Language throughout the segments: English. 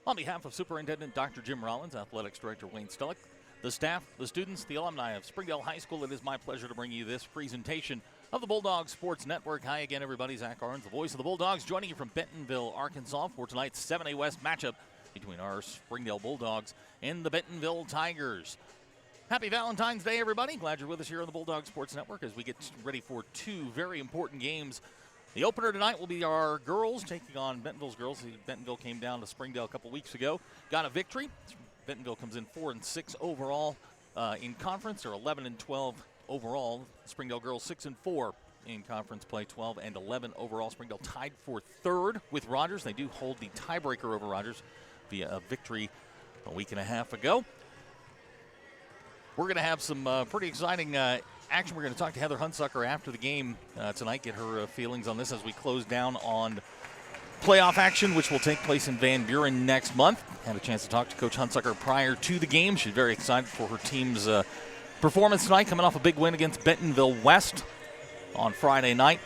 On behalf of Superintendent Dr. Jim Rollins, Athletics Director Wayne Stellick, the staff, the students, the alumni of Springdale High School, it is my pleasure to bring you this presentation of the Bulldogs Sports Network. Hi again, everybody. Zach Arns, the voice of the Bulldogs, joining you from Bentonville, Arkansas for tonight's 7A West matchup between our Springdale Bulldogs and the Bentonville Tigers. Happy Valentine's Day, everybody. Glad you're with us here on the Bulldog Sports Network as we get ready for two very important games. The opener tonight will be our girls taking on Bentonville's girls. Bentonville came down to Springdale a couple weeks ago, got a victory. Bentonville comes in 4-6 overall in conference, or 11-12 overall. Springdale girls 6-4 in conference play, 12-11 overall. Springdale tied for third with Rogers. They do hold the tiebreaker over Rogers via a victory a week and a half ago. We're going to have some pretty exciting action. We're going to talk to Heather Hunsucker after the game tonight, get her feelings on this as we close down on playoff action, which will take place in Van Buren next month. Had a chance to talk to Coach Hunsucker prior to the game. She's very excited for her team's performance tonight, coming off a big win against Bentonville West on Friday night.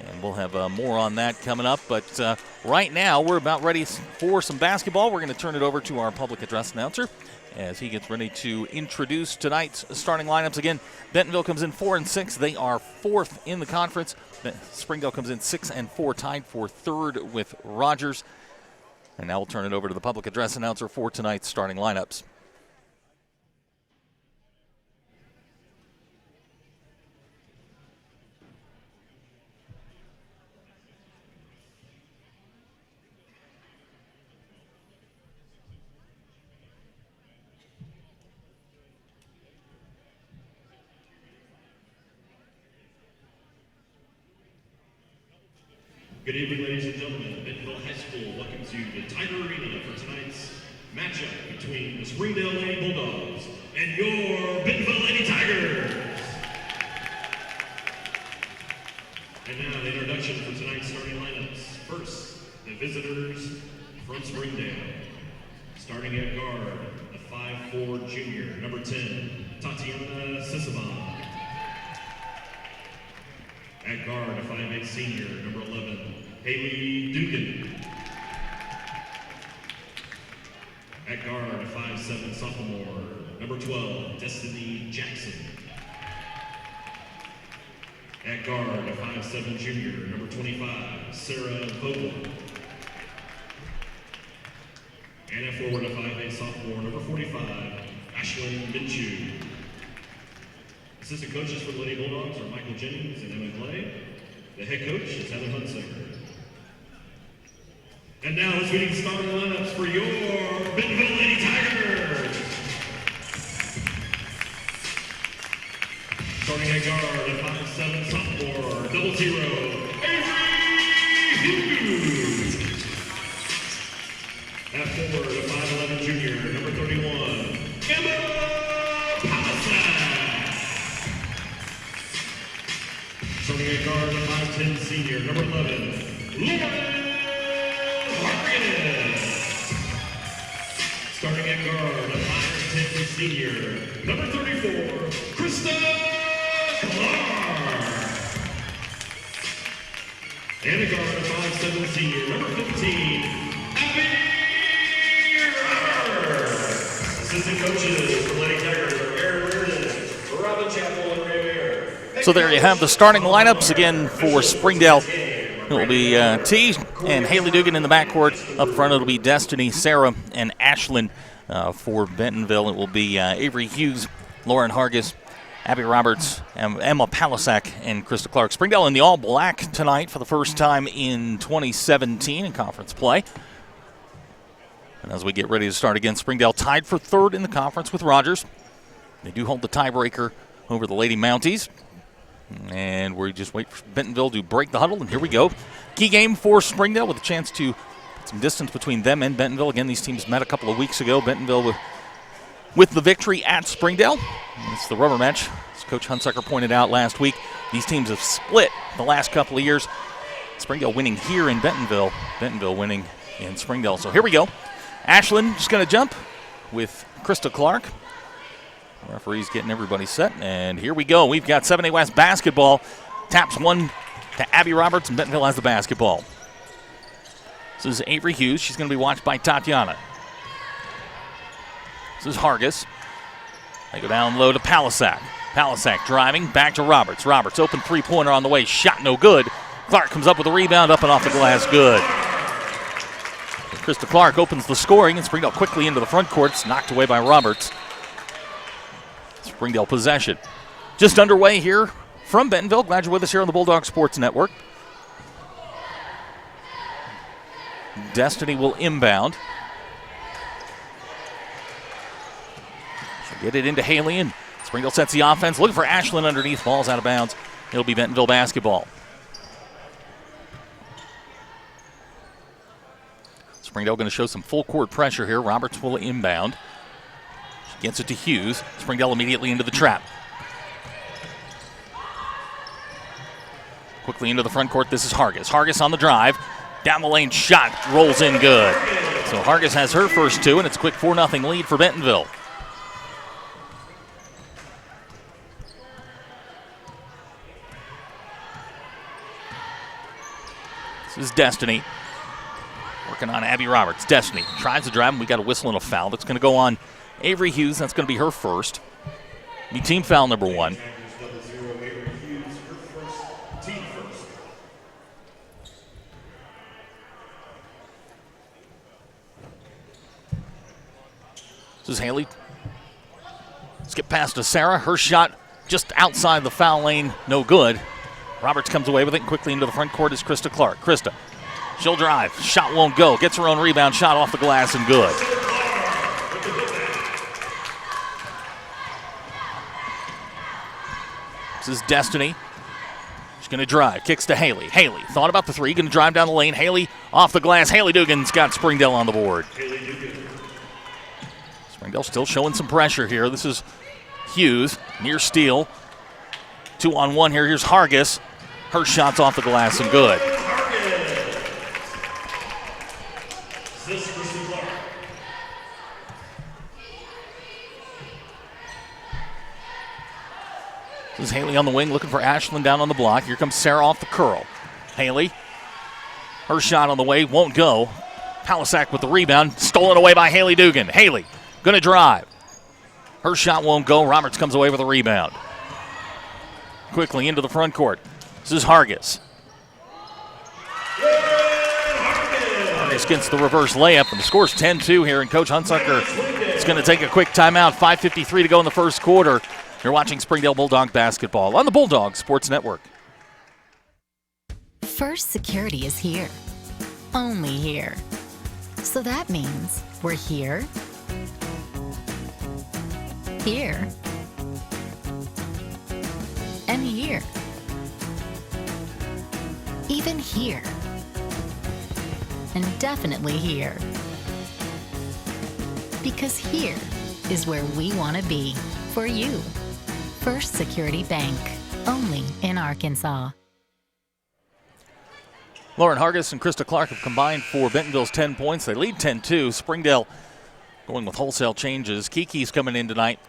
And we'll have more on that coming up. But right now, we're about ready for some basketball. We're going to turn it over to our public address announcer as he gets ready to introduce tonight's starting lineups. Again, Bentonville comes in 4-6. They are fourth in the conference. Springdale comes in 6-4, tied for third with Rogers. And now we'll turn it over to the public address announcer for tonight's starting lineups. Good evening, ladies and gentlemen. Bentonville High School welcomes you to Tiger Arena for tonight's matchup between the Springdale Lady Bulldogs and your Bentonville Lady Tigers. And now the introduction for tonight's starting lineups. First, the visitors from Springdale. Starting at guard, the 5'4" junior, number 10, Tatiana Sissavan. At guard, a 5'8" senior, number 11, Haley Dugan. At guard, a 5'7" sophomore, number 12, Destiny Jackson. At guard, a 5'7" junior, number 25, Sarah Vogel. And at forward, a 5'8" sophomore, number 45, Ashlyn Minshew. Assistant coaches for the Lady Bulldogs are Michael Jennings and Emma Clay. The head coach is Heather Hunsucker. And now let's begin starting lineups for your Bentonville Lady Tigers. Starting at guard, a 5'7" sophomore, double zero, Avery Hughes. At forward, a 5'11" junior, number 31, Emma Palisade. Starting at guard, the 5'10" senior, number 11, Lauren Harkins. Starting at guard, the 5'10" senior, number 34, Krista Clark. And at guard, the 5'7" senior, number 15, Abby Robert. Assistant coaches for Lady Tigers are Aaron Reardon, Robin Chapel, and Ray Mayer. So there you have the starting lineups again for Springdale. It will be T and Haley Dugan in the backcourt. Up front, it'll be Destiny, Sarah, and Ashlyn. For Bentonville, it will be Avery Hughes, Lauren Hargis, Abby Roberts, Emma Palisak, and Krista Clark. Springdale in the all-black tonight for the first time in 2017 in conference play. And as we get ready to start again, Springdale tied for third in the conference with Rogers. They do hold the tiebreaker over the Lady Mounties. And we just wait for Bentonville to break the huddle, and here we go. Key game for Springdale with a chance to put some distance between them and Bentonville. Again, these teams met a couple of weeks ago. Bentonville with the victory at Springdale. It's the rubber match. As Coach Hunsucker pointed out last week, these teams have split the last couple of years. Springdale winning here in Bentonville, Bentonville winning in Springdale. So here we go. Ashlyn just going to jump with Krista Clark. Referee's getting everybody set, and here we go. We've got 7A West basketball. Taps one to Abby Roberts, and Bentonville has the basketball. This is Avery Hughes. She's going to be watched by Tatiana. This is Hargis. They go down low to Palisak. Palisak driving back to Roberts. Roberts, open three-pointer on the way. Shot no good. Clark comes up with a rebound, up and off the glass, good. Krista Clark opens the scoring, and Springdale quickly into the front court. It's knocked away by Roberts. Springdale possession. Just underway here from Bentonville. Glad you're with us here on the Bulldog Sports Network. Destiny will inbound. She'll get it into Haley, and Springdale sets the offense. Looking for Ashland underneath. Ball's out of bounds. It'll be Bentonville basketball. Springdale going to show some full court pressure here. Roberts will inbound. She gets it to Hughes. Springdale immediately into the trap. Quickly into the front court. This is Hargis. Hargis on the drive. Down the lane, shot. Rolls in good. So Hargis has her first two, and it's a quick 4-0 lead for Bentonville. This is Destiny. Working on Abby Roberts. Destiny tries to drive, and we got a whistle and a foul. That's going to go on Avery Hughes. That's going to be her first. Be team foul number 1. This is Haley. Skip pass to Sarah. Her shot just outside the foul lane. No good. Roberts comes away with it, and quickly into the front court is Krista Clark. Krista, she'll drive. Shot won't go. Gets her own rebound. Shot off the glass and good. This is Destiny. She's going to drive. Kicks to Haley. Haley thought about the three. Going to drive down the lane. Haley off the glass. Haley Dugan's got Springdale on the board. Springdale still showing some pressure here. This is Hughes near steal. 2-on-1 here. Here's Hargis. Her shot's off the glass and good. This is Haley on the wing looking for Ashland down on the block. Here comes Sarah off the curl. Haley. Her shot on the way. Won't go. Palisak with the rebound. Stolen away by Haley Dugan. Haley going to drive. Her shot won't go. Roberts comes away with a rebound. Quickly into the front court. This is Hargis. Hargis gets the reverse layup, and the score's 10-2 here, and Coach Hunsucker is going to take a quick timeout. 5:53 to go in the first quarter. You're watching Springdale Bulldog basketball on the Bulldog Sports Network. First Security is here. Only here. So that means we're here, here, and here. Even here. And definitely here. Because here is where we want to be for you. First Security Bank. Only in Arkansas. Lauren Hargis and Krista Clark have combined for Bentonville's 10 points. They lead 10-2. Springdale going with wholesale changes. Kiki's coming in tonight.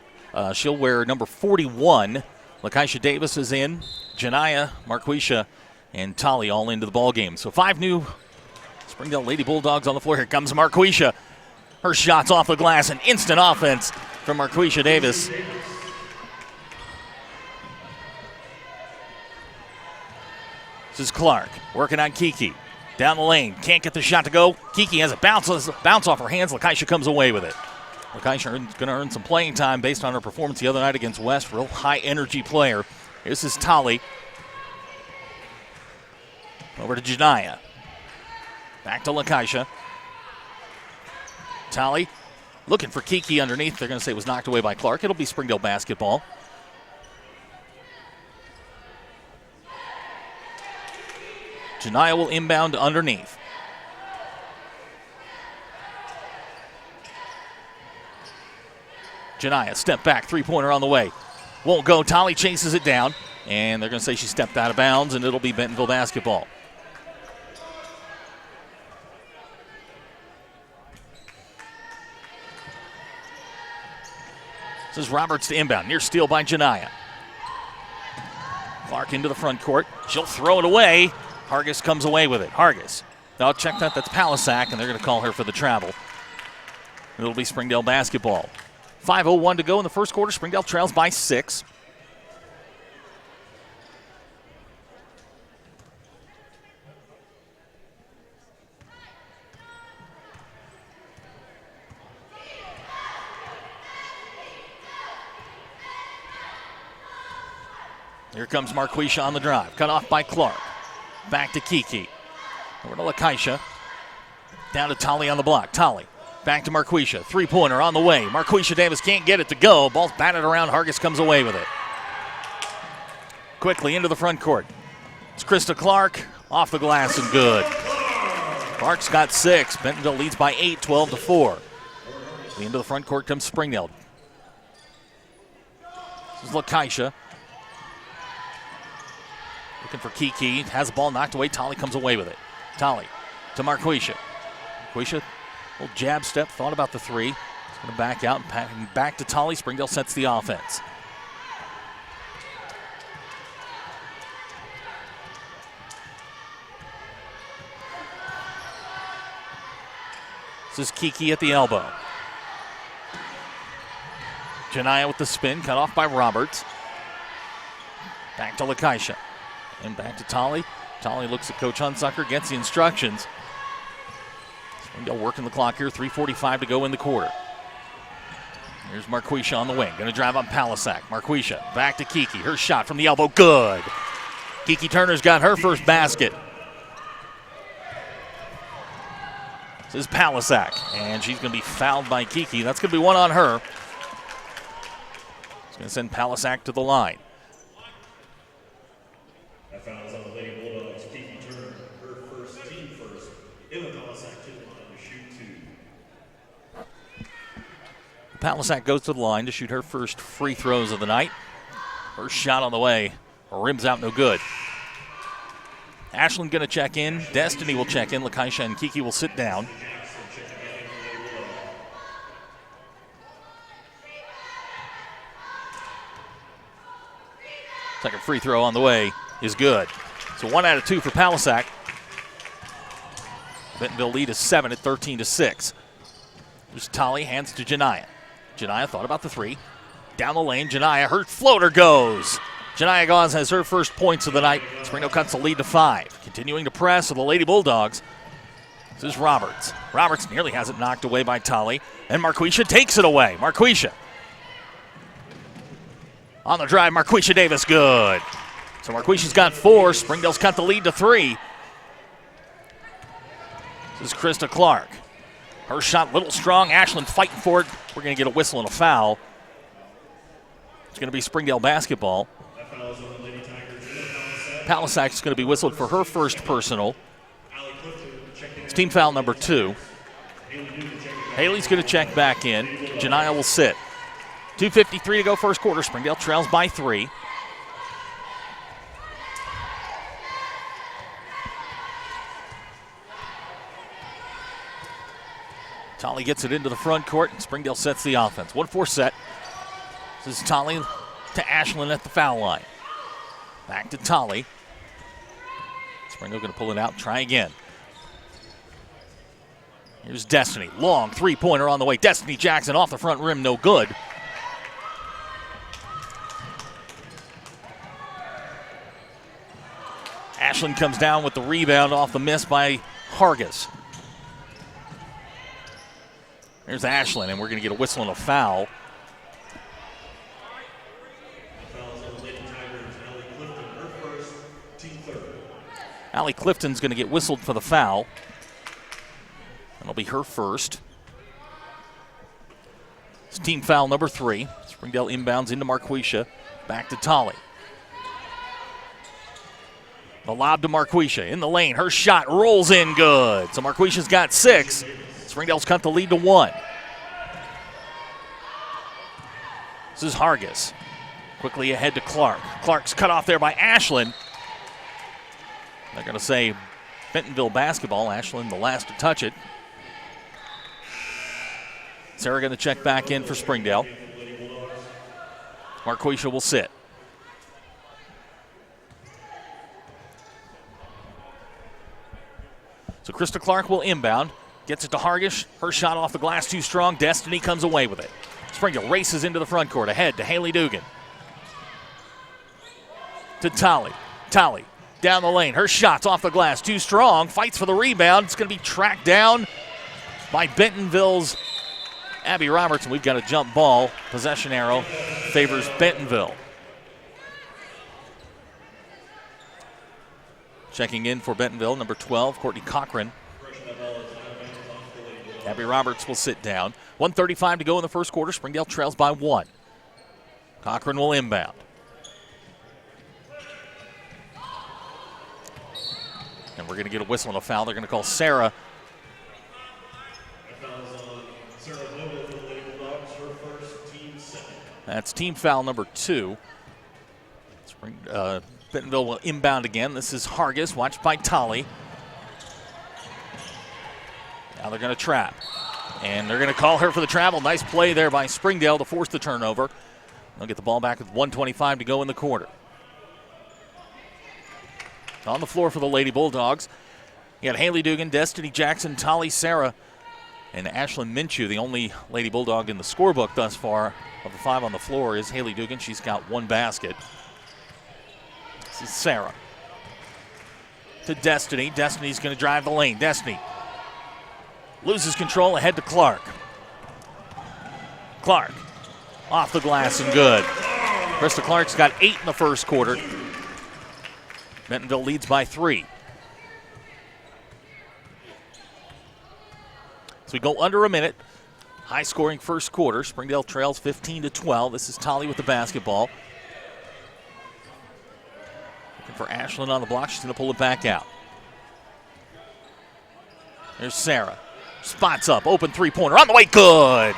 She'll wear number 41. Lakeisha Davis is in. Janiyah, Marquisha, and Tali all into the ball game. So 5 new Springdale Lady Bulldogs on the floor. Here comes Marquisha. Her shot's off the glass. An instant offense from Marquisha Davis. This is Clark working on Kiki. Down the lane. Can't get the shot to go. Kiki has a bounce off her hands. Lakeisha comes away with it. Lakeisha is going to earn some playing time based on her performance the other night against West. Real high-energy player. This is Tali. Over to Janiyah. Back to Lakeisha. Tali looking for Kiki underneath. They're going to say it was knocked away by Clark. It'll be Springdale basketball. Janiyah will inbound underneath. Janiyah, step back, three-pointer on the way. Won't go. Tali chases it down, and they're going to say she stepped out of bounds, and it'll be Bentonville basketball. This is Roberts to inbound. Near steal by Janiyah. Clark into the front court. She'll throw it away. Hargis comes away with it. Hargis. Now check that. That's Palisak, and they're going to call her for the travel. It'll be Springdale basketball. 5:01 to go in the first quarter. Springdale trails by 6. Here comes Marquisha on the drive. Cut off by Clark. Back to Kiki. Over to Lakaisha. Down to Tolly on the block. Tolly back to Marquisha. Three-pointer on the way. Marquisha Davis can't get it to go. Ball's batted around. Hargis comes away with it. Quickly into the front court. It's Krista Clark. Off the glass and good. Clark's got 6. Bentonville leads by 8, 12-4. Into the front court comes Springdale. This is Lakaisha. Looking for Kiki. Has the ball knocked away. Tolly comes away with it. Tolly to Marquisha. Marquisha, little jab step. Thought about the 3. He's going to back out and back to Tolly. Springdale sets the offense. This is Kiki at the elbow. Janiyah with the spin. Cut off by Roberts. Back to Lakaisha. And back to Tolly. Tolly looks at Coach Hunsucker, gets the instructions. Springdale working the clock here, 3:45 to go in the quarter. Here's Marquisha on the wing, going to drive on Palisak. Marquisha back to Kiki, her shot from the elbow, good. Kiki Turner's got her first basket. This is Palisak, and she's going to be fouled by Kiki. That's going to be one on her. It's going to send Palisak to the line. That foul is on the Lady Bulldogs. Kiki Turner, her first, team first. Emma Palisak to the line to shoot 2. Palisak goes to the line to shoot her first free throws of the night. First shot on the way. Rims out, no good. Ashland going to check in. Destiny will check in. Lakaisha and Kiki will sit down. Second free throw on the way is good. So 1 out of 2 for Palisak. Bentonville lead is 7 at 13-6. There's Tolly, hands to Janiyah. Janiyah thought about the 3. Down the lane, Janiyah, her floater goes. Janiyah Gauze has her first points of the night. Springdale cuts the lead to 5. Continuing to press with the Lady Bulldogs. This is Roberts. Roberts nearly has it knocked away by Tolly. And Marquisha takes it away. Marquisha. On the drive, Marquisha Davis, good. So Marquisha's got 4. Springdale's cut the lead to 3. This is Krista Clark. Her shot, little strong. Ashland fighting for it. We're going to get a whistle and a foul. It's going to be Springdale basketball. Palisak's going to be whistled for her first personal. It's team foul number 2. Haley's going to check back in. Janiyah will sit. 2:53 to go first quarter. Springdale trails by 3. Tolly gets it into the front court, and Springdale sets the offense. 1-4 set. This is Tolly to Ashland at the foul line. Back to Tolly. Springdale going to pull it out and try again. Here's Destiny. Long three-pointer on the way. Destiny Jackson off the front rim, no good. Ashland comes down with the rebound off the miss by Hargis. There's Ashland, and we're going to get a whistle and a foul. Allie Clifton's going to get whistled for the foul. That'll be her first. It's team foul number 3. Springdale inbounds into Marquisha. Back to Tolly. The lob to Marquisha in the lane. Her shot rolls in good. So Marquisha's got 6. Springdale's cut the lead to 1. This is Hargis. Quickly ahead to Clark. Clark's cut off there by Ashland. They're going to say Bentonville basketball. Ashland the last to touch it. Sarah going to check back in for Springdale. Marquisha will sit. So Krista Clark will inbound. Gets it to Hargis. Her shot off the glass too strong. Destiny comes away with it. Springdale races into the front court. Ahead to Haley Dugan. To Tolly. Tolly down the lane. Her shot's off the glass. Too strong. Fights for the rebound. It's going to be tracked down by Bentonville's Abby Roberts. And we've got a jump ball. Possession arrow favors Bentonville. Checking in for Bentonville, number 12, Courtney Cochran. Abby Roberts will sit down. 1:35 to go in the first quarter. Springdale trails by 1. Cochran will inbound. And we're going to get a whistle and a foul. They're going to call Sarah. That's team foul number 2. Bentonville will inbound again. This is Hargis, watched by Tolly. Now they're going to trap. And they're going to call her for the travel. Nice play there by Springdale to force the turnover. They'll get the ball back with 1:25 to go in the quarter. On the floor for the Lady Bulldogs, you got Haley Dugan, Destiny Jackson, Tolly Sarah, and Ashlyn Minshew. The only Lady Bulldog in the scorebook thus far of the 5 on the floor is Haley Dugan. She's got 1 basket. This is Sarah. To Destiny. Destiny's going to drive the lane. Destiny loses control, ahead to Clark. Clark off the glass and good. Krista Clark's got 8 in the first quarter. Bentonville leads by 3. So we go under a minute. High-scoring first quarter. Springdale trails 15-12. This is Tolly with the basketball. Looking for Ashlyn on the block. She's going to pull it back out. There's Sarah. Spots up. Open three-pointer. On the way. Good.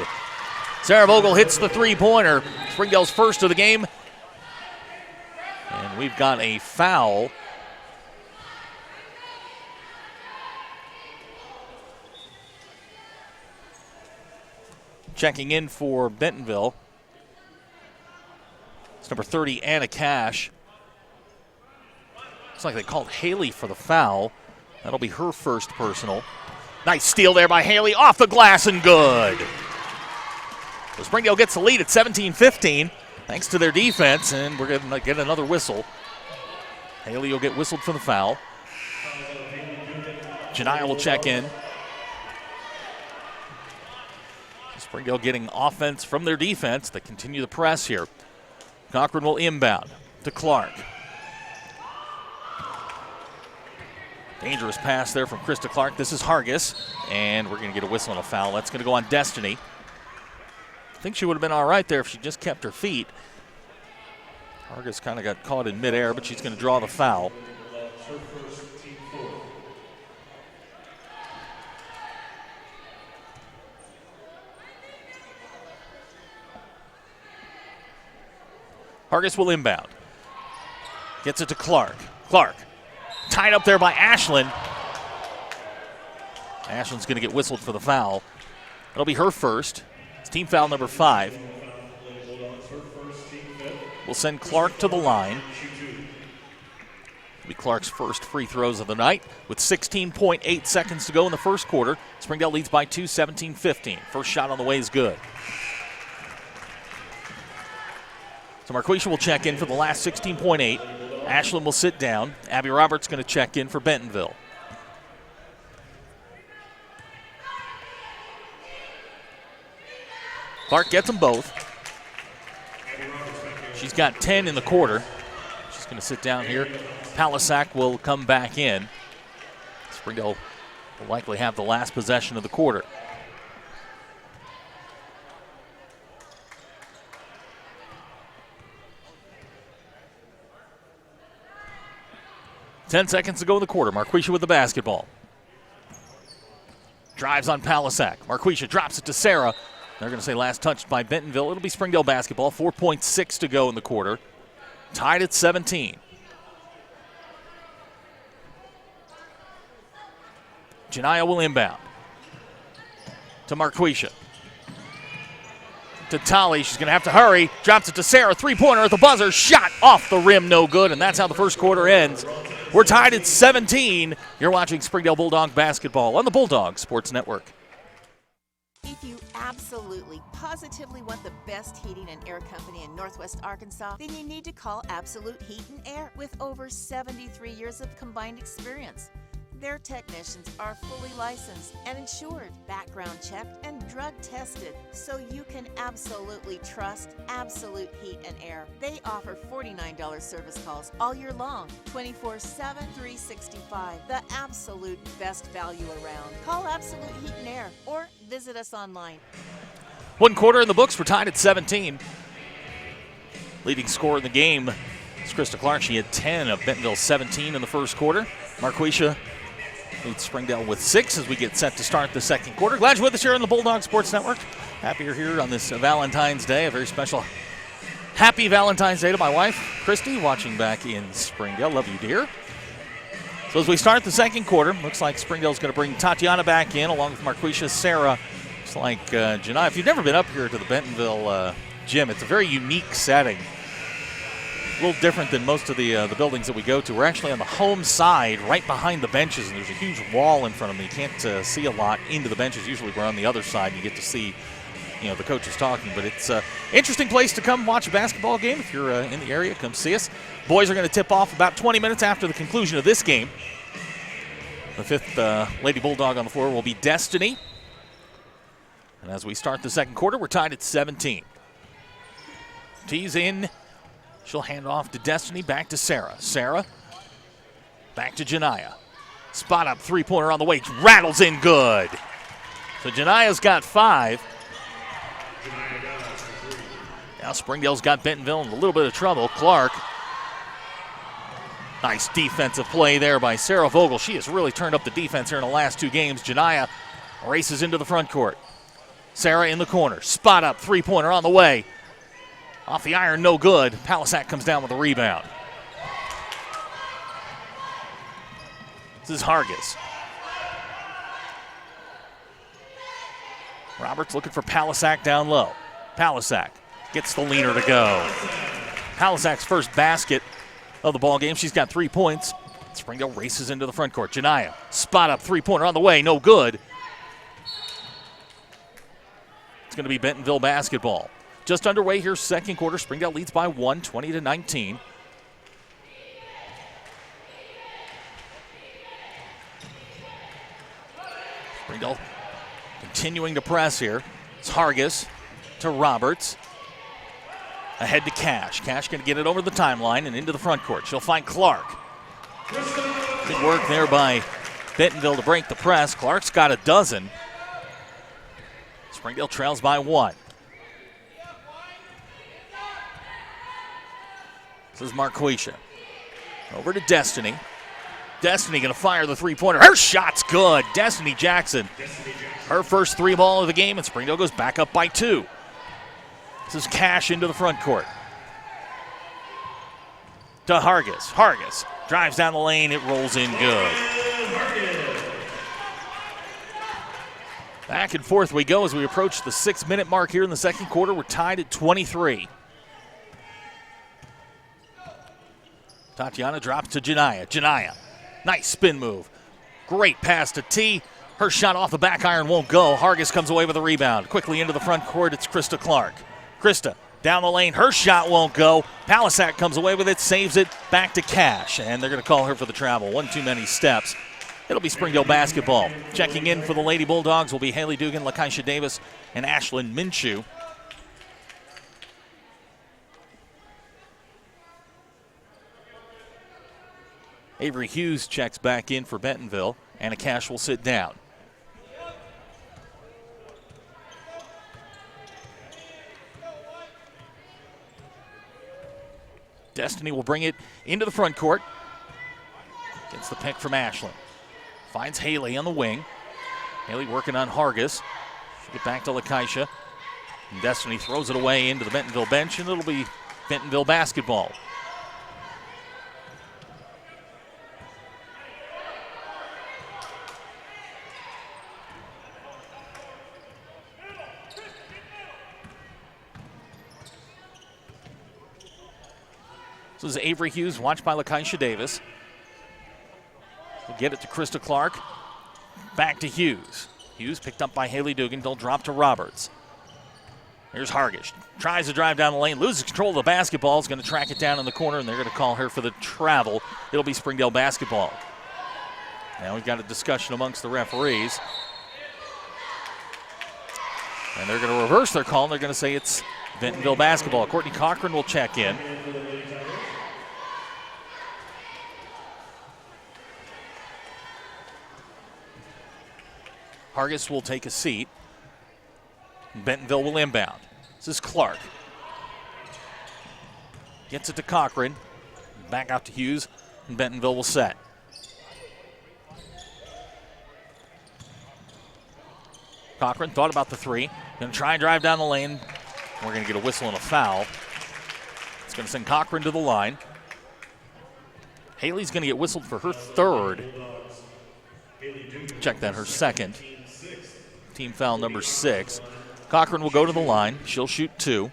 Sarah Vogel hits the three-pointer. Springdale's first of the game. And we've got a foul. Checking in for Bentonville. It's number 30, Anna Cash. Looks like they called Haley for the foul. That'll be her first personal. Nice steal there by Haley. Off the glass and good. So Springdale gets the lead at 17-15 thanks to their defense, and we're going to get another whistle. Haley will get whistled for the foul. Janiyah will check in. Springdale getting offense from their defense. They continue the press here. Cochran will inbound to Clark. Dangerous pass there from Krista Clark. This is Hargis, and we're going to get a whistle and a foul. That's going to go on Destiny. I think she would have been all right there if she just kept her feet. Hargis kind of got caught in midair, but she's going to draw the foul. Hargis will inbound. Gets it to Clark. Clark tied up there by Ashlyn. Ashlyn's going to get whistled for the foul. It'll be her first. It's team foul number 5. We'll send Clark to the line. It'll be Clark's first free throws of the night with 16.8 seconds to go in the first quarter. Springdale leads by 2, 17-15. First shot on the way is good. So Marquisha will check in for the last 16.8. Ashlyn will sit down. Abby Roberts going to check in for Bentonville. Clark gets them both. She's got 10 in the quarter. She's going to sit down here. Palisak will come back in. Springdale will likely have the last possession of the quarter. Ten seconds to go in the quarter. Marquisha with the basketball. Drives on Palisak. Marquisha drops it to Sarah. They're going to say last touched by Bentonville. It'll be Springdale basketball. 4.6 to go in the quarter. Tied at 17. Janiyah will inbound. To Marquisha. To Tolly. She's going to have to hurry. Drops it to Sarah. Three-pointer at the buzzer. Shot off the rim. No good. And that's how the first quarter ends. We're tied at 17. You're watching Springdale Bulldog basketball on the Bulldog Sports Network. If you absolutely, positively want the best heating and air company in Northwest Arkansas, then you need to call Absolute Heat and Air with over 73 years of combined experience. Their technicians are fully licensed and insured, background checked, and drug tested, so you can absolutely trust Absolute Heat and Air. They offer $49 service calls all year long, 24/7, 365. The absolute best value around. Call Absolute Heat and Air or visit us online. 1 quarter in the books. We're tied at 17. Leading scorer in the game is Krista Clark. She had 10 of Bentonville's 17 in the first quarter. Marquisha leads Springdale with 6 as we get set to start the second quarter. Glad you're with us here on the Bulldog Sports Network. Happy you're here on this Valentine's Day, a very special happy Valentine's Day to my wife, Christy, watching back in Springdale. Love you, dear. So as we start the second quarter, looks like Springdale's going to bring Tatiana back in along with Marquisha, Sarah. Looks like Janai. If you've never been up here to the Bentonville gym, it's a very unique setting. A little different than most of the buildings that we go to. We're actually on the home side, right behind the benches, and there's a huge wall in front of me. You can't see a lot into the benches. Usually we're on the other side, and you get to see, the coaches talking. But it's an interesting place to come watch a basketball game. If you're in the area, come see us. Boys are going to tip off about 20 minutes after the conclusion of this game. The fifth Lady Bulldog on the floor will be Destiny. And as we start the second quarter, we're tied at 17. Tees in. She'll hand off to Destiny, back to Sarah. Sarah, back to Janaya. Spot up three-pointer on the way, rattles in good. So Janaya's got 5. Now Springdale's got Bentonville in a little bit of trouble. Clark. Nice defensive play there by Sarah Vogel. She has really turned up the defense here in the last 2 games. Janaya races into the front court. Sarah in the corner. Spot up three-pointer on the way. Off the iron, no good. Palisak comes down with a rebound. This is Hargis. Roberts looking for Palisak down low. Palisak gets the leaner to go. Palisak's first basket of the ball game. She's got 3 points. Springdale races into the front court. Janaya, spot up three-pointer on the way, no good. It's going to be Bentonville basketball. Just underway here, second quarter. Springdale leads by 1, 20-19. Springdale continuing to press here. It's Hargis to Roberts. Ahead to Cash. Cash going to get it over the timeline and into the front court. She'll find Clark. Good work there by Bentonville to break the press. Clark's got a dozen. Springdale trails by 1. This is Marquisha. Over to Destiny. Destiny going to fire the three-pointer. Her shot's good. Destiny Jackson. Her first 3 ball of the game, and Springdale goes back up by 2. This is Cash into the front court. To Hargis. Hargis drives down the lane. It rolls in good. Back and forth we go as we approach the 6-minute mark here in the second quarter. We're tied at 23. Tatiana drops to Janaya. Janaya, nice spin move. Great pass to T. Her shot off the back iron won't go. Hargis comes away with a rebound. Quickly into the front court, it's Krista Clark. Krista down the lane, her shot won't go. Palisak comes away with it, saves it, back to Cash. And they're going to call her for the travel. One too many steps. It'll be Springdale basketball. Checking in for the Lady Bulldogs will be Haley Dugan, Lakeisha Davis, and Ashlyn Minshew. Avery Hughes checks back in for Bentonville. Anna Cash will sit down. Destiny will bring it into the front court. Gets the pick from Ashlyn. Finds Haley on the wing. Haley working on Hargis. She'll get back to Lakeisha. And Destiny throws it away into the Bentonville bench, and it'll be Bentonville basketball. This is Avery Hughes, watched by Lakeisha Davis. We'll get it to Krista Clark. Back to Hughes. Hughes picked up by Haley Dugan. They'll drop to Roberts. Here's Hargish. Tries to drive down the lane, loses control of the basketball. Is going to track it down in the corner, and they're going to call her for the travel. It'll be Springdale basketball. Now we've got a discussion amongst the referees. And they're going to reverse their call, and they're going to say it's Bentonville basketball. Courtney Cochran will check in. Hargis will take a seat. Bentonville will inbound. This is Clark. Gets it to Cochran. Back out to Hughes, and Bentonville will set. Cochran thought about the three. Going to try and drive down the lane. We're going to get a whistle and a foul. It's going to send Cochran to the line. Haley's going to get whistled for her third. Check that, her second. Team foul number 6. Cochran will go to the line. She'll shoot 2.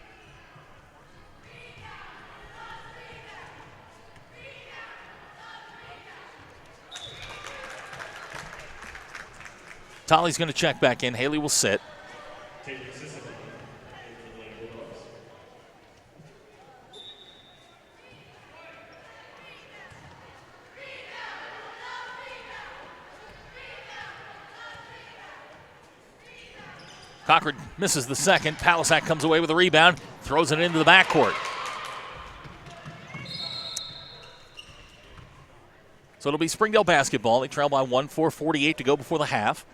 Tolley's going to check back in. Haley will sit. Cochran misses the second. Palisak comes away with a rebound, throws it into the backcourt. So it'll be Springdale basketball. They trail by 1, 4:48 to go before the half.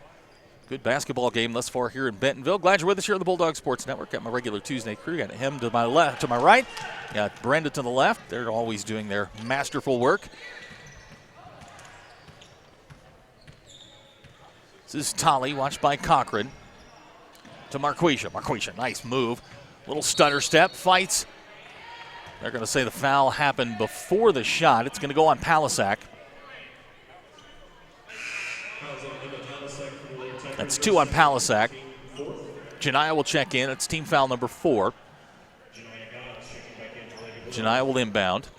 Good basketball game thus far here in Bentonville. Glad you're with us here on the Bulldog Sports Network. Got my regular Tuesday crew. Got him to my left, to my right. Got Brenda to the left. They're always doing their masterful work. This is Tolley, watched by Cochran. To Marquisha. Marquisha, nice move. Little stutter step, fights. They're going to say the foul happened before the shot. It's going to go on Palisak. That's 2 on Palisak. Janiyah will check in. It's team foul number 4. Janiyah will inbound.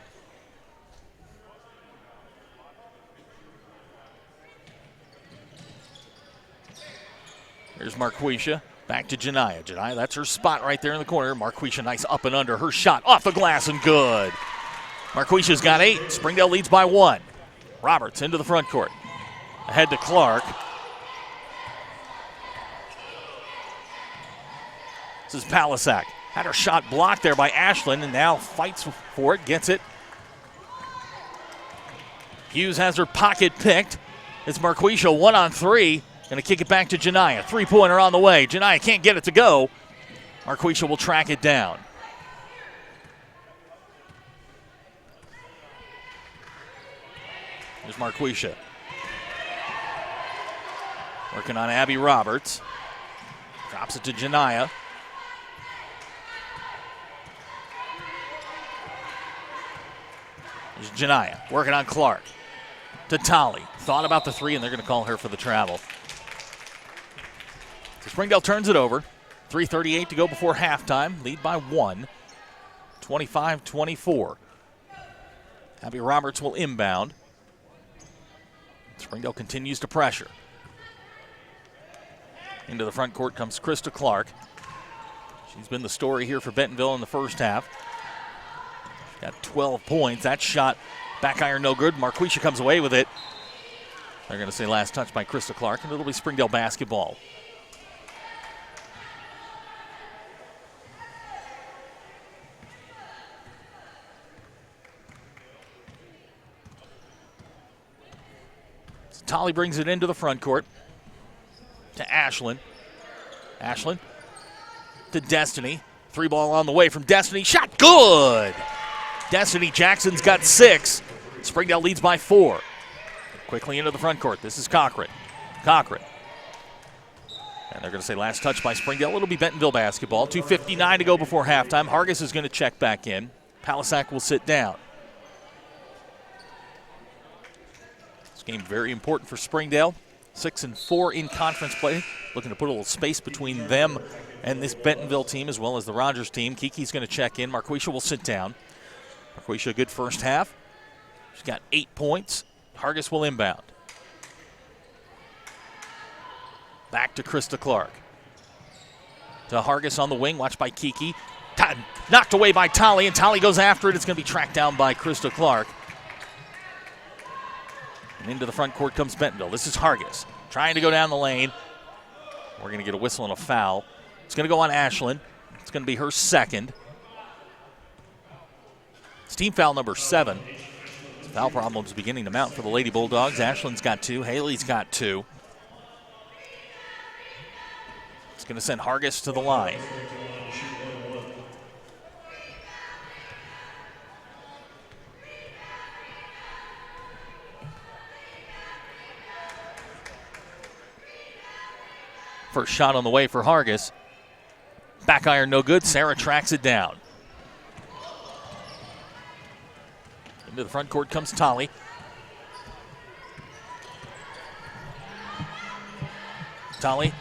Here's Marquisha. Back to Janiyah. Janiyah, that's her spot right there in the corner. Marquisha, nice up and under. Her shot off the glass and good. Marquisha's got 8. Springdale leads by 1. Roberts into the front court. Ahead to Clark. This is Palisak. Had her shot blocked there by Ashland and now fights for it, gets it. Hughes has her pocket picked. It's Marquisha 1 on 3. Going to kick it back to Janiyah. 3-pointer on the way. Janiyah can't get it to go. Marquisha will track it down. Here's Marquisha. Working on Abby Roberts. Drops it to Janiyah. Here's Janiyah working on Clark. To Tolley. Thought about the 3, and they're going to call her for the travel. So Springdale turns it over. 3:38 to go before halftime. Lead by 1. 25-24. Abby Roberts will inbound. Springdale continues to pressure. Into the front court comes Krista Clark. She's been the story here for Bentonville in the first half. She's got 12 points. That shot back iron no good. Marquisha comes away with it. They're going to say last touch by Krista Clark, and it'll be Springdale basketball. Tolley brings it into the front court to Ashland. Ashland to Destiny. 3-ball on the way from Destiny. Shot good! Destiny Jackson's got 6. Springdale leads by 4. Quickly into the front court. This is Cochran. Cochran. And they're going to say last touch by Springdale. It'll be Bentonville basketball. 2:59 to go before halftime. Hargis is going to check back in. Palisak will sit down. Game very important for Springdale. 6-4 in conference play. Looking to put a little space between them and this Bentonville team as well as the Rogers team. Kiki's going to check in. Marquisha will sit down. Marquisha, a good first half. She's got 8 points. Hargis will inbound. Back to Krista Clark. to Hargis on the wing, watched by Kiki. Knocked away by Tolly, and Tolly goes after it. It's going to be tracked down by Krista Clark. And into the front court comes Bentonville. This is Hargis trying to go down the lane. We're going to get a whistle and a foul. It's going to go on Ashlyn. It's going to be her second. It's team foul number 7. Foul problems beginning to mount for the Lady Bulldogs. Ashlyn's got 2. Haley's got 2. It's going to send Hargis to the line. First shot on the way for Hargis. Back iron no good. Sarah tracks it down. Into the front court comes Tolly. Tolly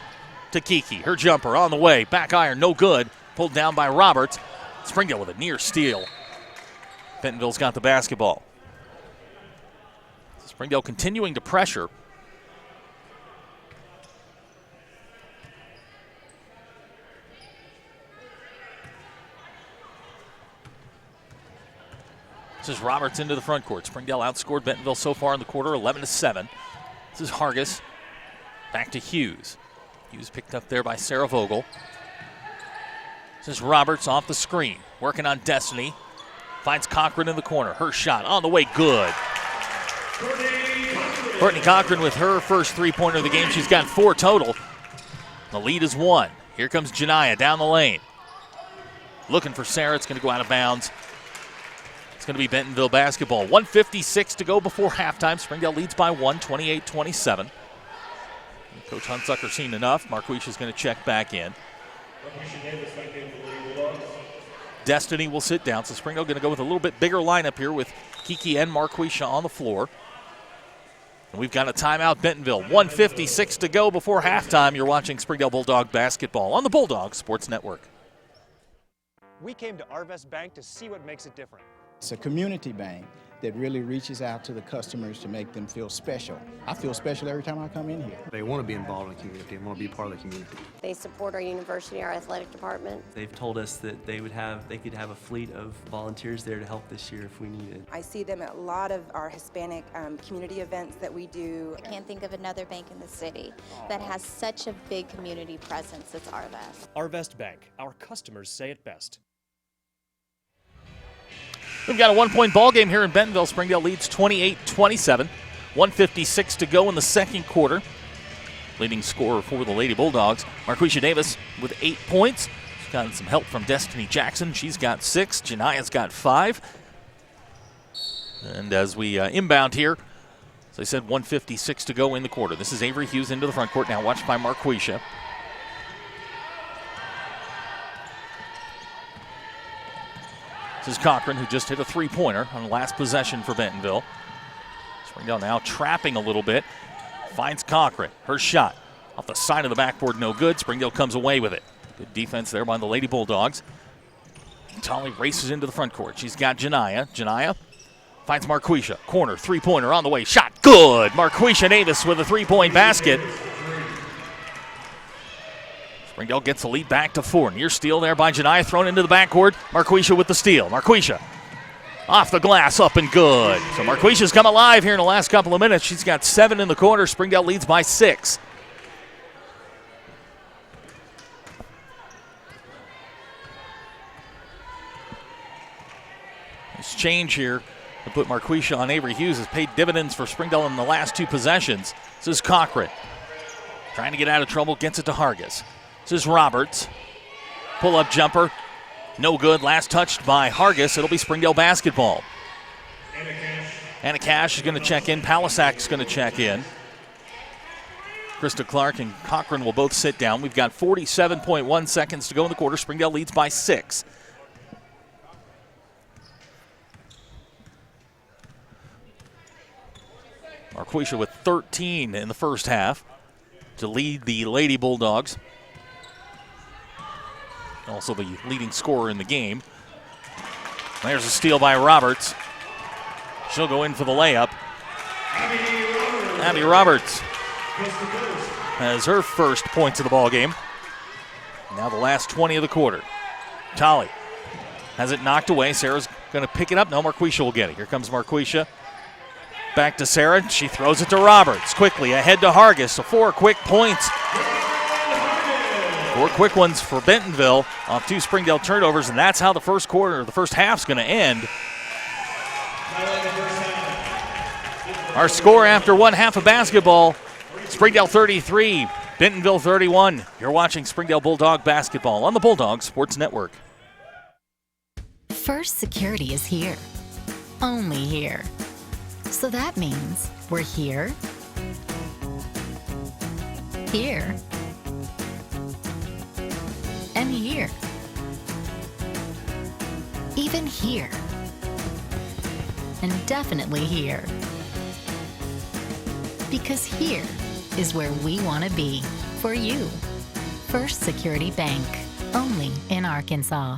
to Kiki. Her jumper on the way. Back iron no good. Pulled down by Roberts. Springdale with a near steal. Bentonville's got the basketball. Springdale continuing to pressure. This is Roberts into the front court. Springdale outscored Bentonville so far in the quarter, 11-7. This is Hargis. Back to Hughes. Hughes picked up there by Sarah Vogel. This is Roberts off the screen. Working on Destiny. Finds Cochran in the corner. Her shot on the way, good. Courtney Cochran with her first three-pointer of the game. She's got 4 total. The lead is 1. Here comes Janiyah down the lane. Looking for Sarah. It's going to go out of bounds. It's going to be Bentonville basketball. 1:56 to go before halftime. Springdale leads by 1, 28-27. Coach Hunsucker seen enough. Marquisha's going to check back in. Destiny will sit down. So Springdale going to go with a little bit bigger lineup here with Kiki and Marquisha on the floor. And we've got a timeout, Bentonville. 1:56 to go before halftime. You're watching Springdale Bulldog basketball on the Bulldog Sports Network. We came to Arvest Bank to see what makes it different. It's a community bank that really reaches out to the customers to make them feel special. I feel special every time I come in here. They want to be involved in the community and want to be part of the community. They support our university, our athletic department. They've told us that they could have a fleet of volunteers there to help this year if we needed. I see them at a lot of our Hispanic community events that we do. I can't think of another bank in the city that has such a big community presence as Arvest. Arvest Bank, our customers say it best. We've got a 1-point ball game here in Bentonville. Springdale leads 28-27. 1:56 to go in the second quarter. Leading scorer for the Lady Bulldogs, Marquisha Davis with 8 points. She's gotten some help from Destiny Jackson. She's got 6. Janiyah's got 5. And as we inbound here, as I said, 1:56 to go in the quarter. This is Avery Hughes into the front court now, watched by Marquisha. This is Cochran, who just hit a 3-pointer on the last possession for Bentonville. Springdale now trapping a little bit. Finds Cochran. Her shot off the side of the backboard, no good. Springdale comes away with it. Good defense there by the Lady Bulldogs. Tolly races into the front court. She's got Janiyah. Janiyah finds Marquisha. Corner, 3-pointer on the way. Shot, good. Marquisha Davis with a 3-point basket. Springdale gets the lead back to 4. Near steal there by Janiyah, thrown into the backcourt. Marquisha with the steal. Marquisha off the glass, up and good. So Marquisha's come alive here in the last couple of minutes. She's got 7 in the quarter. Springdale leads by 6. This change here to put Marquisha on Avery Hughes has paid dividends for Springdale in the last 2 possessions. This is Cochran trying to get out of trouble, gets it to Hargis. This is Roberts. Pull-up jumper. No good. Last touched by Hargis. It'll be Springdale basketball. Anna Cash is going to check in. Palisak's going to check in. Krista Clark and Cochran will both sit down. We've got 47.1 seconds to go in the quarter. Springdale leads by 6. Marquisha with 13 in the first half to lead the Lady Bulldogs. Also the leading scorer in the game. There's a steal by Roberts. She'll go in for the layup. Abby Roberts has her first points of the ball game. Now the last 20 of the quarter. Tolly has it knocked away. Sarah's going to pick it up. No, Marquisha will get it. Here comes Marquisha. Back to Sarah. She throws it to Roberts. Quickly ahead to Hargis. So 4 quick points. 4 quick ones for Bentonville off 2 Springdale turnovers, and that's how the first quarter, the first half's going to end. Our score after one half of basketball, Springdale 33, Bentonville 31. You're watching Springdale Bulldog basketball on the Bulldog Sports Network. First Security is here. Only here. So that means we're here, here, and here. Even here. And definitely here. Because here is where we want to be for you. First Security Bank, only in Arkansas.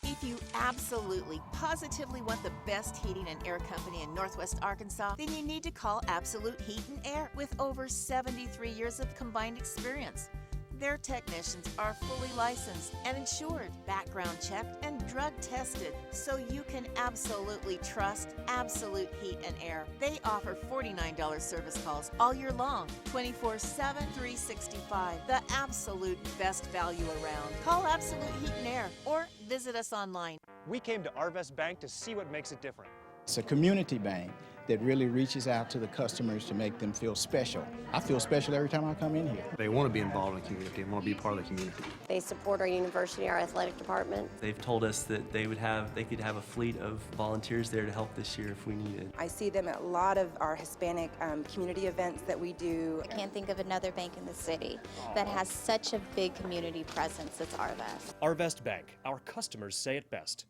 If you absolutely, positively want the best heating and air company in Northwest Arkansas, then you need to call Absolute Heat and Air with over 73 years of combined experience. Their technicians are fully licensed and insured, background checked, and drug tested, so you can absolutely trust Absolute Heat and Air. They offer $49 service calls all year long, 24/7, 365. The absolute best value around. Call Absolute Heat and Air or visit us online. We came to HAR-BER Bank to see what makes it different. It's a community bank that really reaches out to the customers to make them feel special. I feel special every time I come in here. They want to be involved in the community and want to be part of the community. They support our university, our athletic department. They've told us that they could have a fleet of volunteers there to help this year if we needed. I see them at a lot of our Hispanic community events that we do. I can't think of another bank in the city that has such a big community presence as HAR-BER. HAR-BER Bank. Our customers say it best.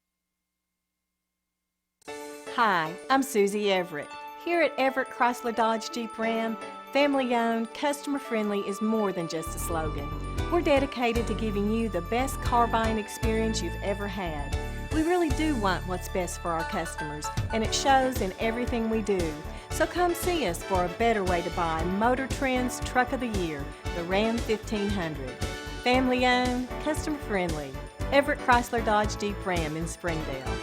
Hi, I'm Susie Everett. Here at Everett Chrysler Dodge Jeep Ram, family-owned, customer-friendly is more than just a slogan. We're dedicated to giving you the best car buying experience you've ever had. We really do want what's best for our customers, and it shows in everything we do. So come see us for a better way to buy Motor Trend's Truck of the Year, the Ram 1500. Family-owned, customer-friendly. Everett Chrysler Dodge Jeep Ram in Springdale.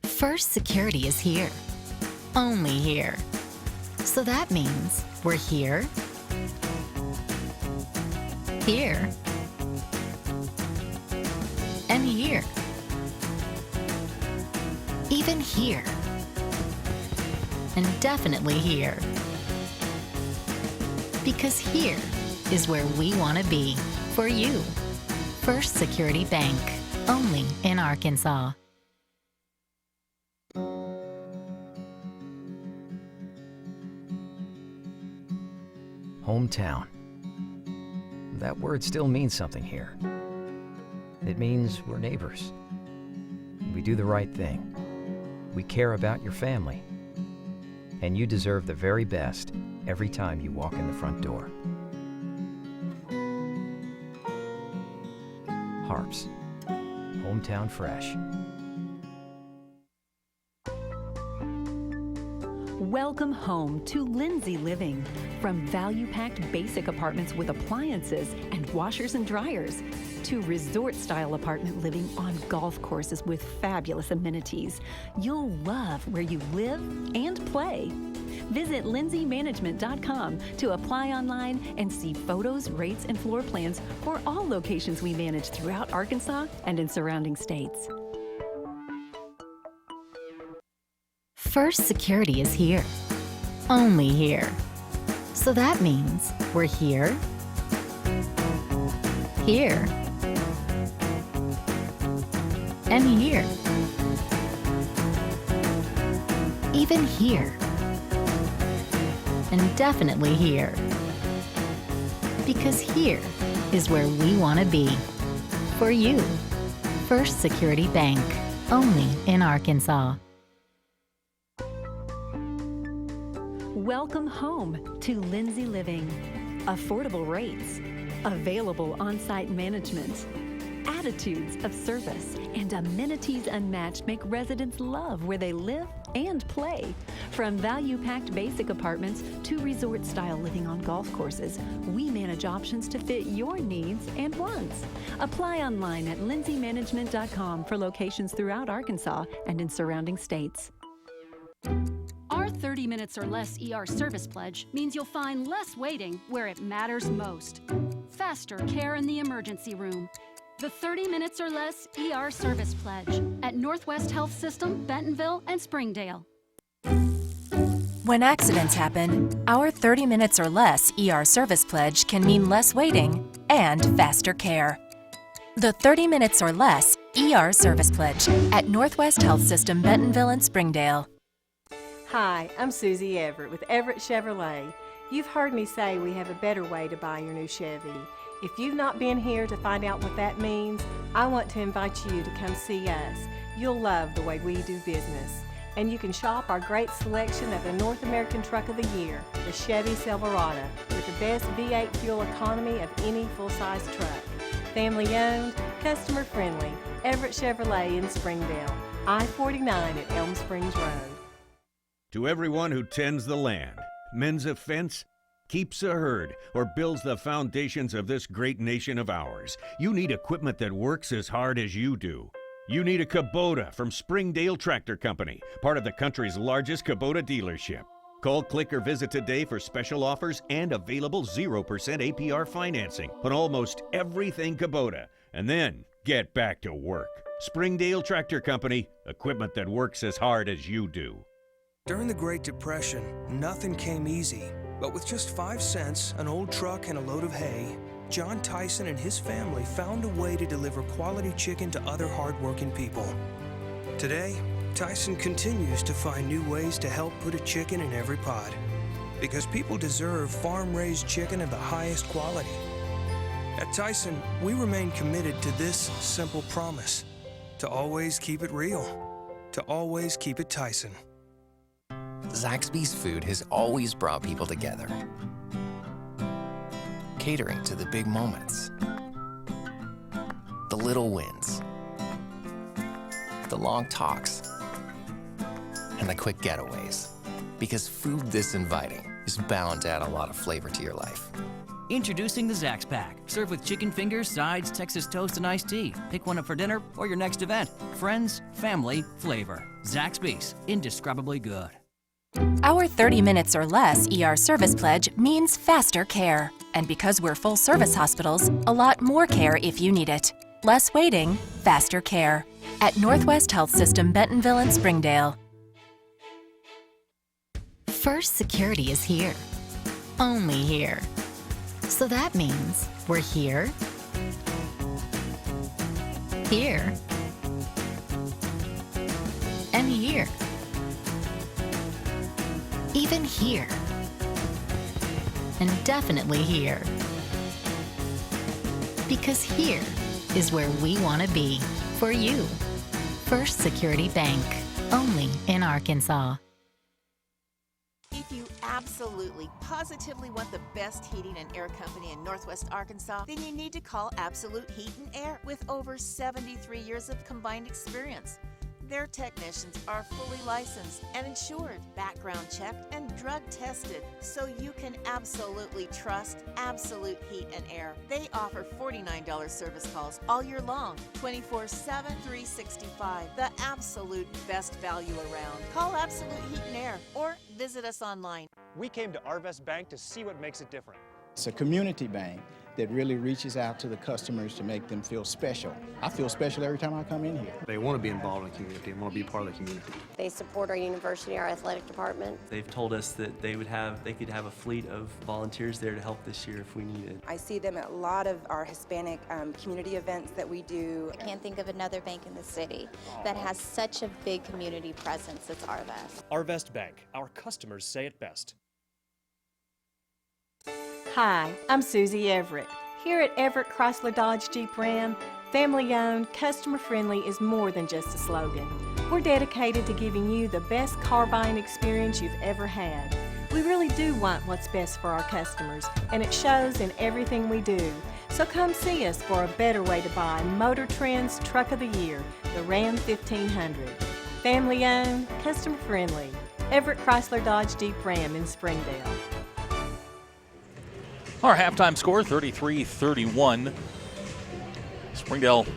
First Security is here. Only here. So that means we're here, here, and here. Even here. And definitely here. Because here is where we want to be for you. First Security Bank, only in Arkansas. Hometown. That word still means something here. It means we're neighbors. We do the right thing. We care about your family. And you deserve the very best every time you walk in the front door. HAR-BER. Hometown Fresh. Welcome home to Lindsay Living. From value-packed basic apartments with appliances and washers and dryers to resort-style apartment living on golf courses with fabulous amenities, you'll love where you live and play. Visit lindsaymanagement.com to apply online and see photos, rates, and floor plans for all locations we manage throughout Arkansas and in surrounding states. First Security is here. Only here. So that means we're here, here, and here. Even here. And definitely here. Because here is where we want to be for you. First Security Bank, only in Arkansas. Welcome home to Lindsay Living. Affordable rates, available on-site management, attitudes of service, and amenities unmatched make residents love where they live and play. From value-packed basic apartments to resort-style living on golf courses, we manage options to fit your needs and wants. Apply online at lindsaymanagement.com for locations throughout Arkansas and in surrounding states. Our 30 minutes or less ER service pledge means you'll find less waiting where it matters most. Faster care in the emergency room. The 30 minutes or less ER service pledge at Northwest Health System, Bentonville, and Springdale. When accidents happen, our 30 minutes or less ER service pledge can mean less waiting and faster care. The 30 minutes or less ER service pledge at Northwest Health System, Bentonville, and Springdale. Hi, I'm Susie Everett with Everett Chevrolet. You've heard me say we have a better way to buy your new Chevy. If you've not been here to find out what that means, I want to invite you to come see us. You'll love the way we do business. And you can shop our great selection of the North American Truck of the Year, the Chevy Silverado, with the best V8 fuel economy of any full-size truck. Family owned, customer friendly, Everett Chevrolet in Springdale, I-49 at Elm Springs Road. To everyone who tends the land, mends a fence, keeps a herd, or builds the foundations of this great nation of ours, you need equipment that works as hard as you do. You need a Kubota from Springdale Tractor Company, part of the country's largest Kubota dealership. Call, click, or visit today for special offers and available 0% APR financing on almost everything Kubota. And then get back to work. Springdale Tractor Company, equipment that works as hard as you do. During the Great Depression, nothing came easy. But with just 5 cents, an old truck, and a load of hay, John Tyson and his family found a way to deliver quality chicken to other hardworking people. Today, Tyson continues to find new ways to help put a chicken in every pot. Because people deserve farm-raised chicken of the highest quality. At Tyson, we remain committed to this simple promise: to always keep it real, to always keep it Tyson. Zaxby's food has always brought people together, catering to the big moments, the little wins, the long talks, and the quick getaways. Because food this inviting is bound to add a lot of flavor to your life. Introducing the Zax Pack. Served with chicken fingers, sides, Texas toast, and iced tea. Pick one up for dinner or your next event. Friends, family, flavor. Zaxby's. Indescribably good. Our 30 minutes or less ER service pledge means faster care. And because we're full-service hospitals, a lot more care if you need it. Less waiting, faster care. At Northwest Health System, Bentonville, and Springdale. First Security is here. Only here. So that means we're here, here, and here. Even here. And definitely here. Because here is where we want to be for you. First Security Bank. Only in Arkansas. If you absolutely, positively want the best heating and air company in Northwest Arkansas, then you need to call Absolute Heat and Air with over 73 years of combined experience. Their technicians are fully licensed and insured, background checked, and drug tested, so you can absolutely trust Absolute Heat and Air. They offer $49 service calls all year long, 24/7, 365. The absolute best value around. Call Absolute Heat and Air or visit us online. We came to Arvest Bank to see what makes it different. It's a community bank that really reaches out to the customers to make them feel special. I feel special every time I come in here. They want to be involved in the community and want to be part of the community. They support our university, our athletic department. They've told us that they could have a fleet of volunteers there to help this year if we need it. I see them at a lot of our Hispanic community events that we do. I can't think of another bank in the city that has such a big community presence as Arvest. Arvest Bank. Our customers say it best. Hi, I'm Susie Everett. Here at Everett Chrysler Dodge Jeep Ram, family-owned, customer-friendly is more than just a slogan. We're dedicated to giving you the best car buying experience you've ever had. We really do want what's best for our customers, and it shows in everything we do. So come see us for a better way to buy Motor Trend's Truck of the Year, the Ram 1500. Family owned, customer friendly. Everett Chrysler Dodge Jeep Ram in Springdale. Our halftime score, 33-31. Springdale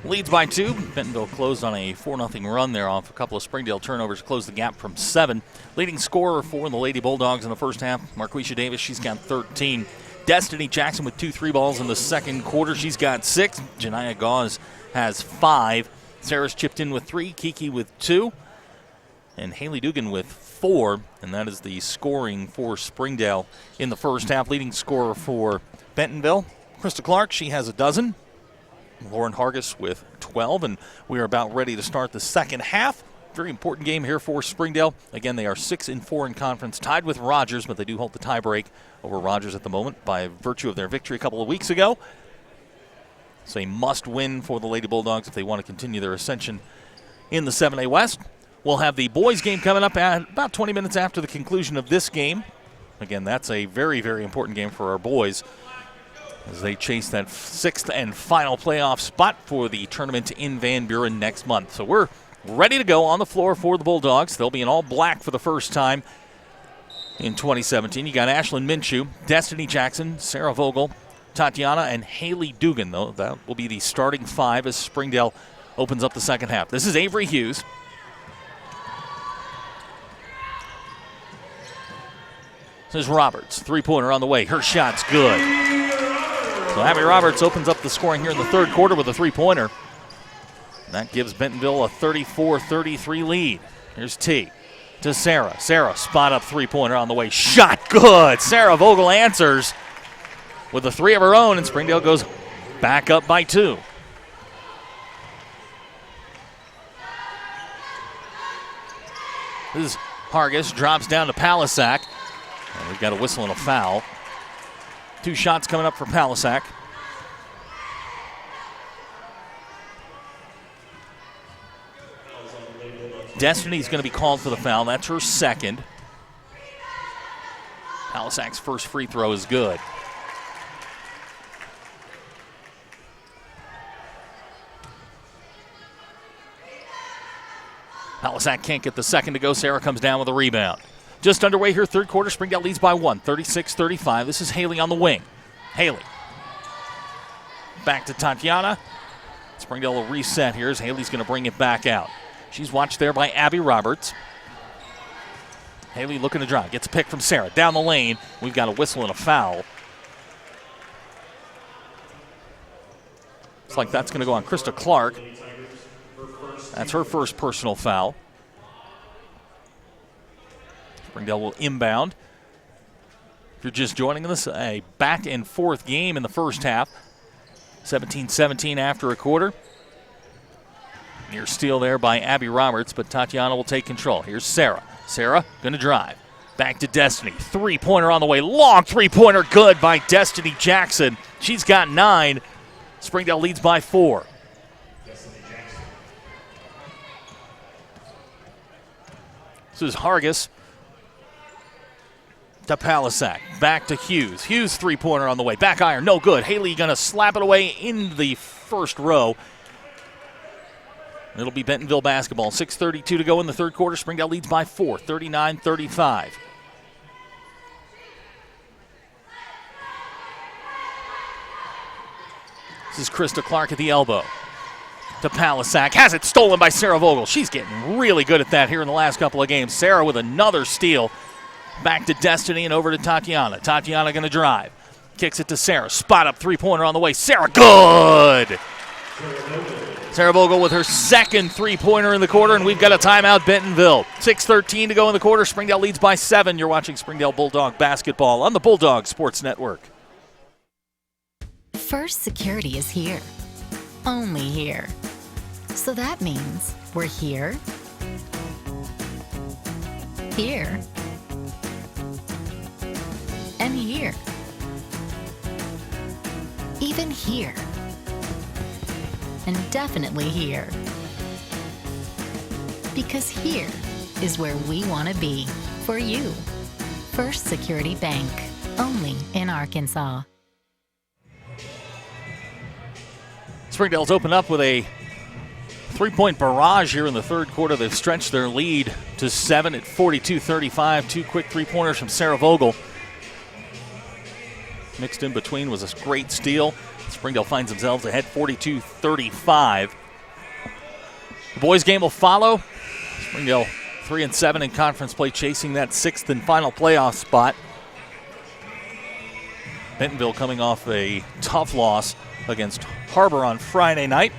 leads by 2. Bentonville closed on a 4-0 run there off a couple of Springdale turnovers, closed the gap from 7. Leading scorer for the Lady Bulldogs in the first half, Marquisha Davis, she's got 13. Destiny Jackson with 2 3-balls in the second quarter. She's got 6. Janiyah Gauze has 5. Sarah's chipped in with 3. Kiki with 2. And Haley Dugan with 4. And that is the scoring for Springdale in the first half. Leading scorer for Bentonville, Krista Clark, she has 12. Lauren Hargis with 12. And we are about ready to start the second half. Very important game here for Springdale. Again, they are 6-4 in conference, tied with Rogers, but they do hold the tiebreak over Rogers at the moment by virtue of their victory a couple of weeks ago. It's a must-win for the Lady Bulldogs if they want to continue their ascension in the 7A West. We'll have the boys' game coming up at about 20 minutes after the conclusion of this game. Again, that's a very, very important game for our boys as they chase that 6th and final playoff spot for the tournament in Van Buren next month. So we're ready to go on the floor for the Bulldogs. They'll be in all black for the first time in 2017. You got Ashlyn Minshew, Destiny Jackson, Sarah Vogel, Tatiana, and Haley Dugan, though. That will be the starting 5 as Springdale opens up the second half. This is Avery Hughes. This is Roberts, 3-pointer on the way. Her shot's good. So Abby Roberts opens up the scoring here in the third quarter with a 3-pointer. That gives Bentonville a 34-33 lead. Here's T to Sarah. Sarah, spot up 3-pointer on the way. Shot good. Sarah Vogel answers with a 3 of her own, and Springdale goes back up by 2. This is Hargis, drops down to Palisak. And we've got a whistle and a foul. 2 shots coming up for Palisak. Destiny's going to be called for the foul. That's her second. Palisak's first free throw is good. Palisak can't get the second to go. Sarah comes down with a rebound. Just underway here, third quarter. Springdale leads by 1, 36-35. This is Haley on the wing. Haley. Back to Tatiana. Springdale will reset here as Haley's going to bring it back out. She's watched there by Abby Roberts. Haley looking to drive. Gets a pick from Sarah. Down the lane. We've got a whistle and a foul. Looks like that's going to go on Krista Clark. That's her first personal foul. Springdale will inbound. If you're just joining us, a back and forth game in the first half. 17-17 after a quarter. Near steal there by Abby Roberts, but Tatiana will take control. Here's Sarah. Sarah going to drive. Back to Destiny. 3-pointer on the way. Long 3-pointer good by Destiny Jackson. She's got 9. Springdale leads by 4. This is Hargis to Palisak. Back to Hughes. Hughes 3-pointer on the way. Back iron, no good. Haley going to slap it away in the first row. It'll be Bentonville basketball. 6:32 to go in the third quarter. Springdale leads by 4, 39-35. This is Krista Clark at the elbow. To Palisak. Has it stolen by Sarah Vogel. She's getting really good at that here in the last couple of games. Sarah with another steal. Back to Destiny and over to Tatiana. Tatiana going to drive. Kicks it to Sarah. Spot up 3-pointer on the way. Sarah, good! Sarah Vogel with her second 3-pointer in the quarter, and we've got a timeout, Bentonville. 6:13 to go in the quarter. Springdale leads by 7. You're watching Springdale Bulldog basketball on the Bulldog Sports Network. First Security is here. Only here. So that means we're here, here, and here. Even here. And definitely here. Because here is where we want to be for you. First Security Bank, only in Arkansas. Springdale's opened up with a 3-point barrage here in the third quarter. They've stretched their lead to 7 at 42-35. 2 quick three-pointers from Sarah Vogel. Mixed in between was a great steal. Springdale finds themselves ahead 42-35. The boys' game will follow. Springdale 3-7 in conference play, chasing that 6th and final playoff spot. Bentonville coming off a tough loss against HAR-BER on Friday night.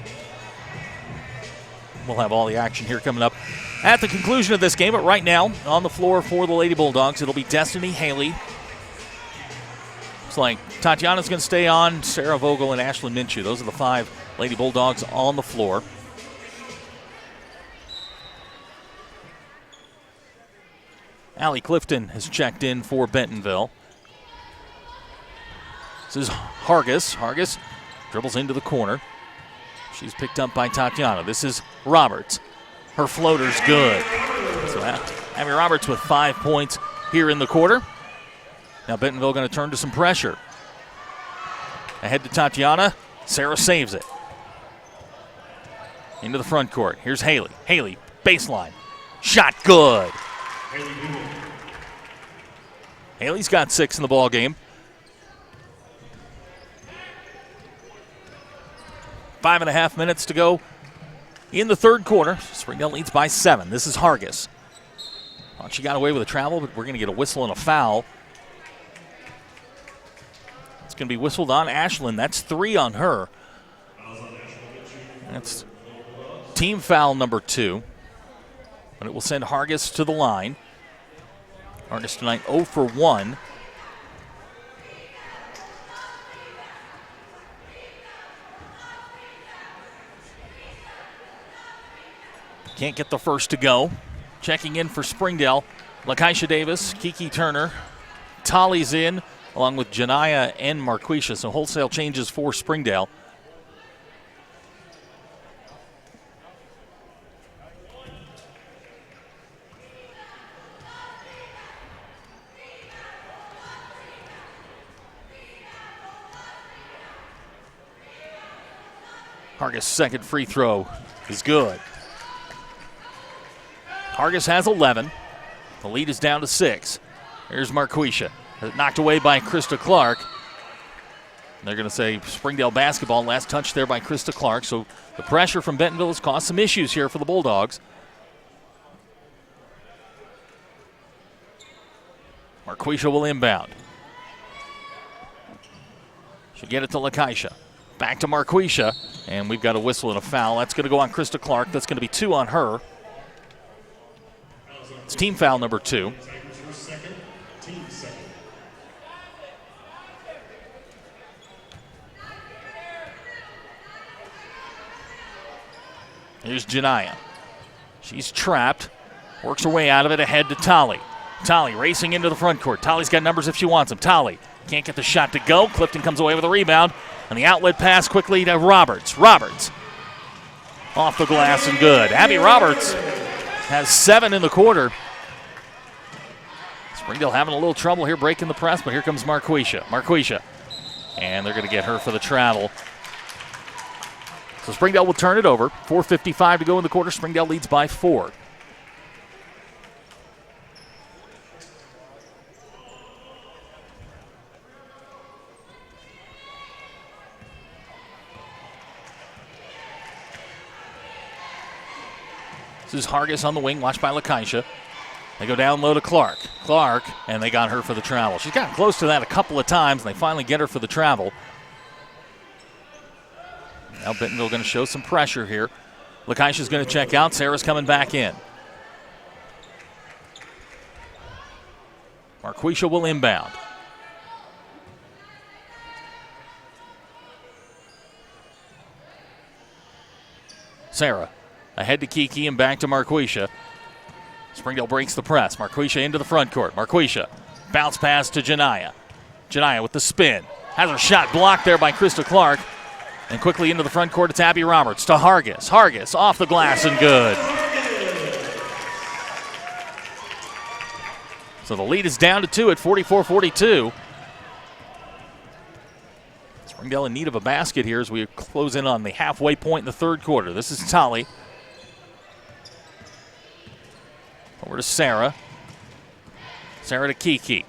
We'll have all the action here coming up at the conclusion of this game, but right now on the floor for the Lady Bulldogs, it'll be Destiny Haley. Looks like Tatiana's going to stay on, Sarah Vogel and Ashlyn Minshew. Those are the 5 Lady Bulldogs on the floor. Allie Clifton has checked in for Bentonville. This is Hargis. Hargis dribbles into the corner. She's picked up by Tatiana. This is Roberts. Her floater's good. So Abby Roberts with 5 points here in the quarter. Now Bentonville going to turn to some pressure. Ahead to Tatiana. Sarah saves it. Into the front court. Here's Haley. Haley, baseline. Shot good. Haley's got 6 in the ball game. 5.5 minutes to go in the third quarter. Springdale leads by 7. This is Hargis. She got away with a travel, but we're going to get a whistle and a foul. It's going to be whistled on Ashlyn. That's 3 on her. That's team foul number 2. But it will send Hargis to the line. Hargis tonight 0 for 1. Can't get the first to go. Checking in for Springdale, Lakeisha Davis, Kiki Turner. Tolly's in, along with Janiyah and Marquisha. So wholesale changes for Springdale. Hargis' second free throw is good. Hargis has 11. The lead is down to 6. Here's Marquisha. Knocked away by Krista Clark. They're going to say Springdale basketball. Last touch there by Krista Clark. So the pressure from Bentonville has caused some issues here for the Bulldogs. Marquisha will inbound. She'll get it to Lakeisha. Back to Marquisha. And we've got a whistle and a foul. That's going to go on Krista Clark. That's going to be 2 on her. It's team foul number 2. Here's Janiyah. She's trapped. Works her way out of it ahead to Tolly. Tolly racing into the front court. Tolly's got numbers if she wants them. Tolly can't get the shot to go. Clifton comes away with a rebound. And the outlet pass quickly to Roberts. Roberts off the glass and good. Abby Roberts has 7 in the quarter. Springdale having a little trouble here breaking the press, but here comes Marquisha. Marquisha. And they're going to get her for the travel. So Springdale will turn it over. 4:55 to go in the quarter. Springdale leads by 4. This is Hargis on the wing, watched by Lakeisha. They go down low to Clark. Clark, and they got her for the travel. She's gotten close to that a couple of times, and they finally get her for the travel. Now Bentonville going to show some pressure here. Lakeisha's going to check out. Sarah's coming back in. Marquisha will inbound. Sarah ahead to Kiki and back to Marquisha. Springdale breaks the press. Marquisha into the front court. Marquisha bounce pass to Janiyah. Janiyah with the spin. Has her shot blocked there by Krista Clark. And quickly into the front court, it's Abby Roberts to Hargis. Hargis off the glass and good. So the lead is down to 2 at 44-42. Springdale in need of a basket here as we close in on the halfway point in the third quarter. This is Tolly. Over to Sarah. Sarah to Kiki.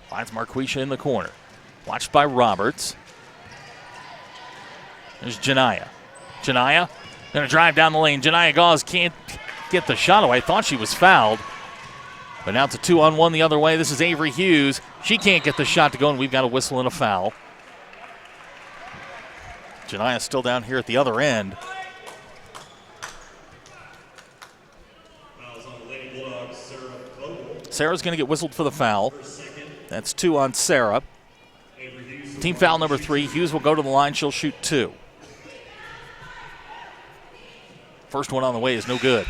Finds Marquisha in the corner. Watched by Roberts. There's Janiyah. Janiyah going to drive down the lane. Janiyah Gauze can't get the shot away. Thought she was fouled. But now it's a 2-on-1 the other way. This is Avery Hughes. She can't get the shot to go, and we've got a whistle and a foul. Janiyah still down here at the other end. Sarah's going to get whistled for the foul. That's 2 on Sarah. Team foul number 3. Hughes will go to the line. She'll shoot 2. First one on the way is no good.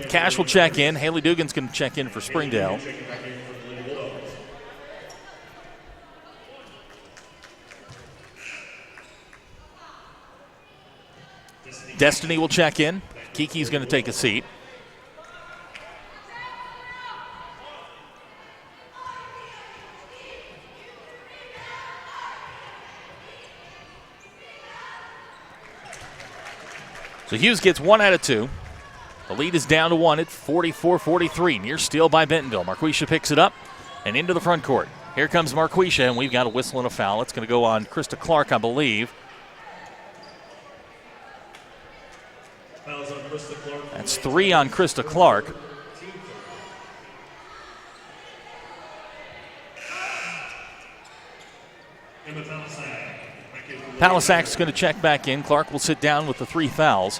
Cash will check in. Haley Dugan's going to check in for Springdale. Destiny will check in. Kiki's going to take a seat. So Hughes gets 1 out of 2. The lead is down to 1 at 44-43. Near steal by Bentonville. Marquisha picks it up and into the front court. Here comes Marquisha, and we've got a whistle and a foul. It's going to go on Krista Clark, I believe. That's 3 on Krista Clark. Palisak's going to check back in. Clark will sit down with the 3 fouls.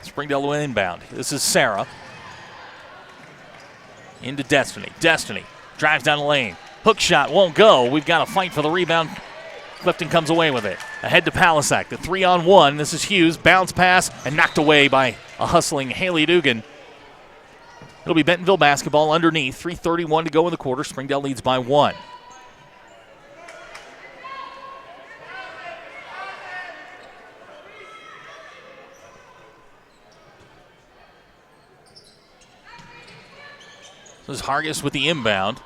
Springdale will inbound. This is Sarah. Into Destiny. Destiny drives down the lane. Hook shot won't go. We've got to fight for the rebound. Clifton comes away with it. Ahead to Palisak. The 3-on-1. This is Hughes. Bounce pass and knocked away by a hustling Haley Dugan. It'll be Bentonville basketball underneath. 3:31 to go in the quarter. Springdale leads by 1. This is Hargis with the inbound.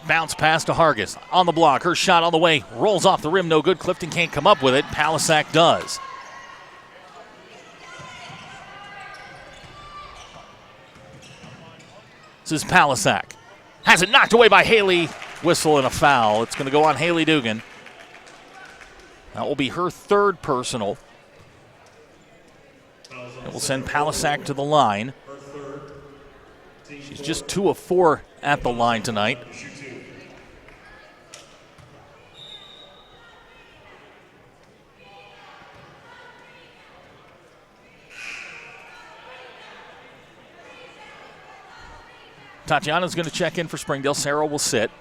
Bounce pass to Hargis. On the block. Her shot on the way. Rolls off the rim. No good. Clifton can't come up with it. Palisak does. This is Palisak. Has it knocked away by Haley. Whistle and a foul. It's going to go on Haley Dugan. That will be her 3rd personal. It will send Palisak to the line. She's just 2 of 4 at the line tonight. Tatiana's going to check in for Springdale. Sarah will sit.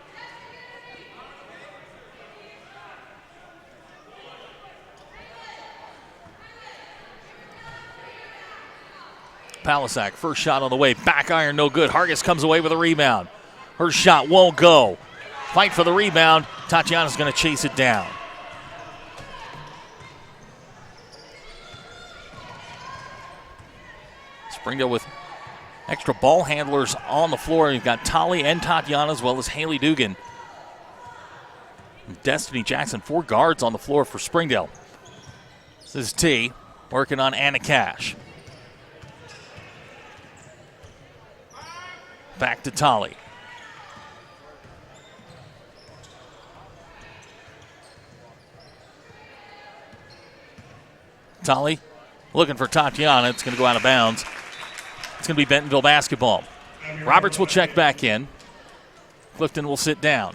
Palisak, first shot on the way. Back iron, no good. Hargis comes away with a rebound. Her shot won't go. Fight for the rebound. Tatiana's going to chase it down. Springdale with extra ball handlers on the floor. You've got Tolly and Tatiana as well as Haley Dugan. Destiny Jackson, 4 guards on the floor for Springdale. This is T working on Anna Cash. Back to Tolly. Tolly looking for Tatiana. It's going to go out of bounds. It's going to be Bentonville basketball. Roberts will check back in. Clifton will sit down.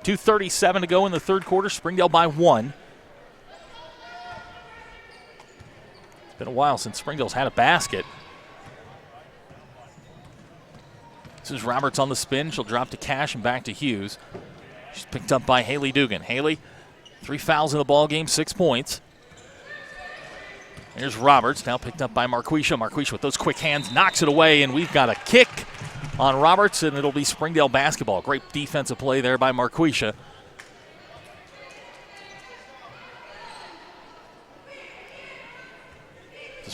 .237 to go in the third quarter. Springdale by 1. It's been a while since Springdale's had a basket. This is Roberts on the spin. She'll drop to Cash and back to Hughes. She's picked up by Haley Dugan. Haley, 3 fouls in the ball game, 6 points. Here's Roberts, now picked up by Marquisha. Marquisha with those quick hands knocks it away, and we've got a kick on Roberts, and it'll be Springdale basketball. Great defensive play there by Marquisha.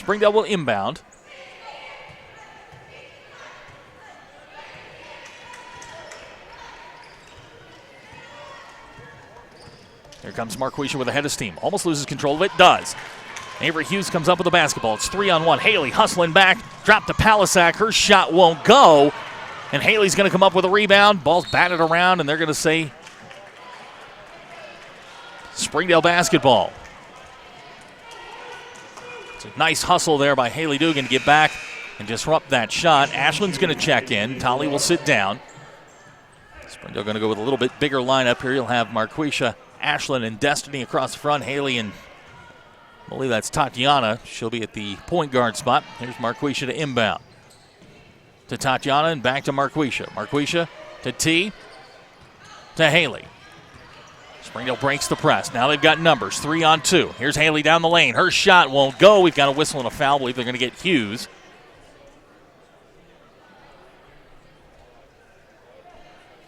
Springdale will inbound. Here comes Marquisha with a head of steam. Almost loses control of it. Does. Avery Hughes comes up with the basketball. It's 3-on-1. Haley hustling back. Drop to Palisak. Her shot won't go. And Haley's going to come up with a rebound. Ball's batted around, and they're going to say Springdale basketball. It's a nice hustle there by Haley Dugan to get back and disrupt that shot. Ashland's going to check in. Tolly will sit down. Springdale going to go with a little bit bigger lineup here. You'll have Marquisha, Ashland, and Destiny across the front. Haley and I believe that's Tatiana. She'll be at the point guard spot. Here's Marquisha to inbound. To Tatiana and back to Marquisha. Marquisha to T. To Haley. Springdale breaks the press. Now they've got numbers. 3-on-2. Here's Haley down the lane. Her shot won't go. We've got a whistle and a foul. I believe they're going to get Hughes.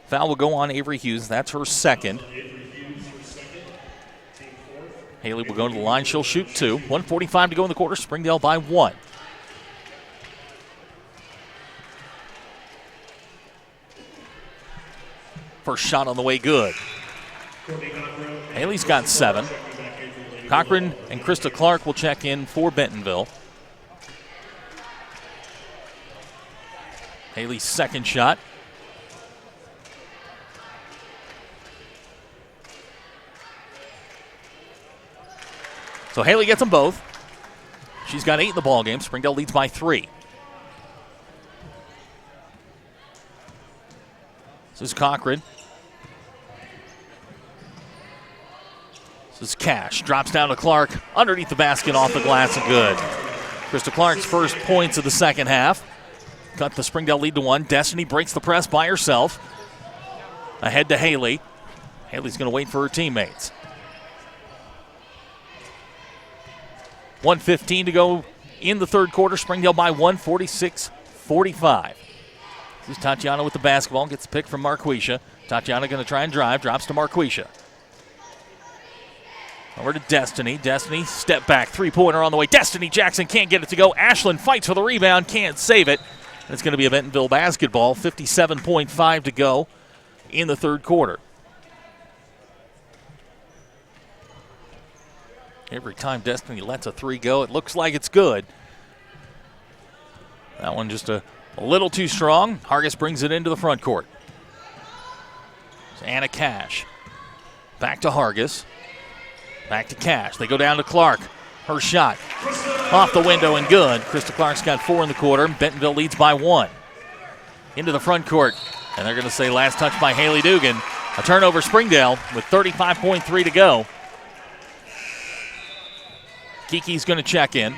Foul will go on Avery Hughes. That's her second. Haley will go to the line. She'll shoot 2. 1:45 to go in the quarter. Springdale by 1. First shot on the way, good. Haley's got 7. Cochran and Krista Clark will check in for Bentonville. Haley's second shot. So Haley gets them both. She's got 8 in the ball game. Springdale leads by 3. This is Cochran. This is Cash. Drops down to Clark. Underneath the basket, off the glass, and good. Krista Clark's first points of the second half. Cut the Springdale lead to 1. Destiny breaks the press by herself. Ahead to Haley. Haley's going to wait for her teammates. 1:15 to go in the third quarter. Springdale by 1, 46-45. This is Tatiana with the basketball. Gets the pick from Marquisha. Tatiana going to try and drive. Drops to Marquisha. Over to Destiny. Destiny, step back. Three-pointer on the way. Destiny Jackson can't get it to go. Ashland fights for the rebound. Can't save it. And it's going to be a Bentonville basketball. 57.5 to go in the third quarter. Every time Destiny lets a 3 go, it looks like it's good. That one just a little too strong. Hargis brings it into the front court. It's Anna Cash. Back to Hargis. Back to Cash. They go down to Clark. Her shot off the window and good. Krista Clark's got 4 in the quarter. Bentonville leads by 1. Into the front court. And they're going to say last touch by Haley Dugan. A turnover Springdale with 35.3 to go. Kiki's going to check in.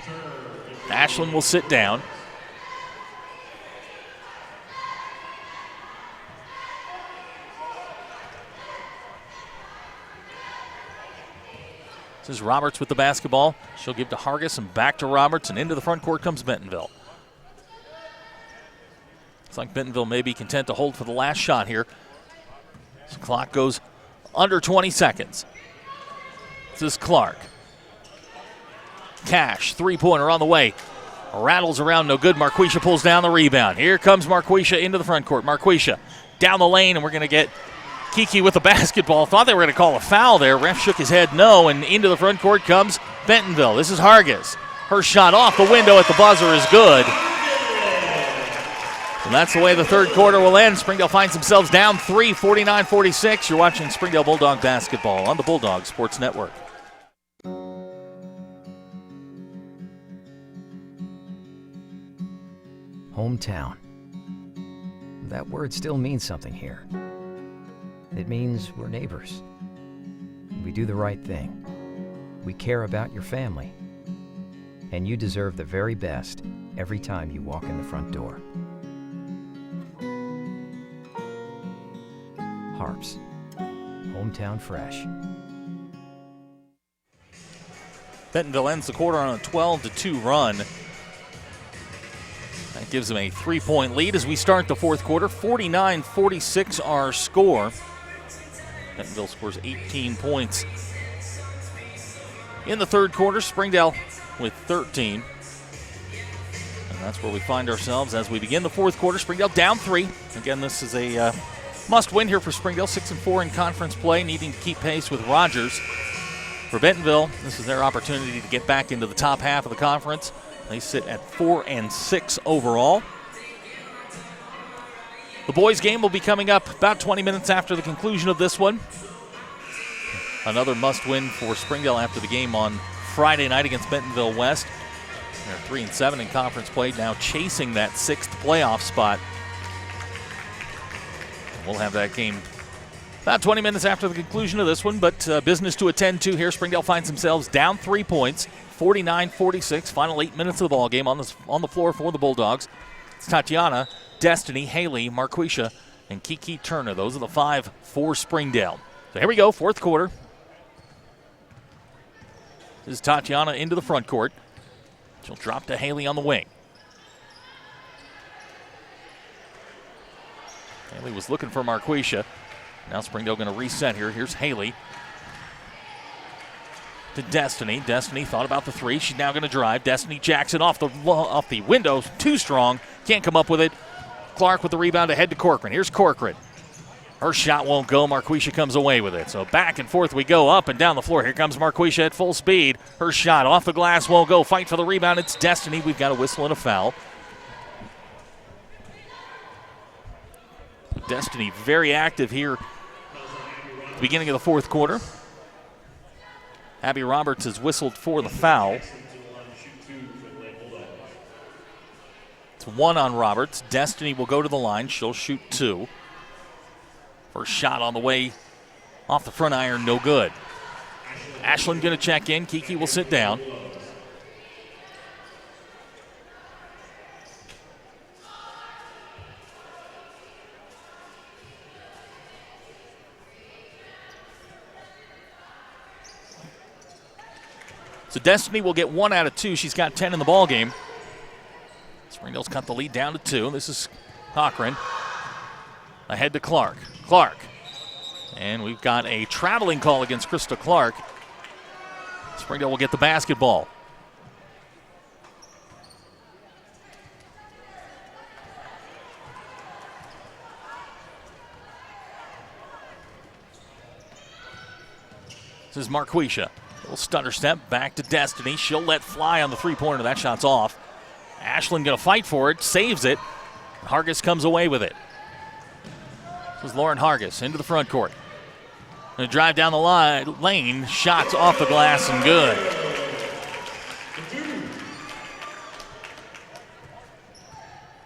Ashland will sit down. This is Roberts with the basketball. She'll give to Hargis and back to Roberts, and into the front court comes Bentonville. Looks like Bentonville may be content to hold for the last shot here. This clock goes under 20 seconds. This is Clark. Cash, three-pointer on the way. Rattles around, no good. Marquisha pulls down the rebound. Here comes Marquisha into the front court. Marquisha down the lane, and we're going to get Kiki with the basketball. Thought they were going to call a foul there. Ref shook his head no, and into the front court comes Bentonville. This is Hargis. Her shot off the window at the buzzer is good. And that's the way the third quarter will end. Springdale finds themselves down 3, 49-46. You're watching Springdale Bulldog basketball on the Bulldog Sports Network. Hometown. That word still means something here. It means we're neighbors. We do the right thing. We care about your family. And you deserve the very best every time you walk in the front door. HAR-BER. Hometown fresh. Bentonville ends the quarter on a 12-2 run. That gives them a 3-point lead as we start the fourth quarter. 49-46 our score. Bentonville scores 18 points. In the third quarter, Springdale with 13. That's where we find ourselves as we begin the fourth quarter. Springdale down 3. Again, this is a must-win here for Springdale. 6-4 in conference play, needing to keep pace with Rogers. For Bentonville, this is their opportunity to get back into the top half of the conference. They sit at 4-6 overall. The boys' game will be coming up about 20 minutes after the conclusion of this one. Another must-win for Springdale after the game on Friday night against Bentonville West. They're 3-7 in conference play, now chasing that 6th playoff spot. We'll have that game about 20 minutes after the conclusion of this one, but business to attend to here. Springdale finds themselves down 3 points, 49-46. Final 8 minutes of the ball game on the floor for the Bulldogs. It's Tatiana, Destiny, Haley, Marquisha, and Kiki Turner. Those are the 5 for Springdale. So here we go, fourth quarter. This is Tatiana into the front court. She'll drop to Haley on the wing. Haley was looking for Marquisha. Now Springdale going to reset here. Here's Haley to Destiny. Destiny thought about the 3. She's now going to drive. Destiny Jackson off the window. Too strong. Can't come up with it. Clark with the rebound ahead to Corcoran. Here's Corcoran. Her shot won't go. Marquisha comes away with it. So back and forth we go, up and down the floor. Here comes Marquisha at full speed. Her shot off the glass won't go. Fight for the rebound. It's Destiny. We've got a whistle and a foul. Destiny very active here at the beginning of the fourth quarter. Abby Roberts has whistled for the foul. It's 1 on Roberts. Destiny will go to the line. She'll shoot 2. First shot on the way off the front iron, no good. Ashland going to check in. Kiki will sit down. So Destiny will get 1 out of 2. She's got 10 in the ball game. Springdale's cut the lead down to 2. This is Cochran. Ahead to Clark. Clark. And we've got a traveling call against Krista Clark. Springdale will get the basketball. This is Marquisha. Little stutter step back to Destiny. She'll let fly on the three-pointer. That shot's off. Ashland going to fight for it. Saves it. Hargis comes away with it. This is Lauren Hargis into the front court. Going to drive down the lane. Shots off the glass and good.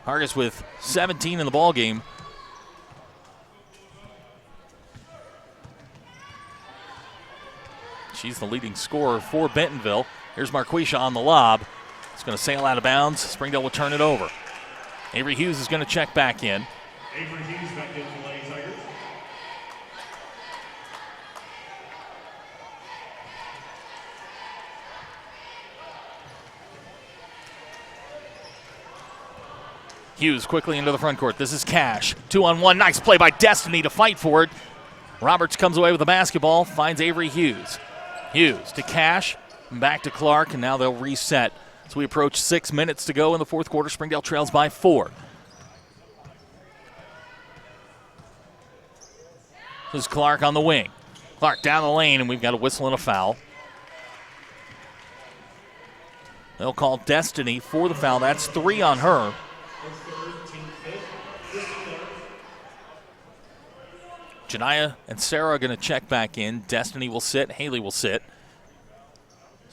Hargis with 17 in the ball game. She's the leading scorer for Bentonville. Here's Marquisha on the lob. It's going to sail out of bounds. Springdale will turn it over. Avery Hughes is going to check back in. Avery Hughes back in for Lady Tigers. Hughes quickly into the front court. This is Cash. 2-on-1. Nice play by Destiny to fight for it. Roberts comes away with the basketball. Finds Avery Hughes. Hughes to Cash. Back to Clark. And now they'll reset. So we approach 6 minutes to go in the fourth quarter. Springdale trails by 4. This is Clark on the wing. Clark down the lane, and we've got a whistle and a foul. They'll call Destiny for the foul. That's 3 on her. Janiyah and Sarah are going to check back in. Destiny will sit. Haley will sit.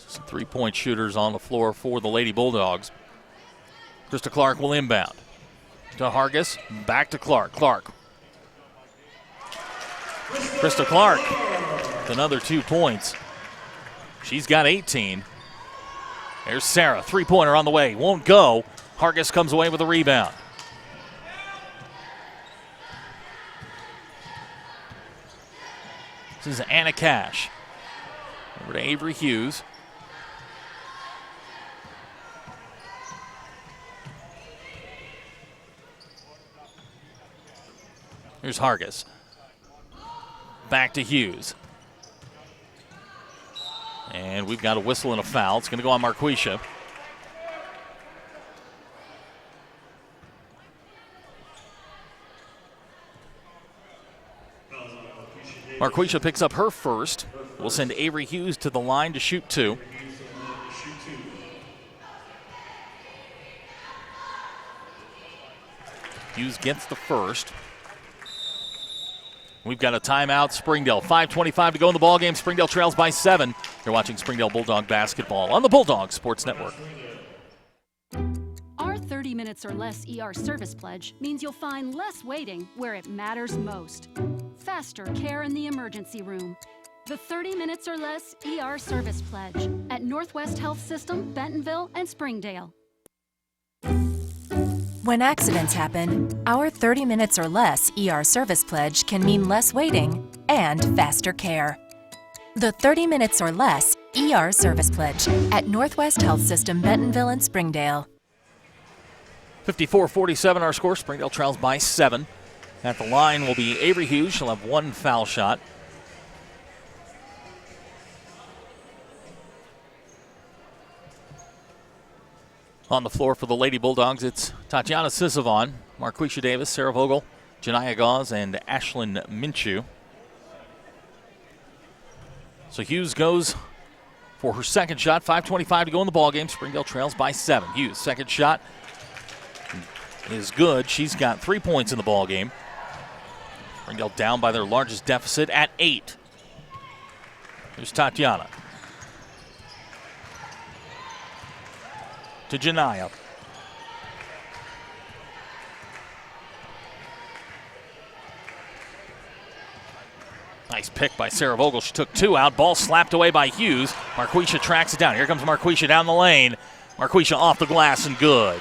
Some three-point shooters on the floor for the Lady Bulldogs. Krista Clark will inbound. To Hargis. Back to Clark. Clark. Krista Clark with another 2 points. She's got 18. There's Sarah. Three-pointer on the way. Won't go. Hargis comes away with a rebound. This is Anna Cash. Over to Avery Hughes. Here's Hargis. Back to Hughes. And we've got a whistle and a foul. It's going to go on Marquisha. Marquisha picks up her first. We'll send Avery Hughes to the line to shoot 2. Hughes gets the first. We've got a timeout, Springdale. 5:25 to go in the ballgame. Springdale trails by 7. You're watching Springdale Bulldog basketball on the Bulldog Sports Network. Our 30 minutes or less ER service pledge means you'll find less waiting where it matters most. Faster care in the emergency room. The 30 minutes or less ER service pledge at Northwest Health System, Bentonville, and Springdale. When accidents happen, our 30 minutes or less ER service pledge can mean less waiting and faster care. The 30 minutes or less ER service pledge at Northwest Health System, Bentonville, and Springdale. 54-47 our score. Springdale trails by 7. At the line will be Avery Hughes. She'll have 1 foul shot. On the floor for the Lady Bulldogs, it's Tatiana Sisavon, Marquisha Davis, Sarah Vogel, Janiyah Gauze, and Ashlyn Minshew. So Hughes goes for her second shot. 5:25 to go in the ballgame. Springdale trails by 7. Hughes, second shot is good. She's got 3 points in the ballgame. Springdale down by their largest deficit at 8. Here's Tatiana. To Janiyah. Nice pick by Sarah Vogel. She took 2 out. Ball slapped away by Hughes. Marquisha tracks it down. Here comes Marquisha down the lane. Marquisha off the glass and good.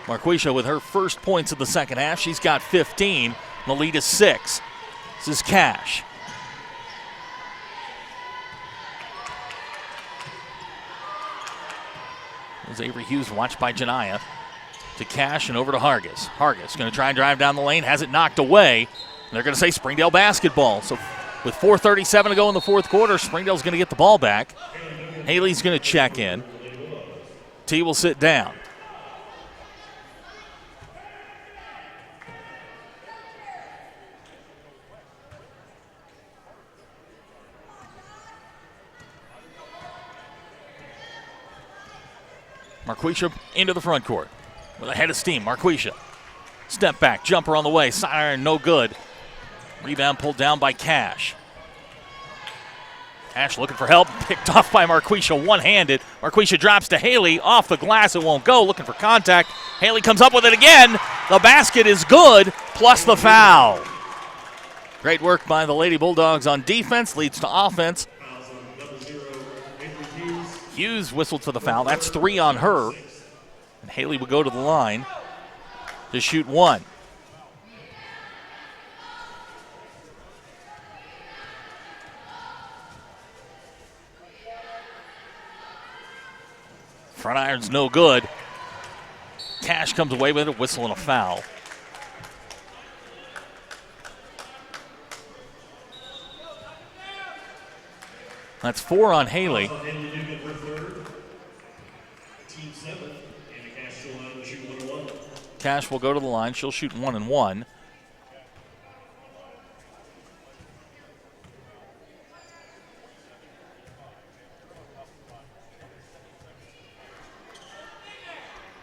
Marquisha with her first points of the second half. She's got 15. The lead is 6. This is Cash. There's Avery Hughes watched by Janiyah. To Cash and over to Hargis. Hargis going to try and drive down the lane. Has it knocked away. And they're going to say Springdale basketball. So with 4:37 to go in the fourth quarter, Springdale's going to get the ball back. Haley's going to check in. T will sit down. Marquisha into the front court with a head of steam. Marquisha, step back, jumper on the way, side iron, no good. Rebound pulled down by Cash. Cash looking for help, picked off by Marquisha, one-handed. Marquisha drops to Haley, off the glass, it won't go, looking for contact. Haley comes up with it again. The basket is good, plus the foul. Great work by the Lady Bulldogs on defense, leads to offense. Hughes whistled for the foul. That's 3 on her. And Haley will go to the line to shoot 1. Front iron's no good. Cash comes away with it, whistle and a foul. That's 4 on Haley. Cash will go to the line. She'll shoot 1 and 1.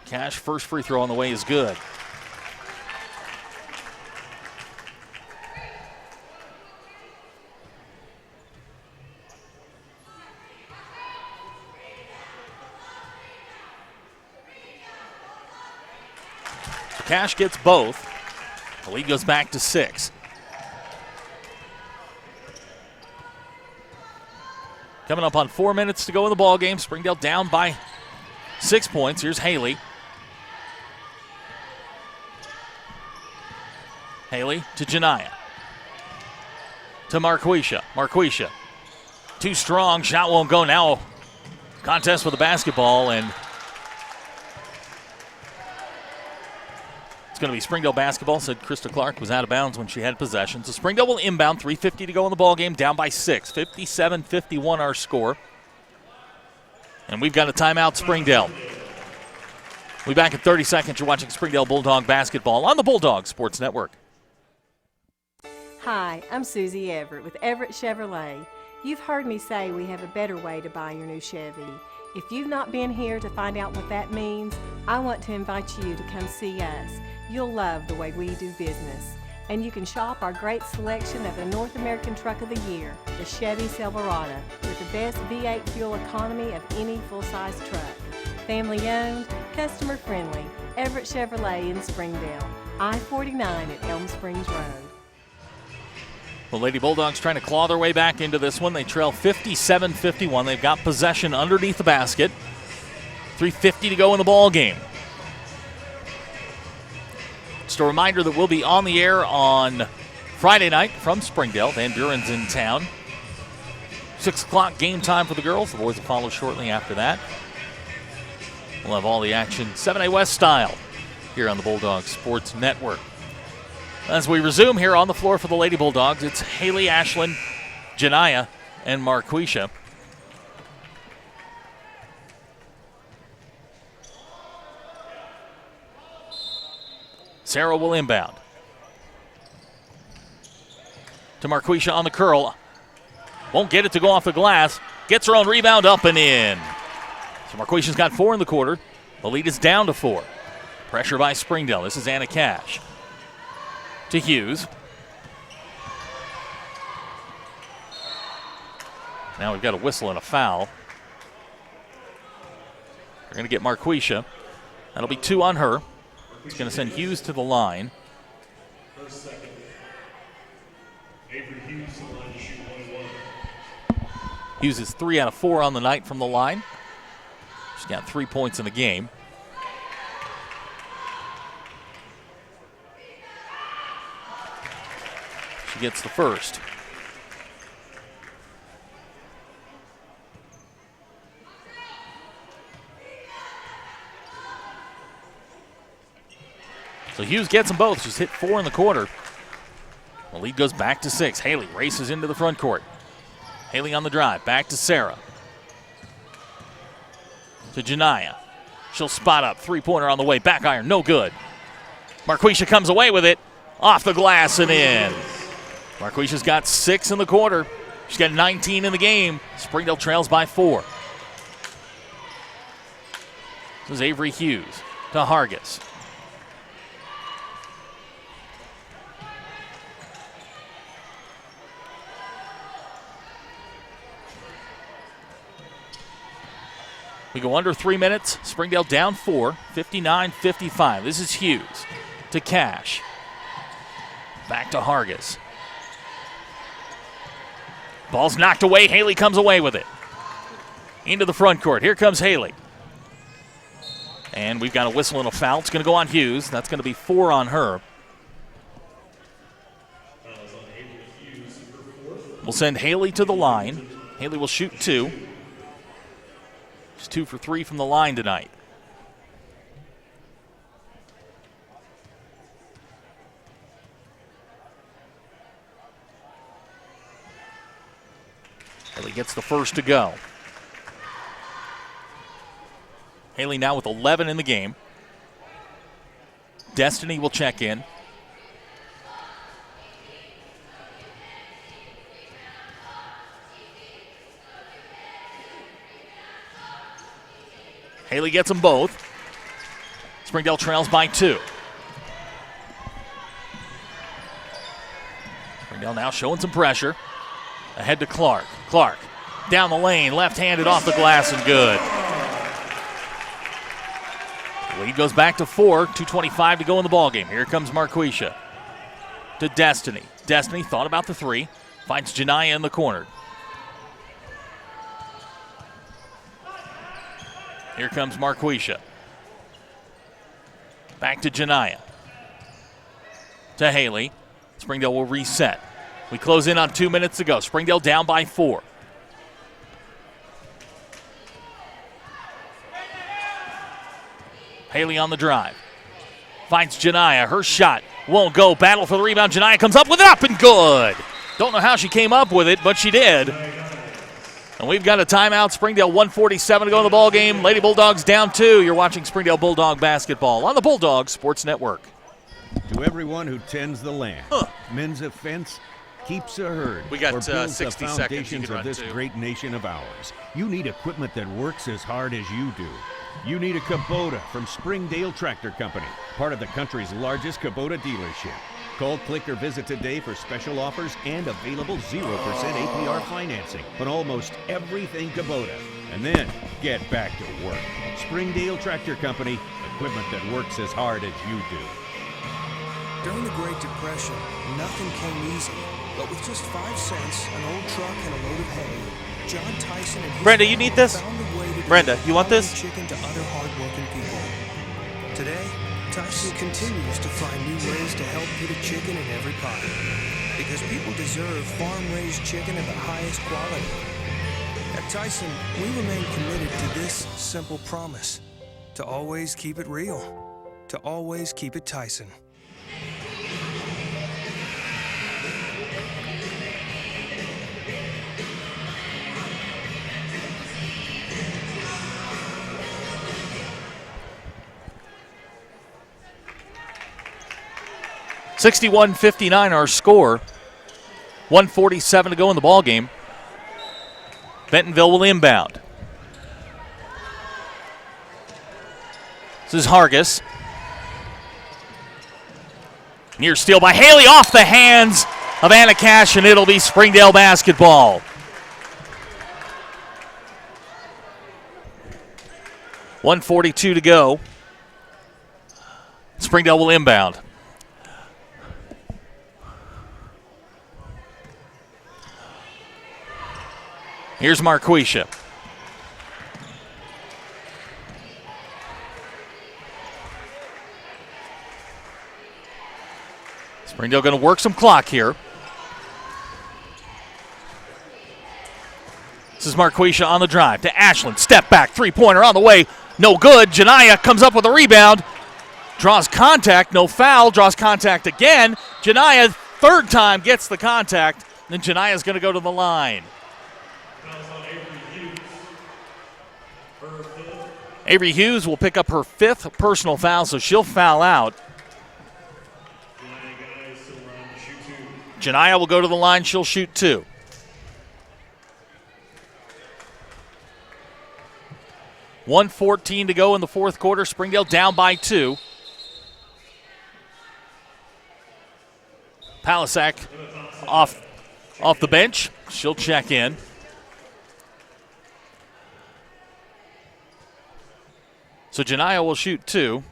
Cash first free throw on the way is good. Cash gets both. The lead goes back to 6. Coming up on 4 minutes to go in the ball game. Springdale down by 6 points. Here's Haley. Haley to Janiyah. To Marquisha. Marquisha. Too strong. Shot won't go now. Contest for the basketball, and it's going to be Springdale basketball. Said Krista Clark was out of bounds when she had possession. So Springdale will inbound. 3:50 to go in the ball game. Down by 6. 57-51 our score. And we've got a timeout, Springdale. We'll be back in 30 seconds. You're watching Springdale Bulldog basketball on the Bulldog Sports Network. Hi, I'm Susie Everett with Everett Chevrolet. You've heard me say we have a better way to buy your new Chevy. If you've not been here to find out what that means, I want to invite you to come see us. You'll love the way we do business. And you can shop our great selection of the North American Truck of the Year, the Chevy Silverado, with the best V8 fuel economy of any full-size truck. Family owned, customer friendly, Everett Chevrolet in Springdale, I-49 at Elm Springs Road. The Lady Bulldogs trying to claw their way back into this one. They trail 57-51. They've got possession underneath the basket. 3:50 to go in the ball game. Just a reminder that we'll be on the air on Friday night from Springdale. Van Buren's in town. 6 o'clock game time for the girls. The boys will follow shortly after that. We'll have all the action 7A West style here on the Bulldogs Sports Network. As we resume here on the floor for the Lady Bulldogs, it's Haley, Ashlyn, Janiyah, and Marquisha. Sarah will inbound. To Marquisha on the curl. Won't get it to go off the glass. Gets her own rebound up and in. So Marquisha's got 4 in the quarter. The lead is down to 4. Pressure by Springdale. This is Anna Cash. To Hughes. Now we've got a whistle and a foul. They're going to get Marquisha. That'll be 2 on her. It's going to send Hughes to the line. First, second. Avery Hughes to the line to shoot 1-1. Hughes is 3 out of 4 on the night from the line. She's got 3 points in the game. She gets the first. So Hughes gets them both. She's hit 4 in the quarter. The lead goes back to 6. Haley races into the front court. Haley on the drive. Back to Sarah. To Janiyah. She'll spot up. 3-pointer on the way. Back iron. No good. Marquisha comes away with it. Off the glass and in. Marquisha's got 6 in the quarter. She's got 19 in the game. Springdale trails by 4. This is Avery Hughes to Hargis. We go under 3 minutes. Springdale down 4, 59-55. This is Hughes to Cash. Back to Hargis. Ball's knocked away. Haley comes away with it. Into the front court. Here comes Haley. And we've got a whistle and a foul. It's going to go on Hughes. That's going to be 4 on her. We'll send Haley to the line. Haley will shoot 2. She's 2 for 3 from the line tonight. Haley gets the first to go. Haley now with 11 in the game. Destiny will check in. Haley gets them both. Springdale trails by 2. Springdale now showing some pressure. Ahead to Clark. Clark down the lane, left-handed off the glass and good. Lead goes back to 4, 2:25 to go in the ballgame. Here comes Marquisha to Destiny. Destiny thought about the 3, finds Janiyah in the corner. Here comes Marquisha. Back to Janiyah. To Haley. Springdale will reset. We close in on 2 minutes to go. Springdale down by 4. Haley on the drive. Finds Janiyah. Her shot won't go. Battle for the rebound. Janiyah comes up with it, up and good. Don't know how she came up with it, but she did. And we've got a timeout. Springdale 1:47 to go in the ball game. Lady Bulldogs down 2. You're watching Springdale Bulldog basketball on the Bulldog Sports Network. To everyone who tends the land, men's offense keeps a herd, We got or builds 60 the seconds you foundations can of run, this too. great nation of ours. You need equipment that works as hard as you do. You need a Kubota from Springdale Tractor Company, part of the country's largest Kubota dealership. Call, click, or visit today for special offers and available 0% APR financing on almost everything Kubota. And then get back to work. Springdale Tractor Company, equipment that works as hard as you do. During the Great Depression, nothing came easy. But with just 5 cents, an old truck, and a load of hay, John Tyson and his Brenda, you family need this? found a way to Brenda, deliver you want this? quality chicken to other hardworking people. Today, Tyson continues to find new ways to help put a chicken in every pot. Because people deserve farm-raised chicken of the highest quality. At Tyson, we remain committed to this simple promise: to always keep it real, to always keep it Tyson. (61-59) our score. 1:47 to go in the ball game. Bentonville will inbound. This is Hargis. Near steal by Haley, off the hands of Anna Cash, and it'll be Springdale basketball. .142 to go. Springdale will inbound. Here's Marquisha. Springdale going to work some clock here. This is Marquisha on the drive to Ashland. Step back, three-pointer on the way. No good. Janaya comes up with a rebound. Draws contact, no foul. Draws contact again. Janaya, third time, gets the contact. Then Janaya's going to go to the line. Avery Hughes will pick up her 5th personal foul, so she'll foul out. Janaya will go to the line. She'll shoot 2. .114 to go in the fourth quarter. Springdale down by 2. Palisak off the bench. She'll check in. So Janaya will shoot 2.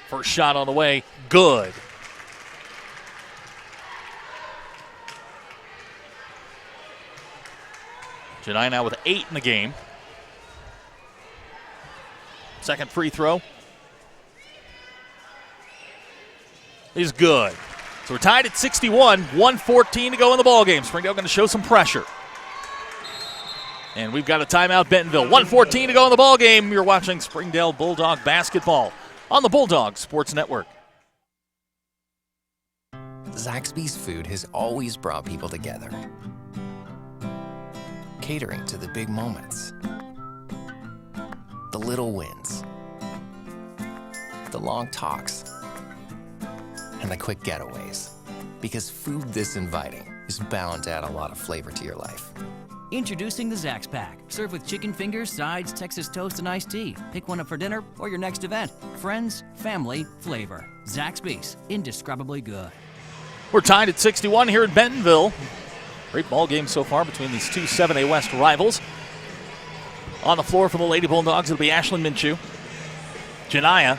First shot on the way, good. Janaya now with 8 in the game. Second free throw is good. So we're tied at 61, 1:14 to go in the ballgame. Springdale going to show some pressure. And we've got a timeout, Bentonville. 1:14 to go in the ballgame. You're watching Springdale Bulldog basketball on the Bulldog Sports Network. Zaxby's food has always brought people together. Catering to the big moments. The little wins. The long talks. And the quick getaways. Because food this inviting is bound to add a lot of flavor to your life. Introducing the Zax Pack. Serve with chicken fingers, sides, Texas toast, and iced tea. Pick one up for dinner or your next event. Friends, family, flavor. Zaxby's, indescribably good. We're tied at 61 here in Bentonville. Great ball game so far between these two 7A West rivals. On the floor for the Lady Bulldogs, it'll be Ashlyn Minshew. Janaya,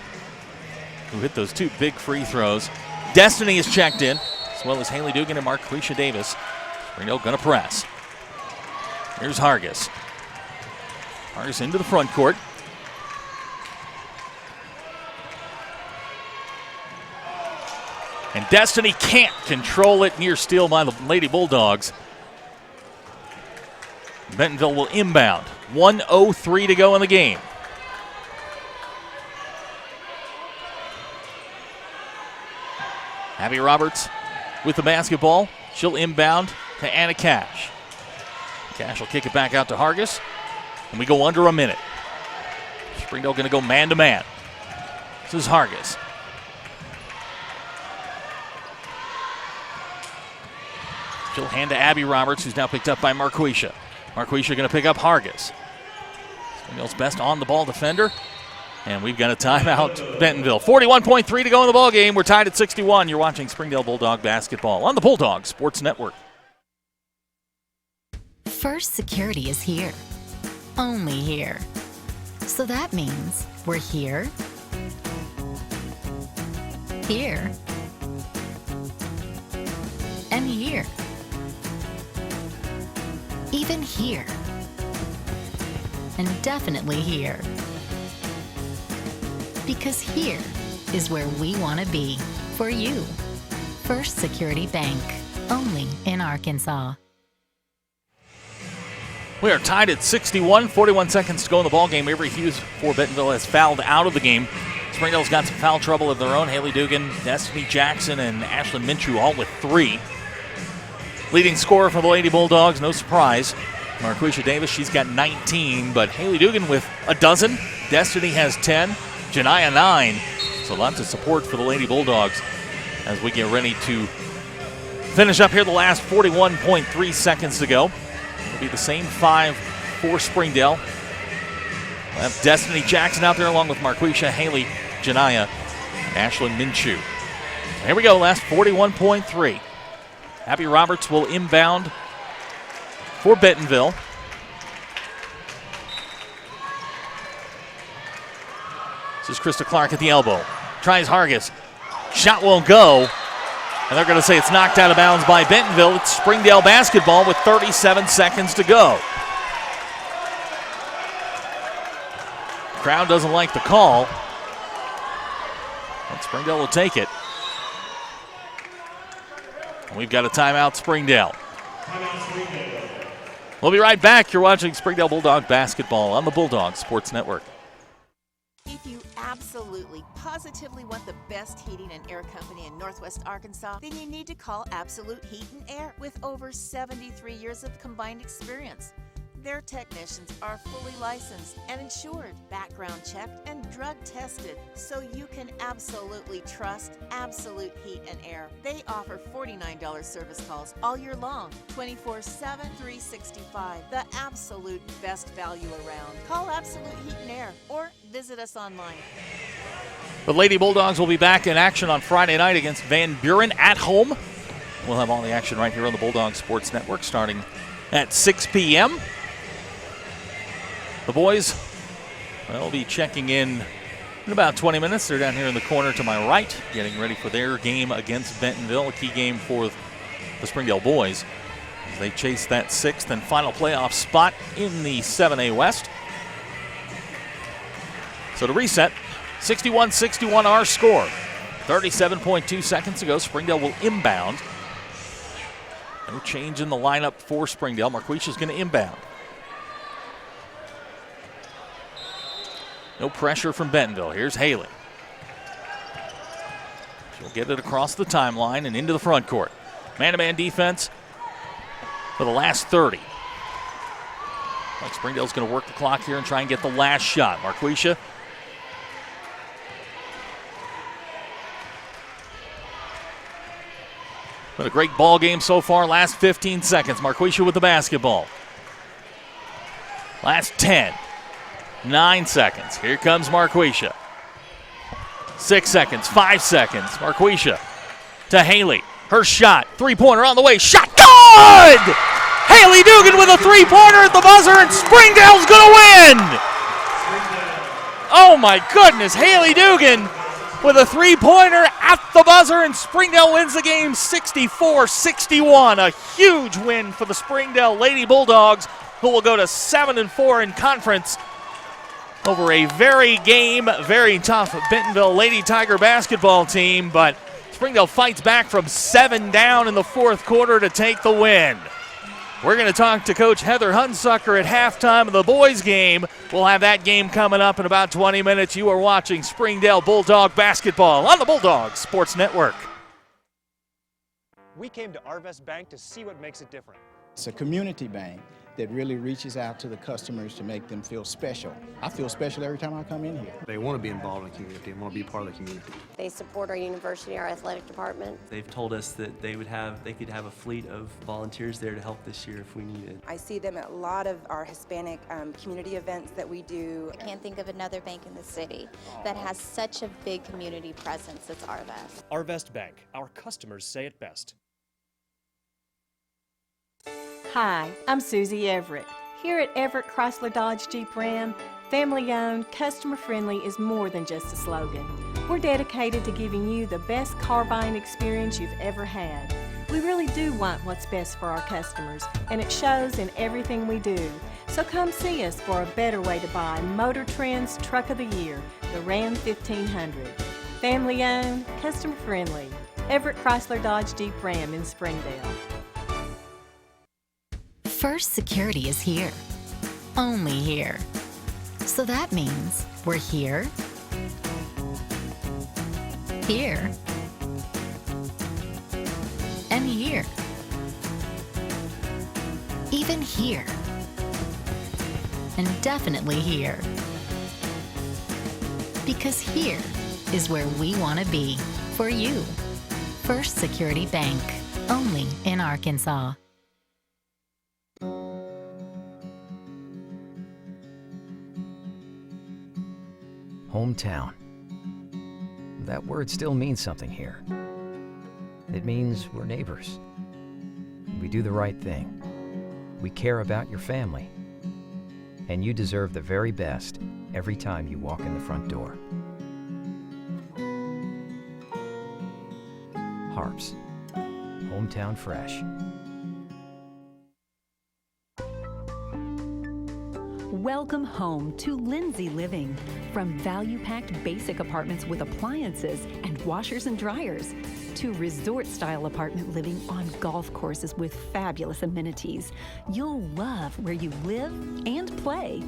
who hit those 2 big free throws. Destiny is checked in, as well as Haley Dugan and Marquisha Davis. Springdale going to press. Here's Hargis. Hargis into the front court. And Destiny can't control it. Near steal by the Lady Bulldogs. Bentonville will inbound. 1:03 to go in the game. Abby Roberts with the basketball. She'll inbound to Anna Cash. Cash will kick it back out to Hargis. And we go under a minute. Springdale going to go man-to-man. This is Hargis. She'll hand to Abby Roberts, who's now picked up by Marquisha. Marquisha going to pick up Hargis. Springdale's best on-the-ball defender. And we've got a timeout, Bentonville. 41.3 to go in the ball game. We're tied at 61. You're watching Springdale Bulldog basketball on the Bulldog Sports Network. First Security is here. Only here. So that means we're here, here, and here. Even here. And definitely here. Because here is where we want to be for you. First Security Bank, only in Arkansas. We are tied at 61, 41 seconds to go in the ballgame. Avery Hughes for Bentonville has fouled out of the game. Springdale's got some foul trouble of their own. Haley Dugan, Destiny Jackson, and Ashlyn Minshew all with 3. Leading scorer for the Lady Bulldogs, no surprise. Marquisha Davis, she's got 19, but Haley Dugan with a dozen. Destiny has 10, Janiyah 9. So lots of support for the Lady Bulldogs as we get ready to finish up here the last 41.3 seconds to go. It'll be the same 5 for Springdale. We'll have Destiny Jackson out there along with Marquisha, Haley, Janiyah, and Ashlyn Minshew. So here we go, last 41.3. Abby Roberts will inbound for Bentonville. This is Krista Clark at the elbow. Tries Hargis. Shot won't go. And they're going to say it's knocked out of bounds by Bentonville. It's Springdale basketball with 37 seconds to go. Crowd doesn't like the call. But Springdale will take it. And we've got a timeout, Springdale. We'll be right back. You're watching Springdale Bulldog basketball on the Bulldog Sports Network. If you absolutely, positively want the best heating and air company in Northwest Arkansas, then you need to call Absolute Heat and Air with over 73 years of combined experience. Their technicians are fully licensed and insured, background checked, and drug tested, so you can absolutely trust Absolute Heat and Air. They offer $49 service calls all year long, 24/7, 365. The absolute best value around. Call Absolute Heat and Air or visit us online. The Lady Bulldogs will be back in action on Friday night against Van Buren at home. We'll have all the action right here on the Bulldog Sports Network starting at 6 p.m. The boys will be checking in about 20 minutes. They're down here in the corner to my right, getting ready for their game against Bentonville, a key game for the Springdale boys as they chase that 6th and final playoff spot in the 7A West. So to reset, 61-61 our score. 37.2 seconds to go. Springdale will inbound. No change in the lineup for Springdale. Marquisha's going to inbound. No pressure from Bentonville. Here's Haley. She'll get it across the timeline and into the front court. Man-to-man defense for the last 30. Like Springdale's going to work the clock here and try and get the last shot. Marquisha. But a great ball game so far. Last 15 seconds. Marquisha with the basketball. Last 10. 9 seconds. Here comes Marquisha. 6 seconds. 5 seconds. Marquisha to Haley. Her shot. Three-pointer on the way. Shot good! Haley Dugan with a three-pointer at the buzzer, and Springdale's going to win! Oh my goodness. Haley Dugan with a three-pointer at the buzzer, and Springdale wins the game 64-61. A huge win for the Springdale Lady Bulldogs, who will go to 7-4 in conference over a very tough Bentonville Lady Tiger basketball team, but Springdale fights back from 7 down in the fourth quarter to take the win. We're going to talk to Coach Heather Hunsucker at halftime of the boys' game. We'll have that game coming up in about 20 minutes. You are watching Springdale Bulldog basketball on the Bulldog Sports Network. We came to Arvest Bank to see what makes it different. It's a community bank that really reaches out to the customers to make them feel special. I feel special every time I come in here. They want to be involved in the community and want to be part of the community. They support our university, our athletic department. They've told us that they could have a fleet of volunteers there to help this year if we needed. I see them at a lot of our Hispanic community events that we do. I can't think of another bank in the city that has such a big community presence as Arvest. Arvest Bank, our customers say it best. Hi, I'm Susie Everett. Here at Everett Chrysler Dodge Jeep Ram, family-owned, customer-friendly is more than just a slogan. We're dedicated to giving you the best car buying experience you've ever had. We really do want what's best for our customers, and it shows in everything we do. So come see us for a better way to buy Motor Trend's Truck of the Year, the Ram 1500. Family-owned, customer-friendly. Everett Chrysler Dodge Jeep Ram in Springdale. First Security is here. Only here. So that means we're here, here, and here. Even here. And definitely here. Because here is where we want to be for you. First Security Bank. Only in Arkansas. Hometown. That word still means something here. It means we're neighbors. We do the right thing. We care about your family. And you deserve the very best every time you walk in the front door. HAR-BER. Hometown Fresh. Welcome home to Lindsay Living. From value-packed basic apartments with appliances and washers and dryers to resort-style apartment living on golf courses with fabulous amenities, you'll love where you live and play.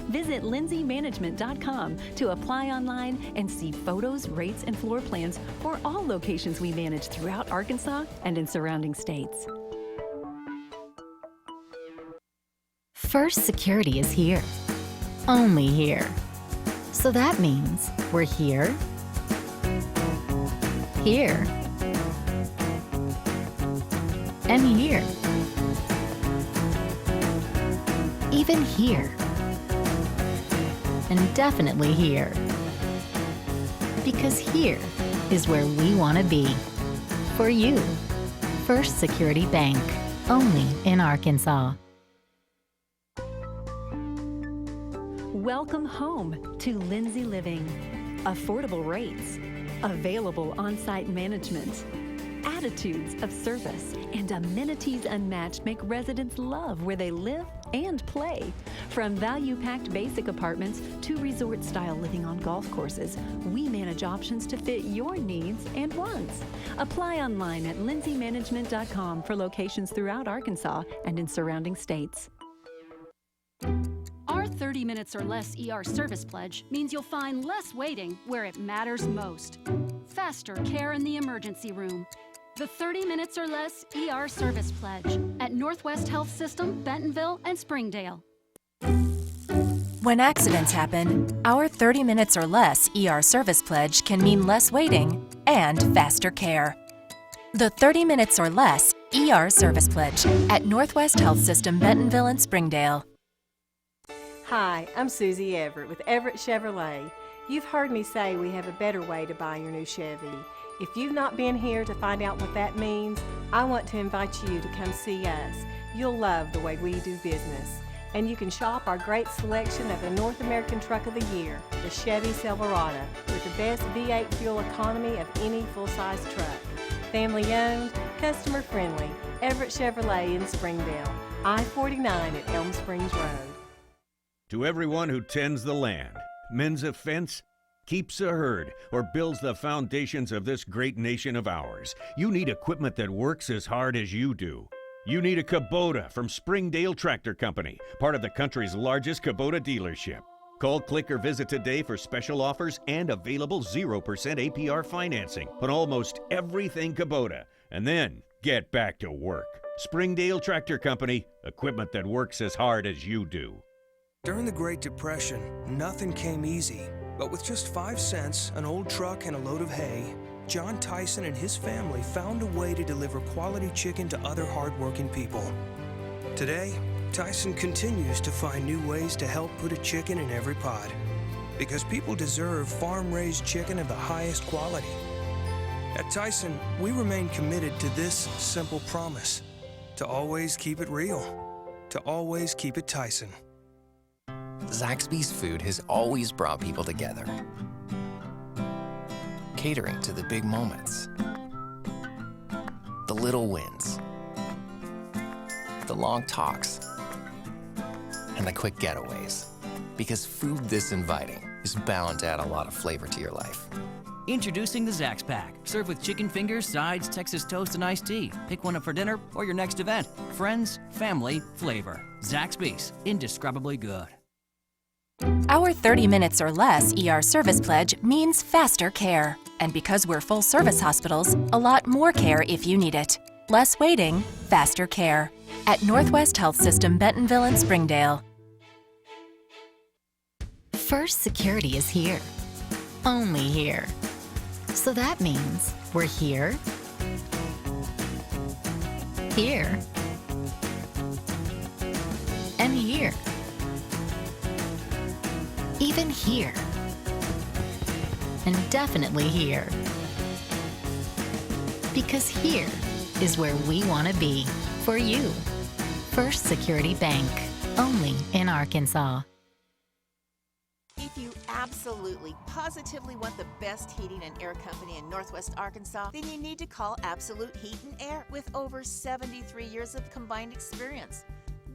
Visit lindsaymanagement.com to apply online and see photos, rates, and floor plans for all locations we manage throughout Arkansas and in surrounding states. First Security is here. Only here. So that means we're here, here, and here. Even here. And definitely here. Because here is where we want to be. For you. First Security Bank. Only in Arkansas. Welcome home to Lindsay Living. Affordable rates, available on-site management, attitudes of service, and amenities unmatched make residents love where they live and play. From value-packed basic apartments to resort-style living on golf courses, we manage options to fit your needs and wants. Apply online at lindsaymanagement.com for locations throughout Arkansas and in surrounding states. Our 30 minutes or less ER service pledge means you'll find less waiting where it matters most. Faster care in the emergency room. The 30 minutes or less ER service pledge at Northwest Health System, Bentonville, and Springdale. When accidents happen, our 30 minutes or less ER service pledge can mean less waiting and faster care. The 30 minutes or less ER service pledge at Northwest Health System, Bentonville, and Springdale. Hi, I'm Susie Everett with Everett Chevrolet. You've heard me say we have a better way to buy your new Chevy. If you've not been here to find out what that means, I want to invite you to come see us. You'll love the way we do business. And you can shop our great selection of the North American Truck of the Year, the Chevy Silverado, with the best V8 fuel economy of any full-size truck. Family-owned, customer-friendly, Everett Chevrolet in Springdale, I-49 at Elm Springs Road. To everyone who tends the land, mends a fence, keeps a herd, or builds the foundations of this great nation of ours, you need equipment that works as hard as you do. You need a Kubota from Springdale Tractor Company, part of the country's largest Kubota dealership. Call, click, or visit today for special offers and available 0% APR financing on almost everything Kubota. And then get back to work. Springdale Tractor Company, equipment that works as hard as you do. During the Great Depression, nothing came easy. But with just 5 cents, an old truck, and a load of hay, John Tyson and his family found a way to deliver quality chicken to other hardworking people. Today, Tyson continues to find new ways to help put a chicken in every pot. Because people deserve farm-raised chicken of the highest quality. At Tyson, we remain committed to this simple promise: to always keep it real, to always keep it Tyson. Zaxby's food has always brought people together, catering to the big moments, the little wins, the long talks, and the quick getaways. Because food this inviting is bound to add a lot of flavor to your life. Introducing the Zax Pack. Serve with chicken fingers, sides, Texas toast, and iced tea. Pick one up for dinner or your next event. Friends, family, flavor. Zaxby's. Indescribably good. Our 30 minutes or less ER service pledge means faster care. And because we're full-service hospitals, a lot more care if you need it. Less waiting, faster care. At Northwest Health System, Bentonville and Springdale. First Security is here. Only here. So that means we're here, here, and here. Even here. And definitely here. Because here is where we want to be for you. First Security Bank. Only in Arkansas. If you absolutely, positively want the best heating and air company in Northwest Arkansas, then you need to call Absolute Heat and Air with over 73 years of combined experience.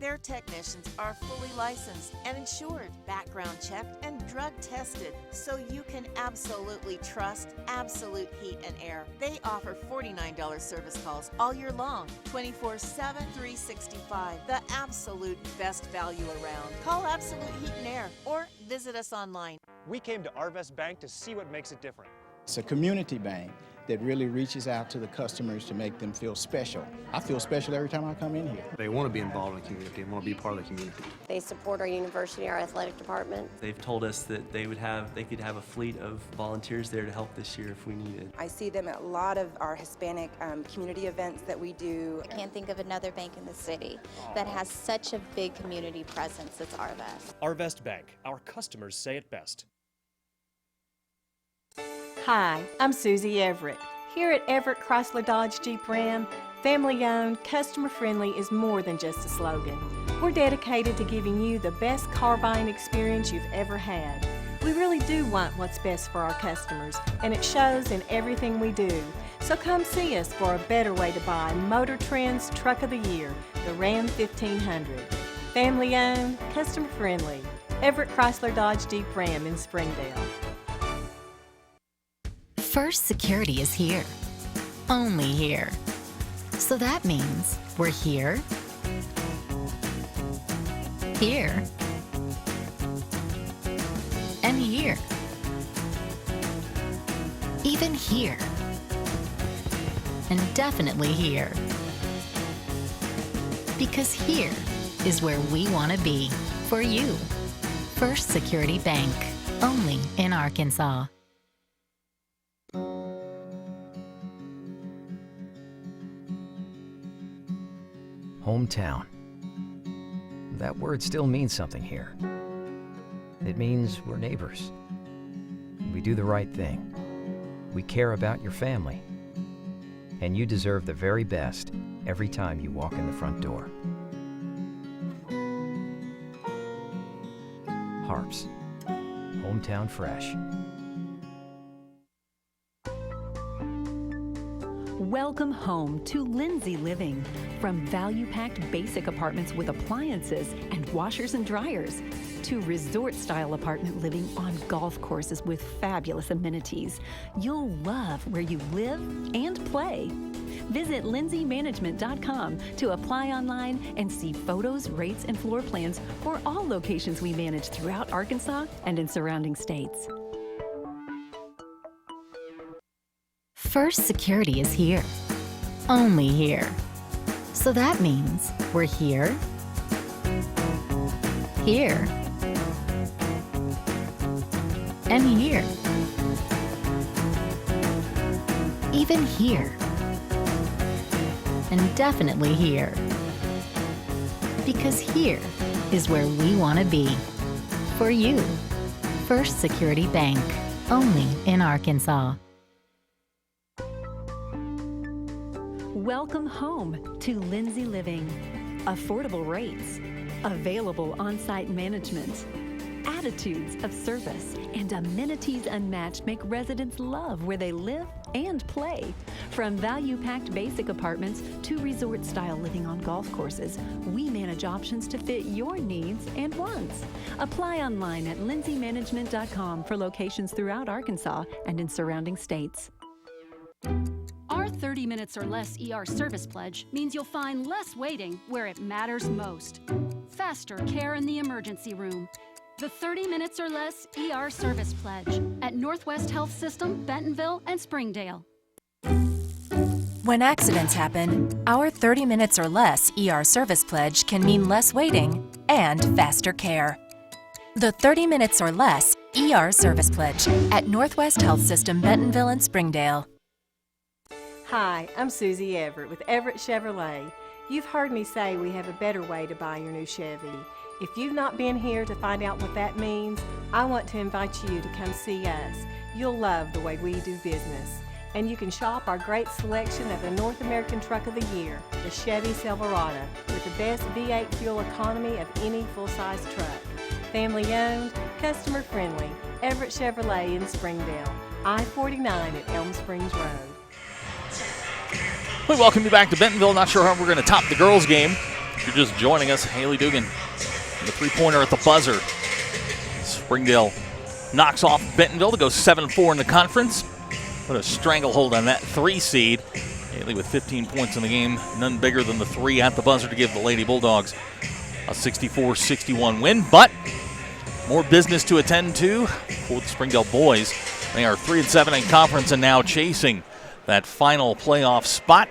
Their technicians are fully licensed and insured, background checked, and drug tested, so you can absolutely trust Absolute Heat and Air. They offer $49 service calls all year long, 24/7, 365. The absolute best value around. Call Absolute Heat and Air or visit us online. We came to Arvest Bank to see what makes it different. It's a community bank that really reaches out to the customers to make them feel special. I feel special every time I come in here. They want to be involved in the community and want to be part of the community. They support our university, our athletic department. They've told us that they could have a fleet of volunteers there to help this year if we needed. I see them at a lot of our Hispanic community events that we do. I can't think of another bank in the city that has such a big community presence as Arvest. Arvest Bank. Our customers say it best. Hi, I'm Susie Everett. Here at Everett Chrysler Dodge Jeep Ram, family-owned, customer-friendly is more than just a slogan. We're dedicated to giving you the best car buying experience you've ever had. We really do want what's best for our customers, and it shows in everything we do. So come see us for a better way to buy Motor Trend's Truck of the Year, the Ram 1500. Family-owned, customer-friendly. Everett Chrysler Dodge Jeep Ram in Springdale. First Security is here. Only here. So that means we're here, here, and here. Even here. And definitely here. Because here is where we want to be for you. First Security Bank. Only in Arkansas. Hometown. That word still means something here. It means we're neighbors. We do the right thing. We care about your family. And you deserve the very best every time you walk in the front door. HAR-BER. Hometown Fresh. Welcome home to Lindsay Living. From value-packed basic apartments with appliances and washers and dryers to resort-style apartment living on golf courses with fabulous amenities, you'll love where you live and play. Visit lindsaymanagement.com to apply online and see photos, rates, and floor plans for all locations we manage throughout Arkansas and in surrounding states. First Security is here. Only here. So that means we're here, here, and here. Even here. And definitely here. Because here is where we want to be. For you. First Security Bank. Only in Arkansas. Welcome home to Lindsay Living. Affordable rates, available on-site management, attitudes of service, and amenities unmatched make residents love where they live and play. From value-packed basic apartments to resort-style living on golf courses, we manage options to fit your needs and wants. Apply online at lindsaymanagement.com for locations throughout Arkansas and in surrounding states. Our 30 minutes or less ER service pledge means you'll find less waiting where it matters most. Faster care in the emergency room. The 30 minutes or less ER service pledge at Northwest Health System, Bentonville, and Springdale. When accidents happen, our 30 minutes or less ER service pledge can mean less waiting and faster care. The 30 minutes or less ER service pledge at Northwest Health System, Bentonville, and Springdale. Hi, I'm Susie Everett with Everett Chevrolet. You've heard me say we have a better way to buy your new Chevy. If you've not been here to find out what that means, I want to invite you to come see us. You'll love the way we do business. And you can shop our great selection of the North American Truck of the Year, the Chevy Silverado, with the best V8 fuel economy of any full-size truck. Family owned, customer friendly, Everett Chevrolet in Springdale, I-49 at Elm Springs Road. We welcome you back to Bentonville. Not sure how we're going to top the girls' game. If you're just joining us, Haley Dugan, the three-pointer at the buzzer. Springdale knocks off Bentonville to go 7-4 in the conference. Put a stranglehold on that 3 seed. Haley with 15 points in the game. None bigger than the 3 at the buzzer to give the Lady Bulldogs a 64-61 win. But more business to attend to for the Springdale boys. They are 3-7 in conference and now chasing that final playoff spot.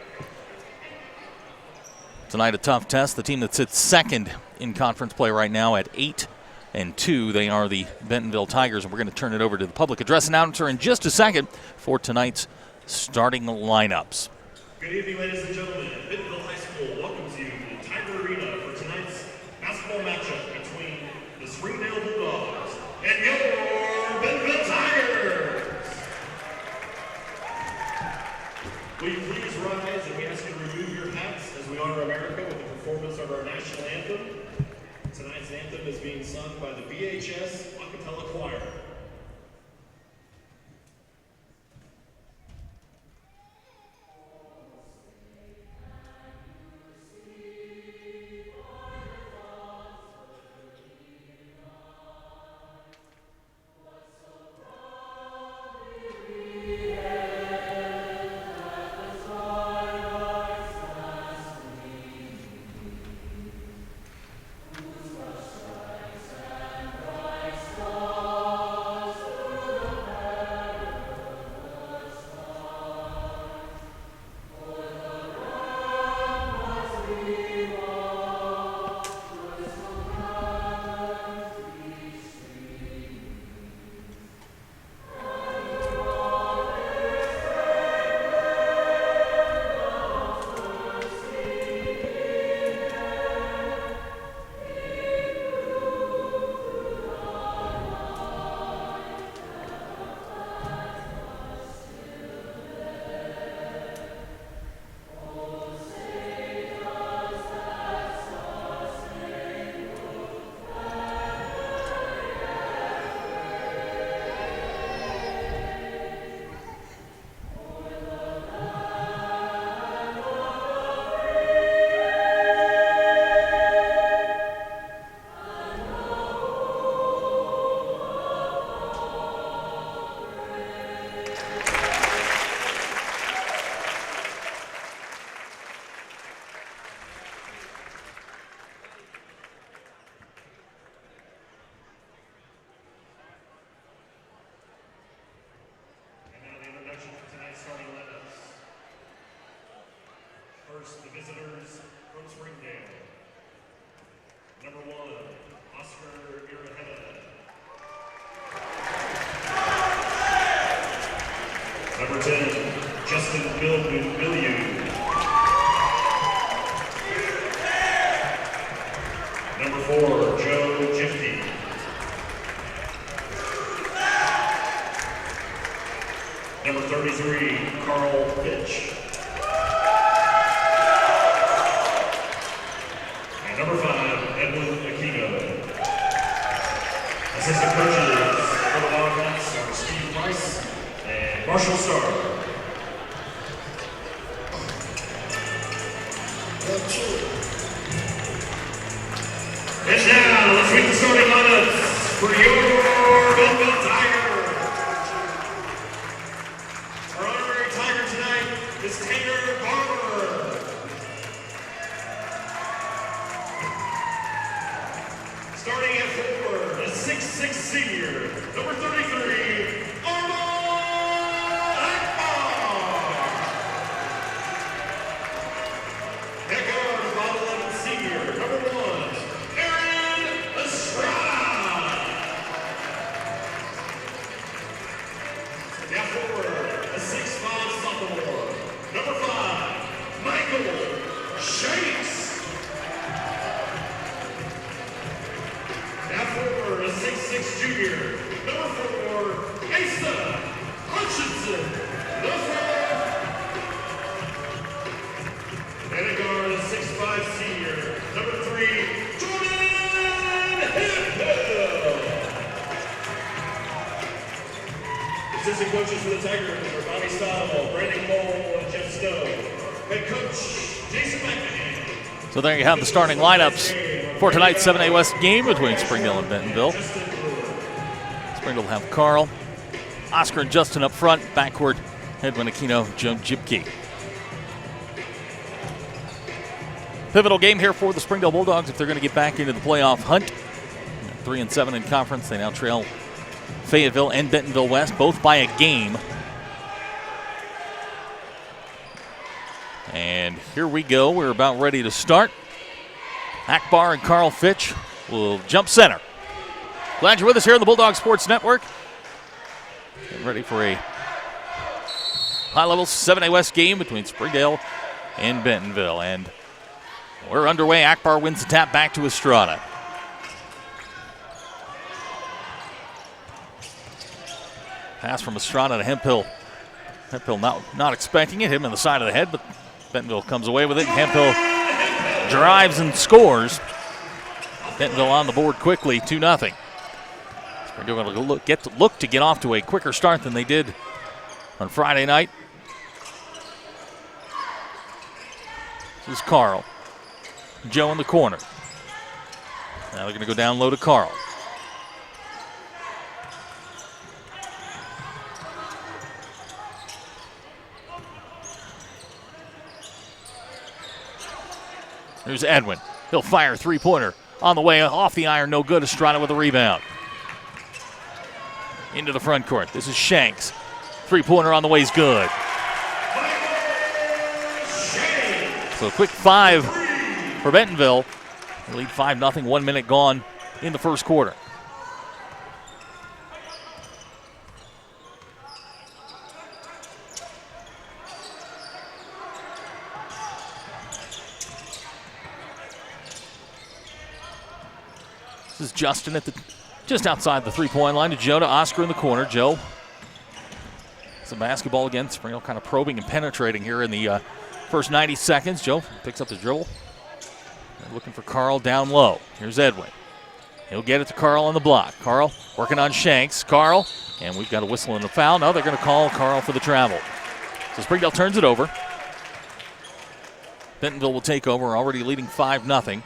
Tonight a tough test. The team that sits second in conference play right now at 8-2. They are the Bentonville Tigers, and we're going to turn it over to the public address announcer in just a second for tonight's starting lineups. Good evening, ladies and gentlemen. Bentonville High School welcomes you to the Tiger Arena for tonight's basketball matchup between the Springdale Bulldogs and your Bentonville Tigers. Will you please rise, and we ask you to remove your hats as we honor America with the performance of our national anthem. Tonight's anthem is being sung by the BHS a cappella choir. First, the visitors, from Springdale. Number 1, Oscar Iraheta. Number 10, Justin Billiou. Number 4, Joe Jifty. Number 33, Carl Fitch. And number 5, Edwin Aquino. Assistant coaches for the Wildcats are Steve Price and Marshall Starr. And now, let's meet the starting lineups for your Bentonville Tigers. Our honorary Tiger tonight is HAR-BER. Starting at 4, a 6'6" senior, number 33, at guard, 5'11" senior, number 1, Aaron Estrada. At forward, a 6'5" sophomore, number 5, Michael Shanks. At forward, a 6'6" junior, number 4, Asa Hutchinson, the 4. And a guard, a 6'5" senior, number 3, Jordan Hill. Assistant coaches for the Tigers are Bobby Stahl, Brandon Cole, and Jeff Stowe. Head coach, Jason McNamee. So there you have the starting lineups for tonight's 7A West game between Springdale and Bentonville. Springdale will have Carl, Oscar and Justin up front, backward, Edwin Aquino, Joe Jibke. Pivotal game here for the Springdale Bulldogs if they're going to get back into the playoff hunt. 3-7 in conference. They now trail Fayetteville and Bentonville West, both by a game. And here we go. We're about ready to start. HAR-BER and Carl Fitch will jump center. Glad you're with us here on the Bulldog Sports Network. Getting ready for a high-level 7A West game between Springdale and Bentonville. And we're underway. HAR-BER wins the tap back to Estrada. Pass from Estrada to Hemphill. Hemphill not expecting it. Hit him in the side of the head, but Bentonville comes away with it. Hemphill drives and scores. Bentonville on the board quickly, 2-0. Springdale going to look to get off to a quicker start than they did on Friday night. This is Carl. Joe in the corner. Now they're going to go down low to Carl. Here's Edwin. He'll fire three-pointer on the way off the iron. No good. Estrada with a rebound. Into the front court. This is Shanks. Three-pointer on the way is good. So a quick 5 for Bentonville. They lead 5-0. 1 minute gone in the first quarter. This is Justin at just outside the three-point line to Joe, to Oscar in the corner. Joe, some basketball again. Springdale kind of probing and penetrating here in the first 90 seconds. Joe picks up the dribble. They're looking for Carl down low. Here's Edwin. He'll get it to Carl on the block. Carl working on Shanks. Carl, and we've got a whistle and a foul. Now they're going to call Carl for the travel. So Springdale turns it over. Bentonville will take over, already leading 5-0.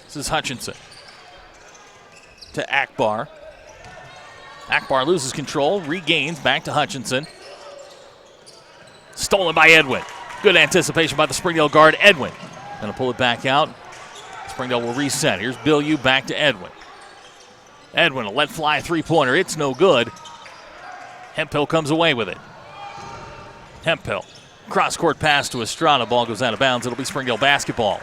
This is Hutchinson to HAR-BER. HAR-BER loses control, regains, back to Hutchinson. Stolen by Edwin. Good anticipation by the Springdale guard, Edwin. Going to pull it back out. Springdale will reset. Here's Billiou back to Edwin. Edwin will let fly a three-pointer. It's no good. Hemphill comes away with it. Hemphill. Cross-court pass to Estrada. Ball goes out of bounds. It'll be Springdale basketball.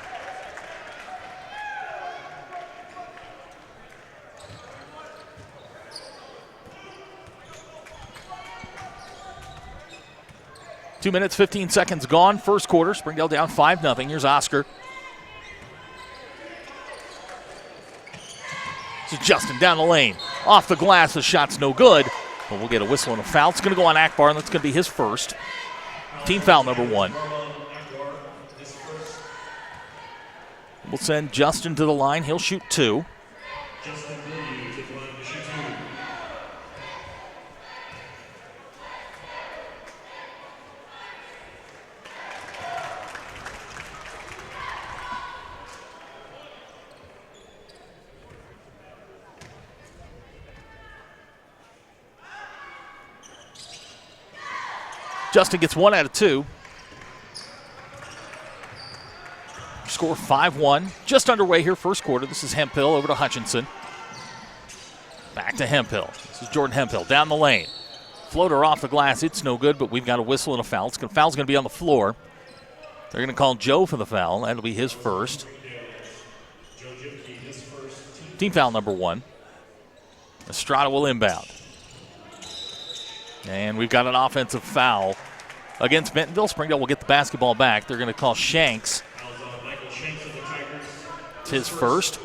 Two minutes, 15 seconds gone. First quarter. Springdale down 5-0. Here's Oscar. This is Justin down the lane. Off the glass. The shot's no good. But we'll get a whistle and a foul. It's going to go on Akbar, and that's going to be his first. Team foul number 1. We'll send Justin to the line. He'll shoot 2. Justin gets 1 out of 2. Score 5-1. Just underway here, first quarter. This is Hemphill over to Hutchinson. Back to Hemphill. This is Jordan Hemphill down the lane. Floater off the glass. It's no good, but we've got a whistle and a foul. Foul's going to be on the floor. They're going to call Joe for the foul. That'll be his first. Team foul number 1. Estrada will inbound. And we've got an offensive foul against Bentonville. Springdale will get the basketball back. They're going to call Shanks. It's his first.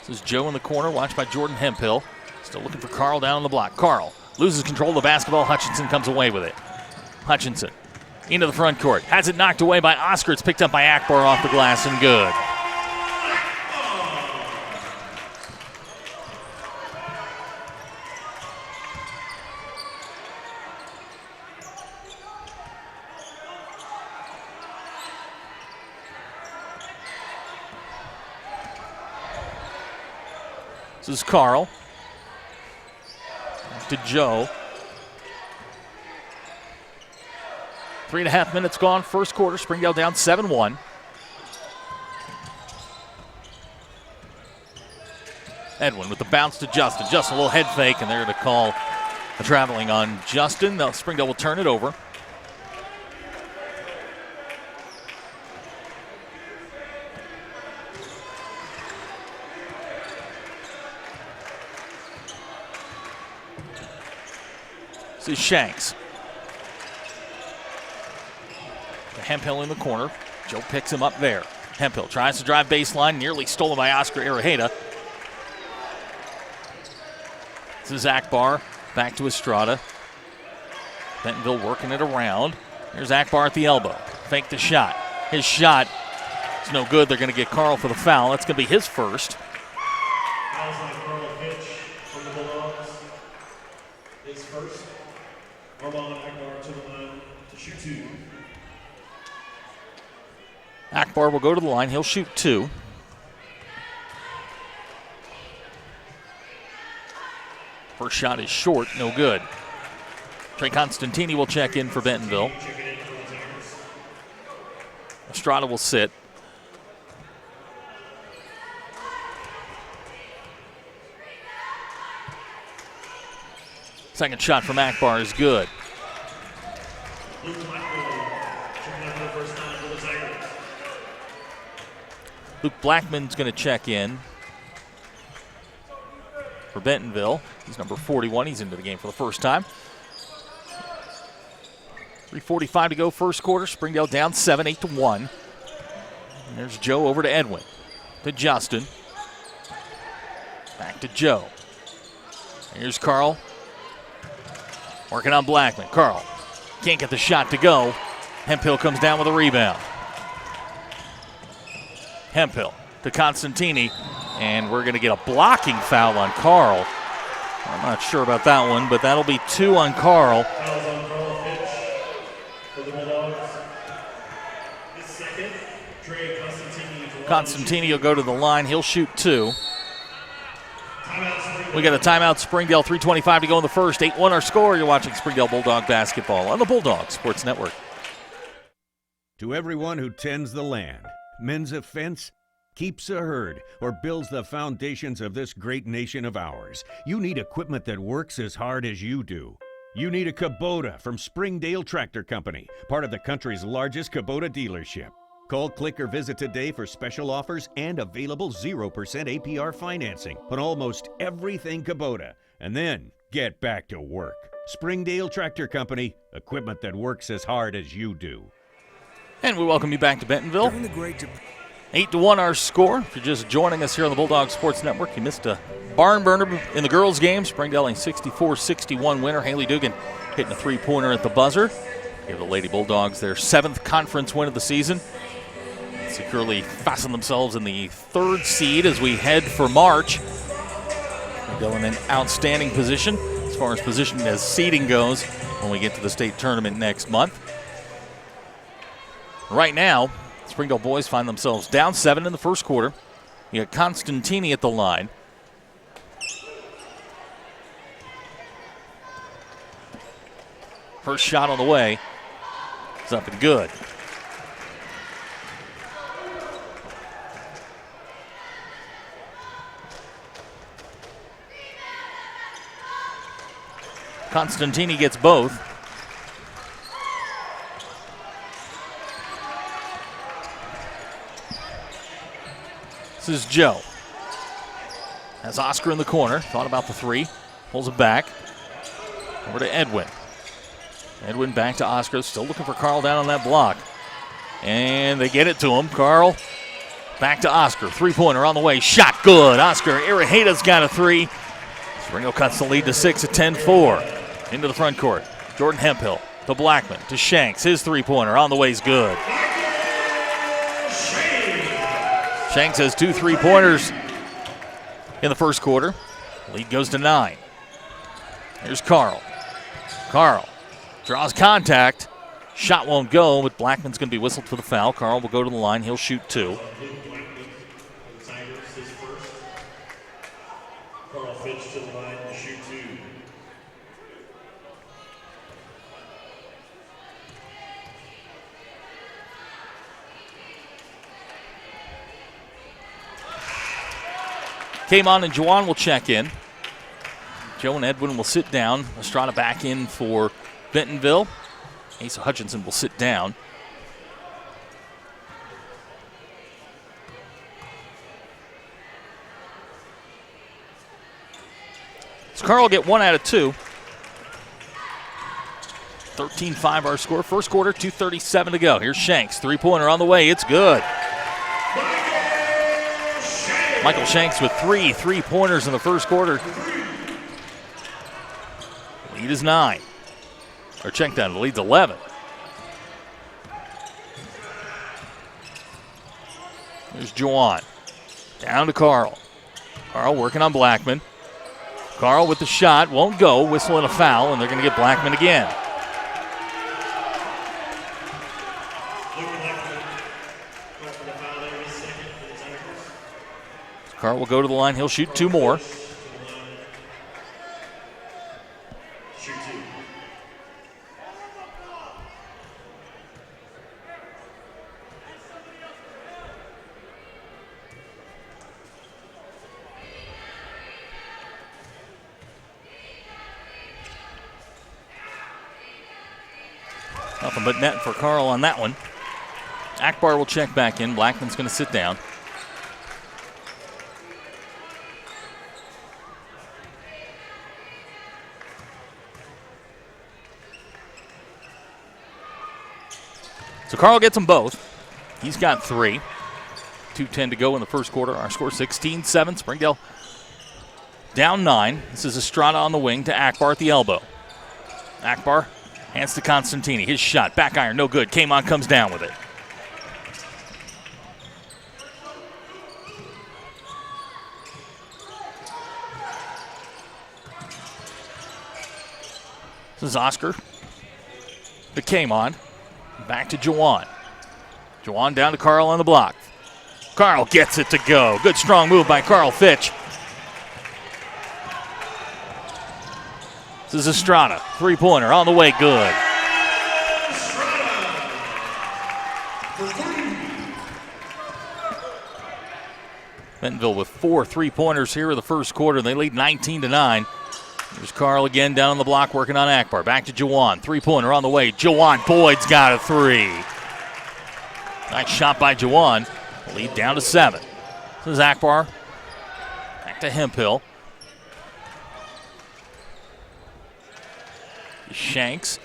This is Joe in the corner, watched by Jordan Hemphill. Still looking for Carl down on the block. Carl loses control of the basketball. Hutchinson comes away with it. Hutchinson into the front court. Has it knocked away by Oscar. It's picked up by Akbar off the glass and good. This is Carl. To Joe. 3.5 minutes gone. First quarter. Springdale down 7-1. Edwin with the bounce to Justin. Just a little head fake, and they're going to call a traveling on Justin. Now Springdale will turn it over. This is Shanks. Hemphill in the corner. Joe picks him up there. Hemphill tries to drive baseline, nearly stolen by Oscar Arrejeda. This is Akbar, back to Estrada. Bentonville working it around. Here's Akbar at the elbow. Fake the shot. His shot is no good. They're going to get Carl for the foul. That's going to be his first. His first. Akbar to the line to shoot 2. Akbar will go to the line. He'll shoot 2. First shot is short, no good. Trey Constantini will check in for Bentonville. Estrada will sit. Second shot from Akbar is good. Luke Blackman's going to check in for Bentonville. He's number 41. He's into the game for the first time. 3:45 to go, first quarter. Springdale down 7, 8-1. And there's Joe over to Edwin. To Justin. Back to Joe. Here's Carl. Working on Blackman. Carl can't get the shot to go. Hemphill comes down with a rebound. Hemphill to Constantini, and we're going to get a blocking foul on Carl. I'm not sure about that one, but that'll be 2 on Carl. Constantini will go to the line. He'll shoot 2. Timeout We got a timeout. Springdale, 3:25 to go in the first. 8-1 our score. You're watching Springdale Bulldog basketball on the Bulldog Sports Network. To everyone who tends the land, mends a fence, keeps a herd, or builds the foundations of this great nation of ours, you need equipment that works as hard as you do. You need a Kubota from Springdale Tractor Company, part of the country's largest Kubota dealership. Call, click, or visit today for special offers and available 0% APR financing on almost everything Kubota. And then get back to work. Springdale Tractor Company, equipment that works as hard as you do. And we welcome you back to Bentonville. 8-1 our score. If you're just joining us here on the Bulldog Sports Network, you missed a barn burner in the girls' game. Springdale a 64-61 winner. Haley Dugan hitting a three-pointer at the buzzer. Give the Lady Bulldogs their 7th conference win of the season. Securely fasten themselves in the 3rd seed as we head for March. Springdale in an outstanding position as far as position as seeding goes when we get to the state tournament next month. Right now, Springdale boys find themselves down 7 in the first quarter. You got Constantini at the line. First shot on the way is up and good. Constantini gets both. This is Joe. Has Oscar in the corner. Thought about the three. Pulls it back. Over to Edwin. Edwin back to Oscar. Still looking for Carl down on that block. And they get it to him. Carl back to Oscar. Three-pointer on the way. Shot good. Oscar Iraheta's got a three. Springdale cuts the lead to 6 at 10-4. Into the front court. Jordan Hemphill to Blackman to Shanks. His three-pointer on the way is good. Shanks has 2 3-pointers in the first quarter. Lead goes to 9. Here's Carl. Carl draws contact. Shot won't go, but Blackman's going to be whistled for the foul. Carl will go to the line. He'll shoot 2. Carl Fitch to the line to shoot 2. Kamon and Juwan will check in. Joe and Edwin will sit down. Estrada back in for Bentonville. Asa Hutchinson will sit down. So Carl will get 1 out of 2. 13-5 our score. First quarter, 2:37 to go. Here's Shanks. Three-pointer on the way. It's good. Michael Shanks with 3 3-pointers in the first quarter. Lead is 9. Or check down, the lead's 11. There's Juwan. Down to Carl. Carl working on Blackman. Carl with the shot, won't go, whistle and a foul, and they're going to get Blackman again. Carl will go to the line. He'll shoot 2 more. Nothing but net for Carl on that one. Akbar will check back in. Blackman's going to sit down. So Carl gets them both. He's got 3. 2:10 to go in the first quarter. Our score 16-7. Springdale down 9. This is Estrada on the wing to Akbar at the elbow. Akbar hands to Constantini. His shot, back iron, no good. Kamon comes down with it. This is Oscar to Kamon. Back to Juwan. Juwan down to Carl on the block. Carl gets it to go. Good strong move by Carl Fitch. This is Estrada. Three-pointer on the way, good. Bentonville with 4 3-pointers here in the first quarter. They lead 19-9. Here's Carl again down on the block working on Akbar. Back to Jawan. Three-pointer on the way. Jawan Boyd's got a 3. Nice shot by Jawan. Lead down to 7. This is Akbar. Back to Hemphill. Shanks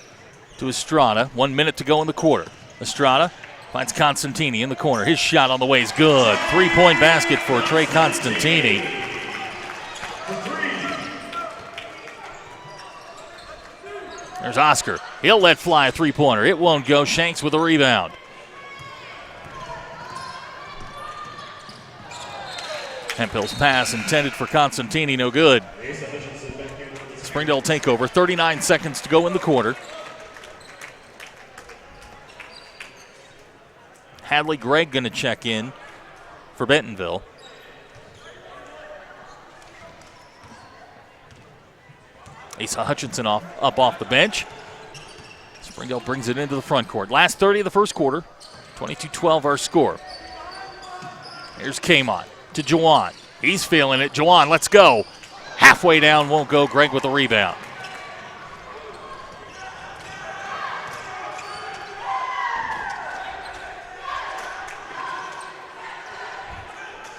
to Estrada. 1 minute to go in the quarter. Estrada finds Constantini in the corner. His shot on the way is good. 3-point basket for Trey Constantini. There's Oscar. He'll let fly a three-pointer. It won't go. Shanks with a rebound. Hemphill's pass intended for Constantini, no good. Springdale takeover. 39 seconds to go in the quarter. Hadley Gregg going to check in for Bentonville. Asa Hutchinson up off the bench. Springdale brings it into the front court. Last 30 of the first quarter. 22-12 our score. Here's Kamon to Jawan. He's feeling it. Jawan, let's go. Halfway down, won't go. Gregg with the rebound.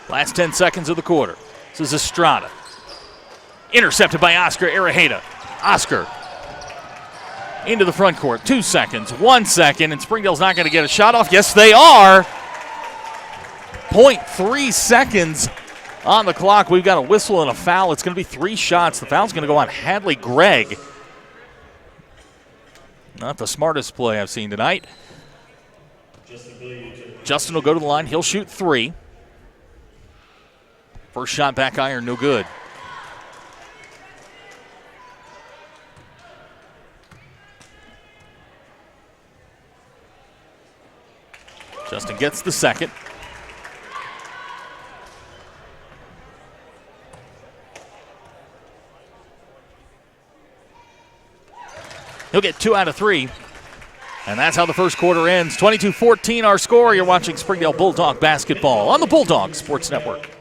Last 10 seconds of the quarter. This is Estrada. Intercepted by Oscar Arejeda. Oscar into the front court. 2 seconds, 1 second, and Springdale's not going to get a shot off. Yes, they are. 0.3 seconds on the clock. We've got a whistle and a foul. It's going to be 3 shots. The foul's going to go on Hadley Gregg. Not the smartest play I've seen tonight. Justin will go to the line. He'll shoot 3. First shot back iron, no good. Justin gets the second. He'll get 2 out of 3. And that's how the first quarter ends. 22-14 our score. You're watching Springdale Bulldog basketball on the Bulldog Sports Network.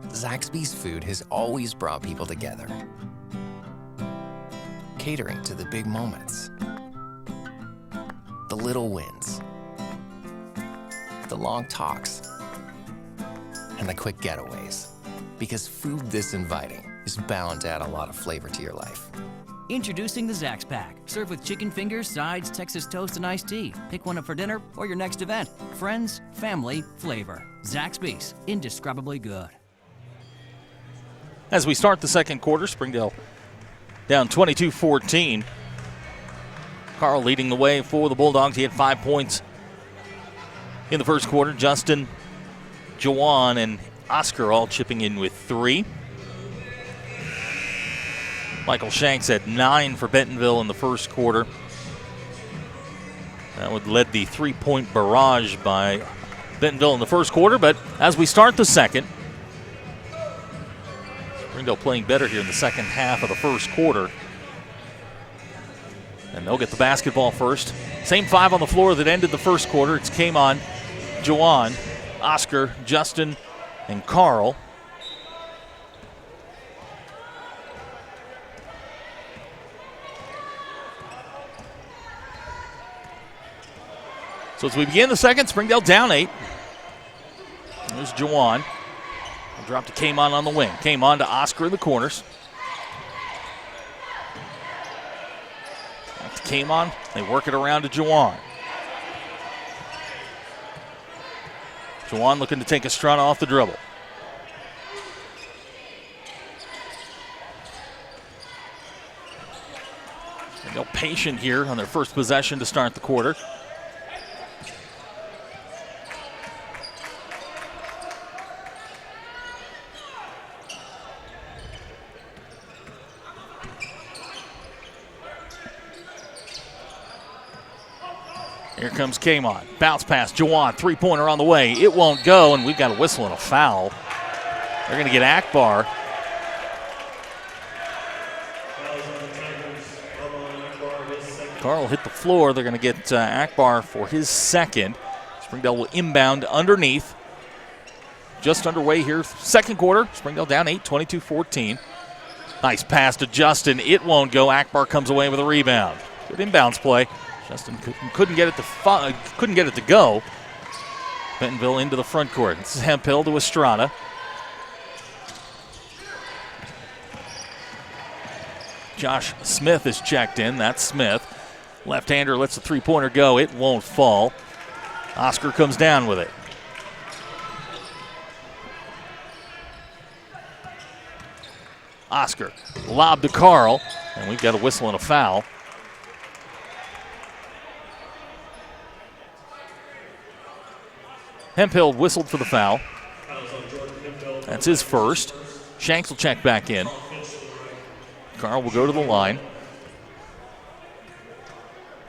Zaxby's food has always brought people together. Catering to the big moments. The little wins. The long talks. And the quick getaways. Because food this inviting is bound to add a lot of flavor to your life. Introducing the Zax Pack. Serve with chicken fingers, sides, Texas toast, and iced tea. Pick one up for dinner or your next event. Friends, family, flavor. Zaxby's. Indescribably good. As we start the second quarter, Springdale down 22-14. Carl leading the way for the Bulldogs. He had 5 points in the first quarter. Justin, Jawan, and Oscar all chipping in with 3. Michael Shanks had 9 for Bentonville in the first quarter. That would lead the 3-point barrage by Bentonville in the first quarter. But as we start the second, Springdale playing better here in the second half of the first quarter. And they'll get the basketball first. Same 5 on the floor that ended the first quarter. It's Kamon, Jawan, Oscar, Justin, and Carl. So as we begin the second, Springdale down 8. There's Jawan. Drop to Kamon on the wing. Kamon to Oscar in the corners. Back to Kamon. They work it around to Jawan. Jawan looking to take Estrada off the dribble. They're patient here on their first possession to start the quarter. Here comes Kamon. Bounce pass. Jawan, 3-pointer on the way. It won't go, and we've got a whistle and a foul. They're going to get Akbar. Carl hit the floor. They're going to get Akbar for his second. Springdale will inbound underneath. Just underway here, second quarter. Springdale down 8, 22-14. Nice pass to Justin. It won't go. Akbar comes away with a rebound. Good inbounds play. Justin couldn't get it to go. Bentonville into the front court. This is Hemphill to Estrada. Josh Smith is checked in. That's Smith. Left-hander lets the three-pointer go. It won't fall. Oscar comes down with it. Oscar lob to Carl, and we've got a whistle and a foul. Hemphill whistled for the foul. That's his first. Shanks will check back in. Carl will go to the line.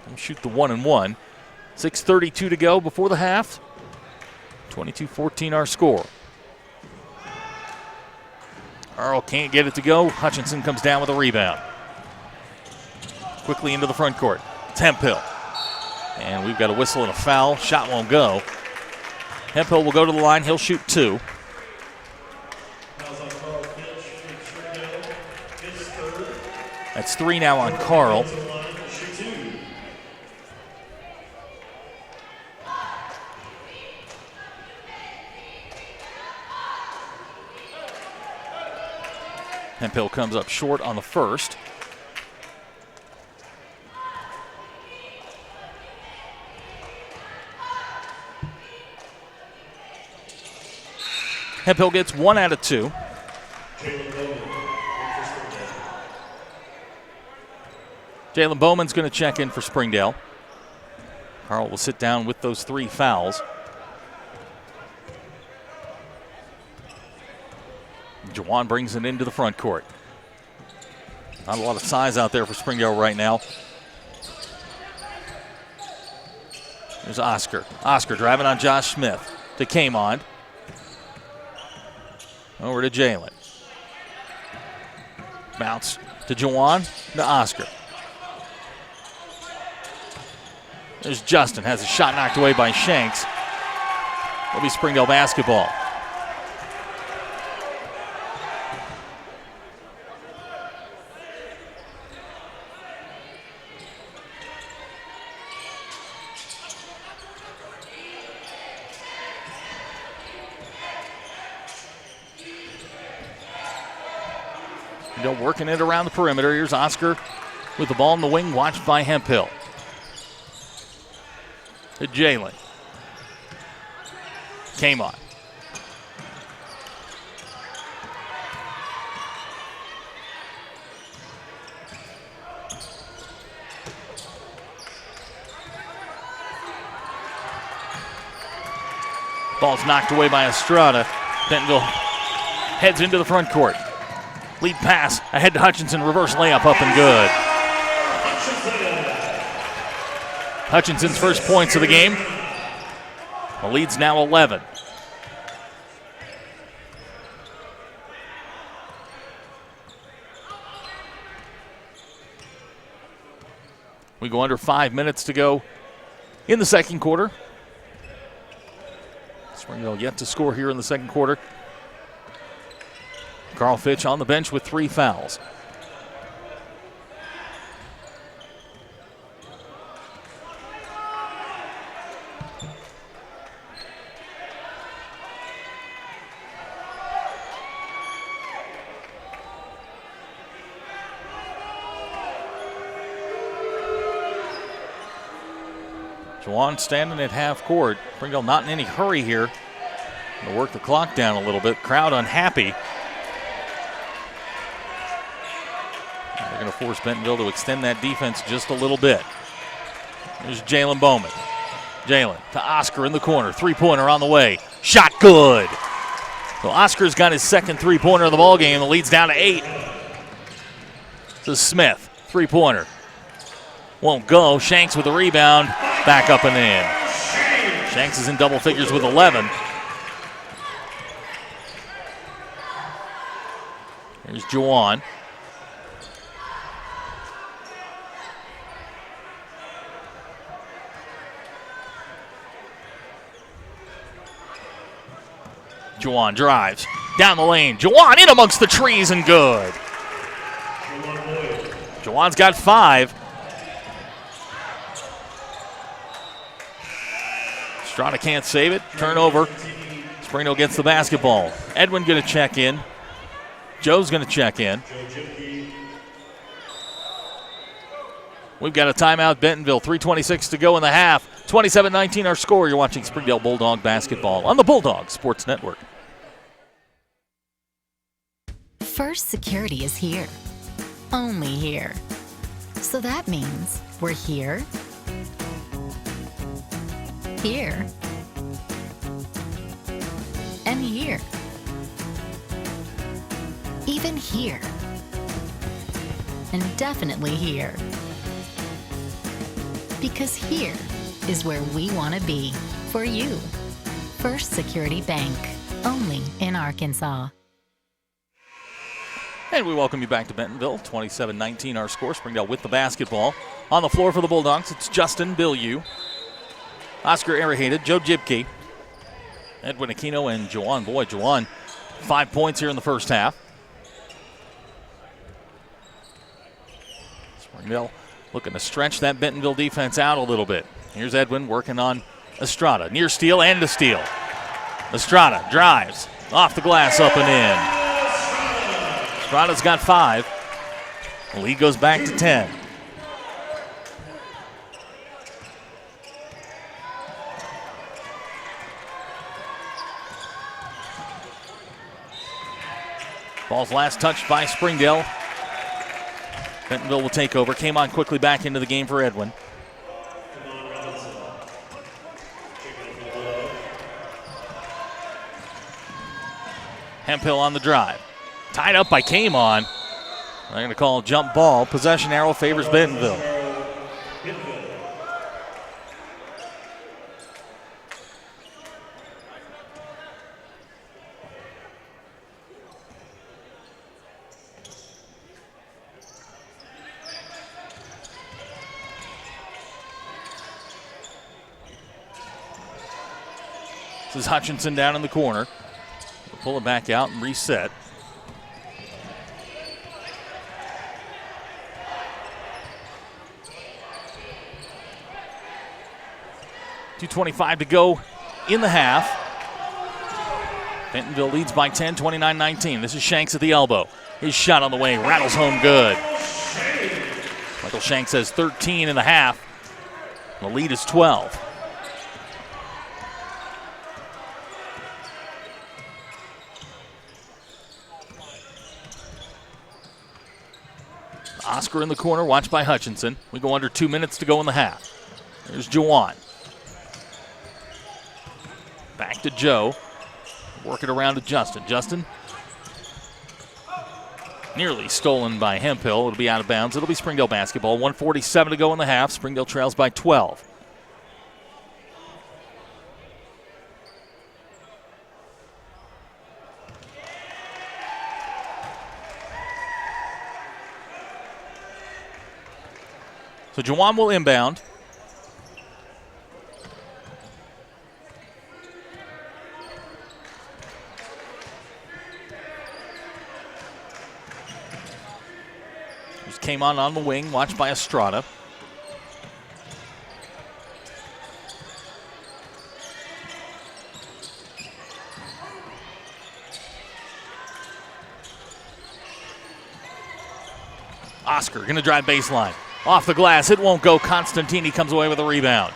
He'll shoot the 1-and-1. 6:32 to go before the half. 22-14 our score. Earl can't get it to go. Hutchinson comes down with a rebound. Quickly into the front court. It's Hemphill. And we've got a whistle and a foul. Shot won't go. Hemphill will go to the line. He'll shoot 2. That's 3 now on Carl. Hemphill comes up short on the first. Hemphill gets 1 out of 2. Jalen Bowman's going to check in for Springdale. Carl will sit down with those 3 fouls. Jawan brings it into the front court. Not a lot of size out there for Springdale right now. There's Oscar. Oscar driving on Josh Smith to Kamon. Over to Jalen. Bounce to Jawan, to Oscar. There's Justin, has a shot knocked away by Shanks. It'll be Springdale basketball. Working it around the perimeter. Here's Oscar with the ball in the wing, watched by Hemphill. To Jalen. Kamon. Ball's knocked away by Estrada. Bentonville heads into the front court. Lead pass ahead to Hutchinson. Reverse layup up and good. Hutchinson's first points of the game. The lead's now 11. We go under 5 minutes to go in the second quarter. Springdale yet to score here in the second quarter. Carl Fitch on the bench with 3 fouls. Jawan standing at half court. Springdale not in any hurry here. Gonna work the clock down a little bit. Crowd unhappy. They're going to force Bentonville to extend that defense just a little bit. There's Jalen Bowman. Jalen to Oscar in the corner. Three-pointer on the way. Shot good. So Oscar's got his second three-pointer of the ballgame. The lead's down to 8. This is Smith. Three-pointer. Won't go. Shanks with the rebound. Back up and in. Shanks is in double figures with 11. Here's Jawan. Juwan drives down the lane. Juwan in amongst the trees and good. Juwan's got 5. Estrada can't save it. Turnover. Springdale gets the basketball. Edwin going to check in. Joe's going to check in. We've got a timeout, Bentonville. 3:26 to go in the half. 27-19 our score. You're watching Springdale Bulldog basketball on the Bulldog Sports Network. First Security is here. Only here. So that means we're here, here, and here. Even here. And definitely here. Because here is where we want to be for you. First Security Bank, only in Arkansas. And we welcome you back to Bentonville. 27-19 our score. Springdale with the basketball. On the floor for the Bulldogs, it's Justin Bilyeu, Oscar Arreheda, Joe Jibke, Edwin Aquino, and Juwan. Boy, Juwan, 5 points here in the first half. Springdale looking to stretch that Bentonville defense out a little bit. Here's Edwin working on Estrada. Near steal and a steal. Estrada drives off the glass, up and in. Estrada's got 5. The lead goes back to 10. Ball's last touched by Springdale. Bentonville will take over. Came on quickly back into the game for Edwin. Hemphill on the drive. Tied up by Kamon. They're going to call a jump ball. Possession arrow favors Bentonville. This is Hutchinson down in the corner. We'll pull it back out and reset. .225 to go in the half. Bentonville leads by 10, 29-19. This is Shanks at the elbow. His shot on the way, rattles home good. Michael Shanks has 13 in the half. The lead is 12. Oscar in the corner, watched by Hutchinson. We go under 2 minutes to go in the half. There's Juwan. Back to Joe. Work it around to Justin. Justin nearly stolen by Hemphill. It'll be out of bounds. It'll be Springdale basketball. 1:47 to go in the half. Springdale trails by 12. So Juwan will inbound. Just came on the wing, watched by Estrada. Oscar going to drive baseline. Off the glass, it won't go. Constantini comes away with a rebound.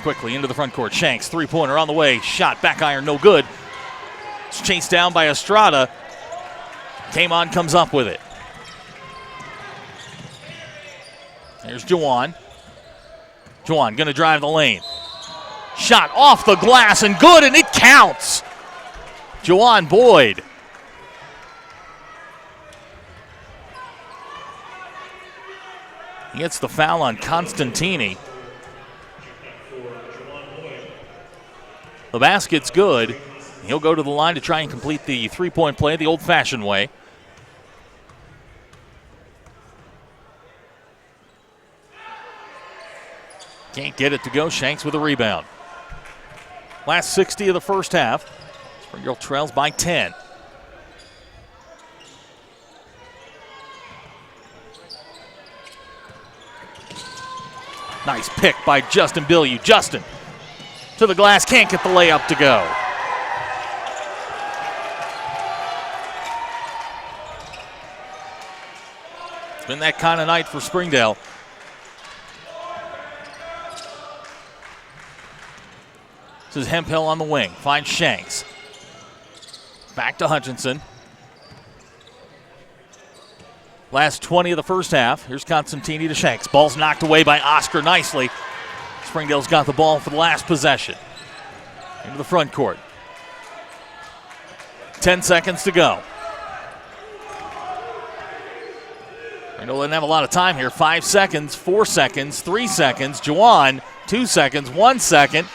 Quickly into the front court. Shanks, three-pointer on the way. Shot, back iron, no good. It's chased down by Estrada. Kamon comes up with it. There's Juwan. Juwan going to drive the lane. Shot off the glass and good, and it counts. Juwan Boyd. He gets the foul on Constantini. The basket's good. He'll go to the line to try and complete the three-point play the old-fashioned way. Can't get it to go. Shanks with a rebound. Last 60 of the first half. Springdale trails by 10. Nice pick by Justin Bilyeu. Justin to the glass, can't get the layup to go. It's been that kind of night for Springdale. This is Hemphill on the wing, finds Shanks. Back to Hutchinson. Last 20 of the first half. Here's Constantini to Shanks. Ball's knocked away by Oscar nicely. Springdale's got the ball for the last possession. Into the front court. 10 seconds to go. Springdale didn't have a lot of time here. 5 seconds, 4 seconds, 3 seconds. Juwan, 2 seconds, 1 second.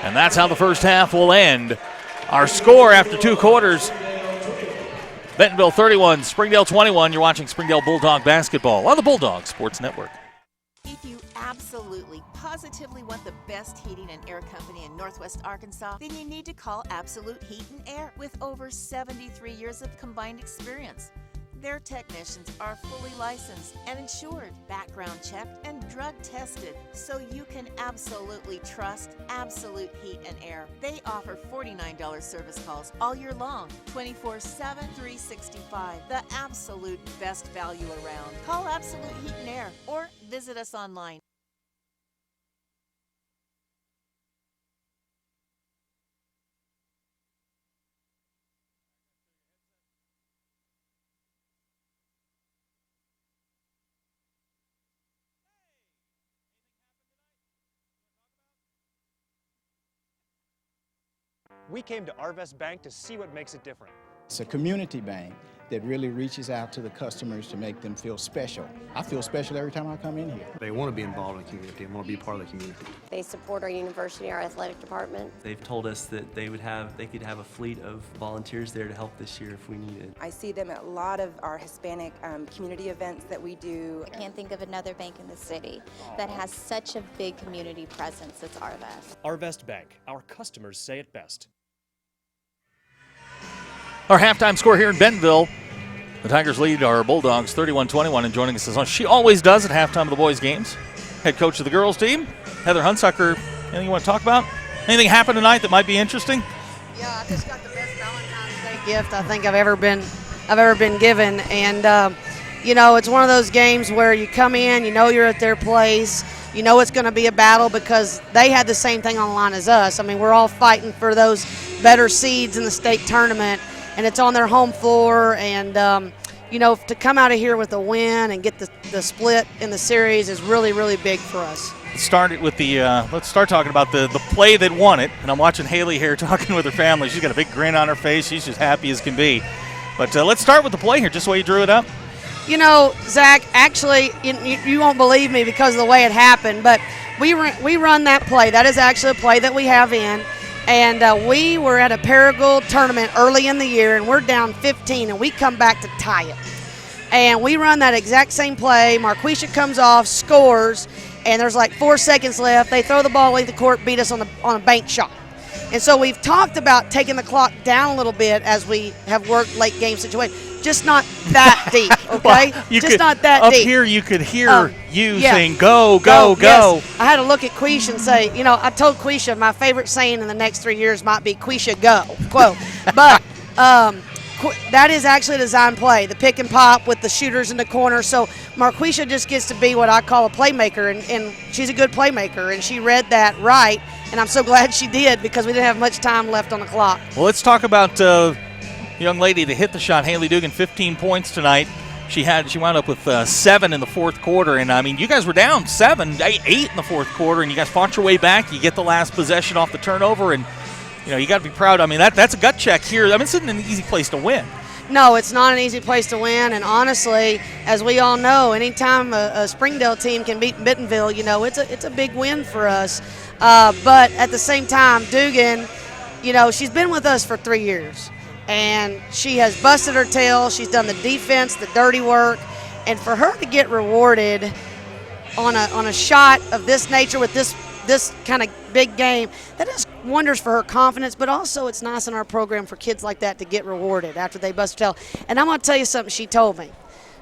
And that's how the first half will end. Our score after 2 quarters, Bentonville 31, Springdale 21. You're watching Springdale Bulldog basketball on the Bulldog Sports Network. If you absolutely, positively want the best heating and air company in Northwest Arkansas, then you need to call Absolute Heat and Air with over 73 years of combined experience. Their technicians are fully licensed and insured, background checked, and drug tested, so you can absolutely trust Absolute Heat and Air. They offer $49 service calls all year long, 24/7, 365. The absolute best value around. Call Absolute Heat and Air or visit us online. We came to Arvest Bank to see what makes it different. It's a community bank that really reaches out to the customers to make them feel special. I feel special every time I come in here. They want to be involved in the community and want to be part of the community. They support our university, our athletic department. They've told us that they could have a fleet of volunteers there to help this year if we needed. I see them at a lot of our Hispanic community events that we do. I can't think of another bank in the city that has such a big community presence. It's Arvest. Arvest Bank. Our customers say it best. Our halftime score here in Bentonville. The Tigers lead our Bulldogs 31-21, and joining us as she always does at halftime of the boys' games, head coach of the girls' team, Heather Hunsucker. Anything you want to talk about? Anything happened tonight that might be interesting? Yeah, I just got the best Valentine's Day gift I think I've ever been given, and you know, it's one of those games where you come in, you know you're at their place, you know it's going to be a battle because they had the same thing on the line as us. I mean, we're all fighting for those better seeds in the state tournament. And it's on their home floor, and you know, to come out of here with a win and get the split in the series is really, really big for us. Let's start talking about the play that won it. And I'm watching Haley here talking with her family. She's got a big grin on her face. She's just happy as can be. But let's start with the play here, just the way you drew it up. You know, Zach, actually, you won't believe me because of the way it happened, but we run that play. That is actually a play that we have in. And we were at a Paragould tournament early in the year, and we're down 15, and we come back to tie it. And we run that exact same play. Marquisha comes off, scores, and there's like 4 seconds left. They throw the ball away the court, beat us on a bank shot. And so we've talked about taking the clock down a little bit as we have worked late game situations. Just not that deep, okay? Well, not that up deep. Up here you could hear saying, go, go, go. Yes. I had to look at Quisha and say, you know, I told Quisha my favorite saying in the next 3 years might be Quisha go, quote. But that is actually a design play, the pick and pop with the shooters in the corner. So Marquisha just gets to be what I call a playmaker, and she's a good playmaker, and she read that right, and I'm so glad she did because we didn't have much time left on the clock. Well, let's talk about young lady that hit the shot, Haley Dugan, 15 points tonight. She wound up with 7 in the fourth quarter, and I mean, you guys were down 8 in the fourth quarter, and you guys fought your way back. You get the last possession off the turnover, and you know you got to be proud. I mean, that's a gut check here. I mean, it's not an easy place to win. No, it's not an easy place to win, and honestly, as we all know, anytime a Springdale team can beat Bentonville, you know, it's a big win for us. But at the same time, Dugan, you know, she's been with us for 3 years. And she has busted her tail. She's done the defense, the dirty work. And for her to get rewarded on a shot of this nature with this kind of big game. That does wonders for her confidence, but also it's nice in our program for kids like that to get rewarded after they bust a tail. And I'm going to tell you something she told me.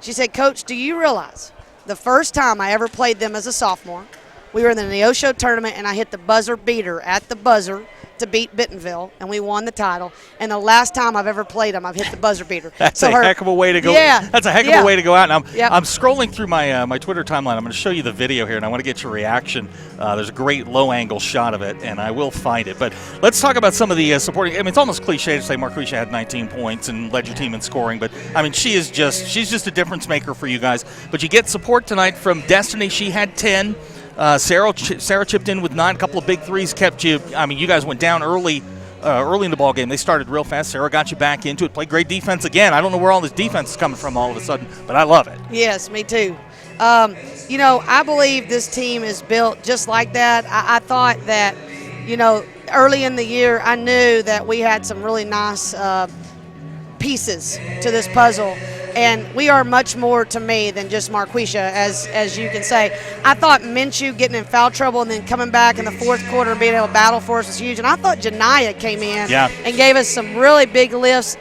She said, Coach, do you realize the first time I ever played them as a sophomore, we were in the Neosho tournament, and I hit the buzzer beater at the buzzer to beat Bentonville, and we won the title. And the last time I've ever played them, I've hit the buzzer beater. That's a heck of a way to go. Yeah, that's a heck of a way to go out. And Yep. I'm scrolling through my my Twitter timeline. I'm going to show you the video here, and I want to get your reaction. There's a great low-angle shot of it, and I will find it. But let's talk about some of the supporting. I mean, it's almost cliche to say Marquisha had 19 points and led your team in scoring, but I mean, she's just a difference maker for you guys. But you get support tonight from Destiny. She had 10. Sarah chipped in with 9. A couple of big threes kept you. I mean, you guys went down early in the ball game. They started real fast. Sarah got you back into it. Played great defense again. I don't know where all this defense is coming from all of a sudden, but I love it. Yes, me too. I believe this team is built just like that. I thought that, early in the year, I knew that we had some really nice pieces to this puzzle. And we are much more to me than just Marquisha, as you can say. I thought Minshew getting in foul trouble and then coming back in the fourth quarter and being able to battle for us was huge. And I thought Janiyah came in and gave us some really big lifts,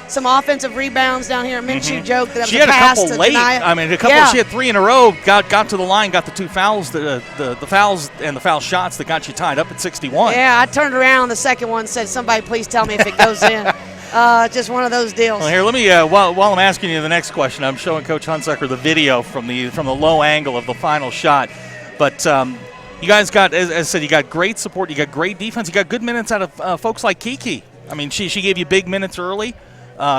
some offensive rebounds down here. Minshew joked that she had a couple late. Janiyah. I mean, she had 3 in a row. Got to the line, got the 2 fouls, the fouls and the foul shots that got you tied up at 61. Yeah, I turned around the second one and said, somebody please tell me if it goes in. Just one of those deals. Well, here, let me while I'm asking you the next question, I'm showing Coach Hunsucker the video from the low angle of the final shot. But you guys got, as I said, you got great support, you got great defense, you got good minutes out of folks like Kiki. I mean, she gave you big minutes early.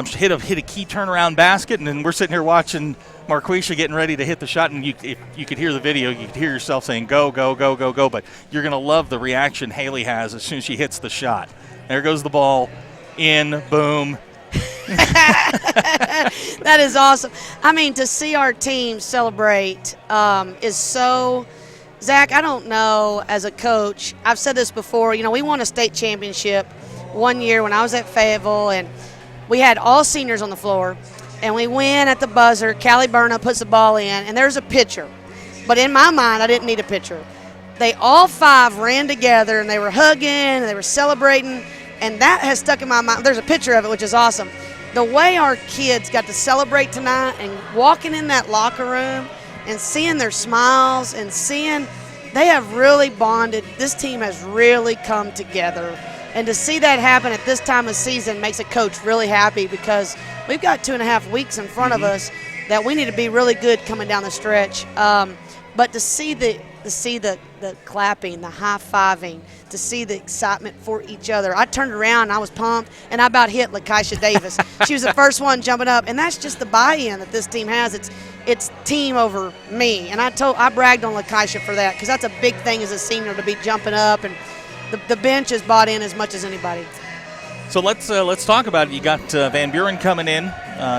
She hit a key turnaround basket, and then we're sitting here watching Marquisha getting ready to hit the shot, and if you could hear the video, you could hear yourself saying, go, go, go, go, go. But you're going to love the reaction Haley has as soon as she hits the shot. There goes the ball. In, boom. That is awesome. I mean, to see our team celebrate is so – Zach, I don't know, as a coach, I've said this before, we won a state championship one year when I was at Fayetteville, and we had all seniors on the floor, and we win at the buzzer. Callie Berna puts the ball in, and there's a pitcher. But in my mind, I didn't need a pitcher. They all 5 ran together, and they were hugging, and they were celebrating. And that has stuck in my mind. There's a picture of it, which is awesome. The way our kids got to celebrate tonight and walking in that locker room and seeing their smiles and seeing they have really bonded. This team has really come together. And to see that happen at this time of season makes a coach really happy because we've got 2.5 weeks in front of us that we need to be really good coming down the stretch. But to see the clapping, the high-fiving, to see the excitement for each other. I turned around, and I was pumped, and I about hit Lakeisha Davis. She was the first one jumping up, and that's just the buy-in that this team has. It's team over me, and I bragged on Lakeisha for that because that's a big thing as a senior to be jumping up, and the bench is bought in as much as anybody. So let's talk about it. You got Van Buren coming in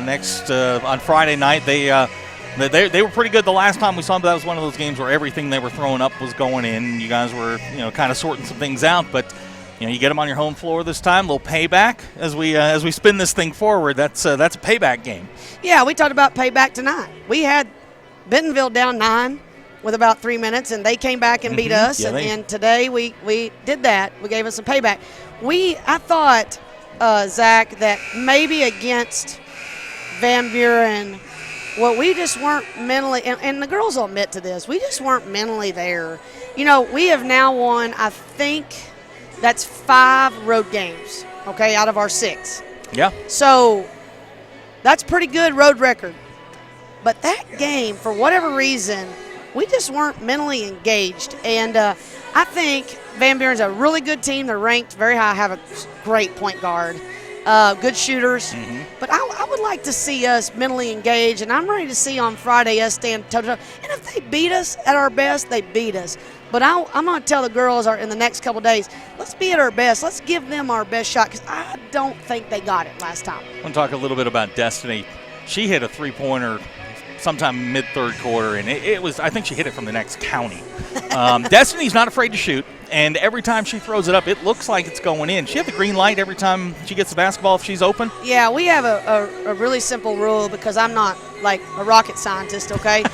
next on Friday night. They were pretty good the last time we saw them, but that was one of those games where everything they were throwing up was going in. You guys were, kind of sorting some things out, but you get them on your home floor this time. A little payback as we spin this thing forward. That's a payback game. Yeah, we talked about payback tonight. We had Bentonville down 9 with about 3 minutes, and they came back and beat us. Yeah, and today we did that. We gave us some payback. I thought, Zach, that maybe against Van Buren. Well, we just weren't mentally, and the girls will admit to this, we just weren't mentally there. We have now won, I think, that's 5 road games, okay, out of our 6. Yeah. So that's pretty good road record. But that game, for whatever reason, we just weren't mentally engaged. And I think Van Buren's a really good team. They're ranked very high, have a great point guard. Good shooters. But I would like to see us mentally engaged, and I'm ready to see on Friday us stand toe-to-toe. And if they beat us at our best, they beat us. But I'm going to tell the girls in the next couple of days, let's be at our best. Let's give them our best shot because I don't think they got it last time. I want to talk a little bit about Destiny. She hit a three-pointer sometime mid-third quarter, and I think she hit it from the next county. Destiny's not afraid to shoot, and every time she throws it up, it looks like it's going in. She have the green light every time she gets the basketball if she's open? Yeah, we have a really simple rule because I'm not like a rocket scientist, okay?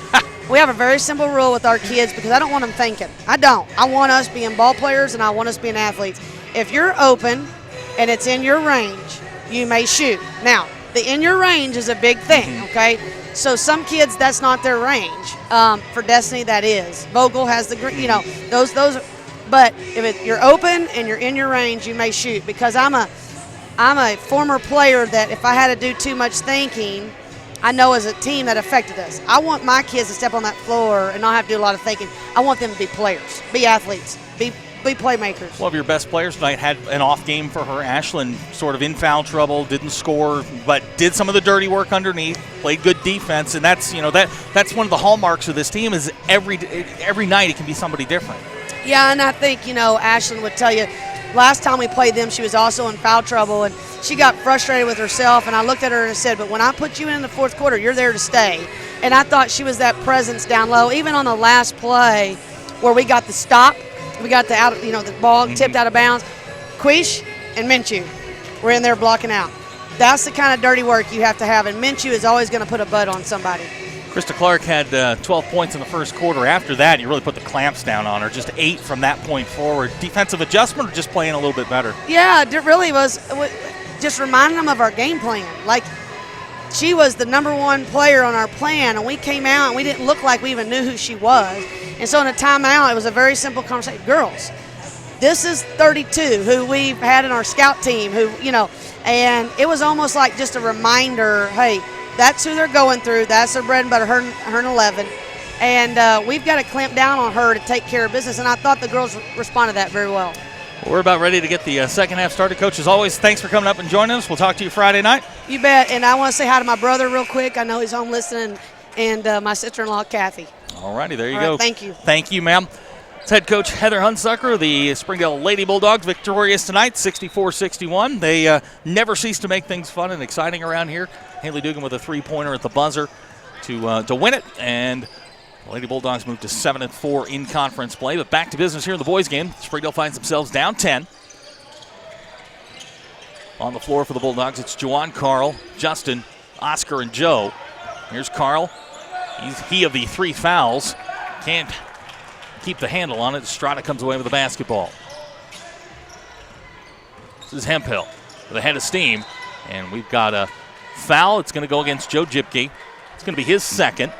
we have a very simple rule with our kids because I don't want them thinking. I don't. I want us being ball players and I want us being athletes. If you're open and it's in your range, you may shoot. Now, the in your range is a big thing, okay? So some kids, that's not their range. For Destiny, that is. Vogel has the, those. But if you're open and you're in your range, you may shoot. Because I'm a former player that if I had to do too much thinking, I know as a team that affected us. I want my kids to step on that floor and not have to do a lot of thinking. I want them to be players, be athletes, be playmakers. One of your best players tonight had an off game for her. Ashlyn sort of in foul trouble, didn't score, but did some of the dirty work underneath, played good defense, and that's that's one of the hallmarks of this team is every night it can be somebody different. Yeah, and I think, Ashlyn would tell you, last time we played them, she was also in foul trouble, and she got frustrated with herself, and I looked at her and said, but when I put you in the fourth quarter, you're there to stay. And I thought she was that presence down low. Even on the last play where we got the stop, we got the ball tipped out of bounds, Quish and Minshew were in there blocking out. That's the kind of dirty work you have to have, and Minshew is always going to put a butt on somebody. Krista Clark had 12 points in the first quarter. After that, you really put the clamps down on her. Just 8 from that point forward. Defensive adjustment or just playing a little bit better? Yeah, it really was just reminding them of our game plan. Like, she was the number one player on our plan, and we came out and we didn't look like we even knew who she was. And so in a timeout, it was a very simple conversation. Girls, this is 32, who we've had in our scout team, and it was almost like just a reminder, hey, that's who they're going through. That's their bread and butter, her and 11. And we've got to clamp down on her to take care of business. And I thought the girls responded to that very well. We're about ready to get the second half started. Coach, as always, thanks for coming up and joining us. We'll talk to you Friday night. You bet. And I want to say hi to my brother real quick. I know he's home listening. And my sister-in-law, Kathy. All righty, there you All go. Right, thank you. Thank you, ma'am. It's head coach Heather Hunsucker. The Springdale Lady Bulldogs victorious tonight, 64-61. They never cease to make things fun and exciting around here. Haley Dugan with a three-pointer at the buzzer to win it, and the Lady Bulldogs move to 7-4 in conference play. But back to business here in the boys' game. Springdale finds themselves down 10. On the floor for the Bulldogs, it's Juwan, Carl, Justin, Oscar, and Joe. Here's Carl. He of the 3 fouls. Can't keep the handle on it. Estrada comes away with the basketball. This is Hemphill with a head of steam. And we've got a foul. It's going to go against Joe Jipke. It's going to be his second.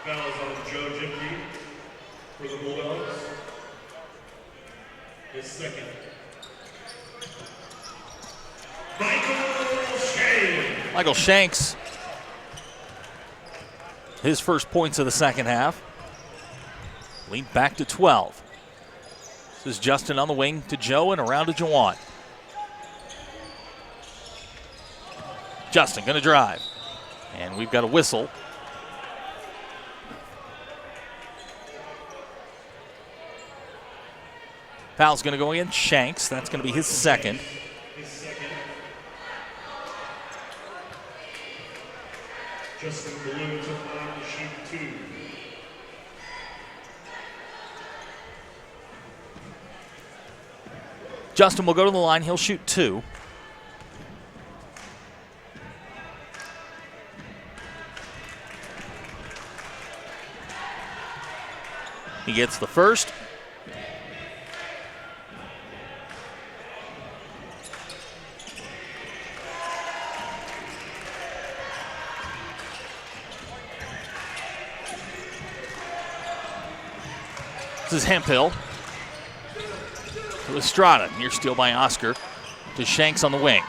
Foul is on Joe Jipke for the Bulldogs. His second. Michael Shanks. His first points of the second half. Lead back to 12. This is Justin on the wing to Joe and around to Juwan. Justin going to drive. And we've got a whistle. Foul's going to go against Shanks. That's going to be his second. Justin Balloons on to shoot 2. Justin will go to the line. He'll shoot 2. He gets the first. This is Hemphill to Estrada. Near steal by Oscar to Shanks on the wing.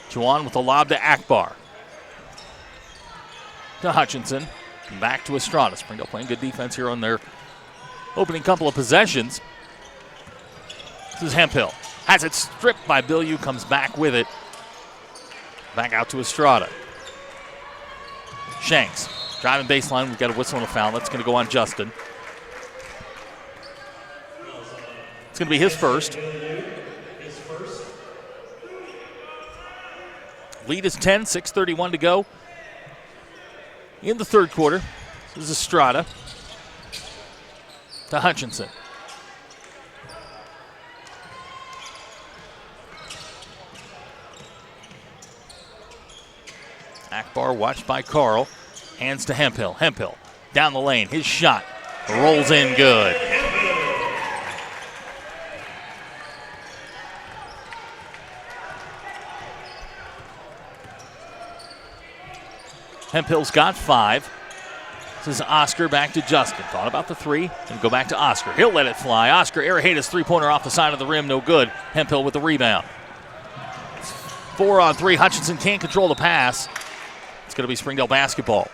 Juwan with a lob to Akbar. To Hutchinson. Back to Estrada. Springdale playing good defense here on their opening couple of possessions. This is Hemphill. Has it stripped by Bilyeu. Comes back with it. Back out to Estrada. Shanks, driving baseline. We've got a whistle and a foul. That's going to go on Justin. It's going to be his first. Lead is 10, 6:31 to go in the third quarter. This is Estrada to Hutchinson. Akbar watched by Carl. Hands to Hemphill. Hemphill down the lane. His shot rolls in good. Hemphill's got 5. This is Oscar back to Justin. Thought about the 3 and go back to Oscar. He'll let it fly. Oscar Arihatis three-pointer off the side of the rim. No good. Hemphill with the rebound. 4-on-3. Hutchinson can't control the pass. It's going to be Springdale basketball.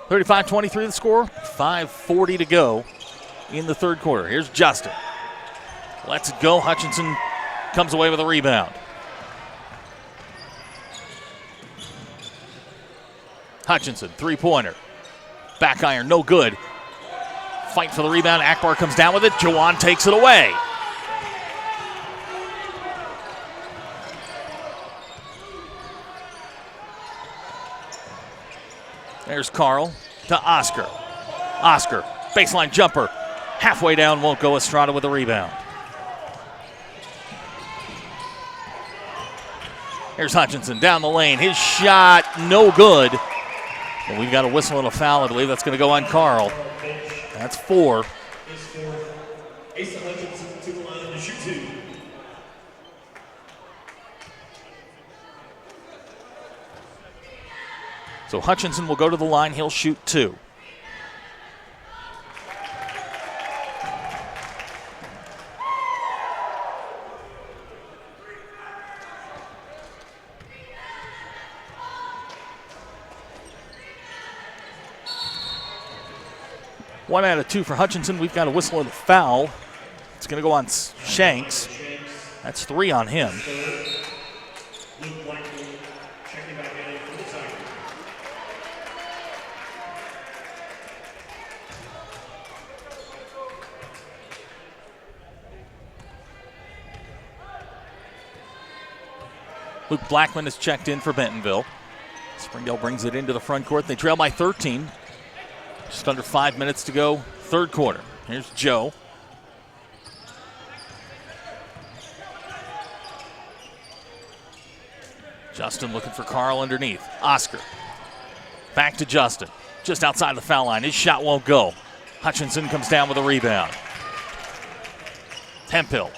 (35-23) the score. 5:40 to go in the third quarter. Here's Justin. Let's go. Hutchinson comes away with a rebound. Hutchinson, three-pointer. Back iron, no good. Fight for the rebound. Akbar comes down with it. Jawan takes it away. There's Carl to Oscar. Oscar, baseline jumper. Halfway down, won't go. Estrada with the rebound. Here's Hutchinson down the lane. His shot, no good. But we've got a whistle and a foul. I believe that's going to go on Carl. That's 4. Asa Hutchinson to the line to shoot 2. So Hutchinson will go to the line. He'll shoot 2. One out of 2 for Hutchinson. We've got a whistle and a foul. It's going to go on Shanks. That's 3 on him. Luke Blackman is checked in for Bentonville. Springdale brings it into the front court. They trail by 13. Just under 5 minutes to go, third quarter. Here's Joe. Justin looking for Carl underneath. Oscar. Back to Justin. Just outside the foul line. His shot won't go. Hutchinson comes down with a rebound. Hemphill.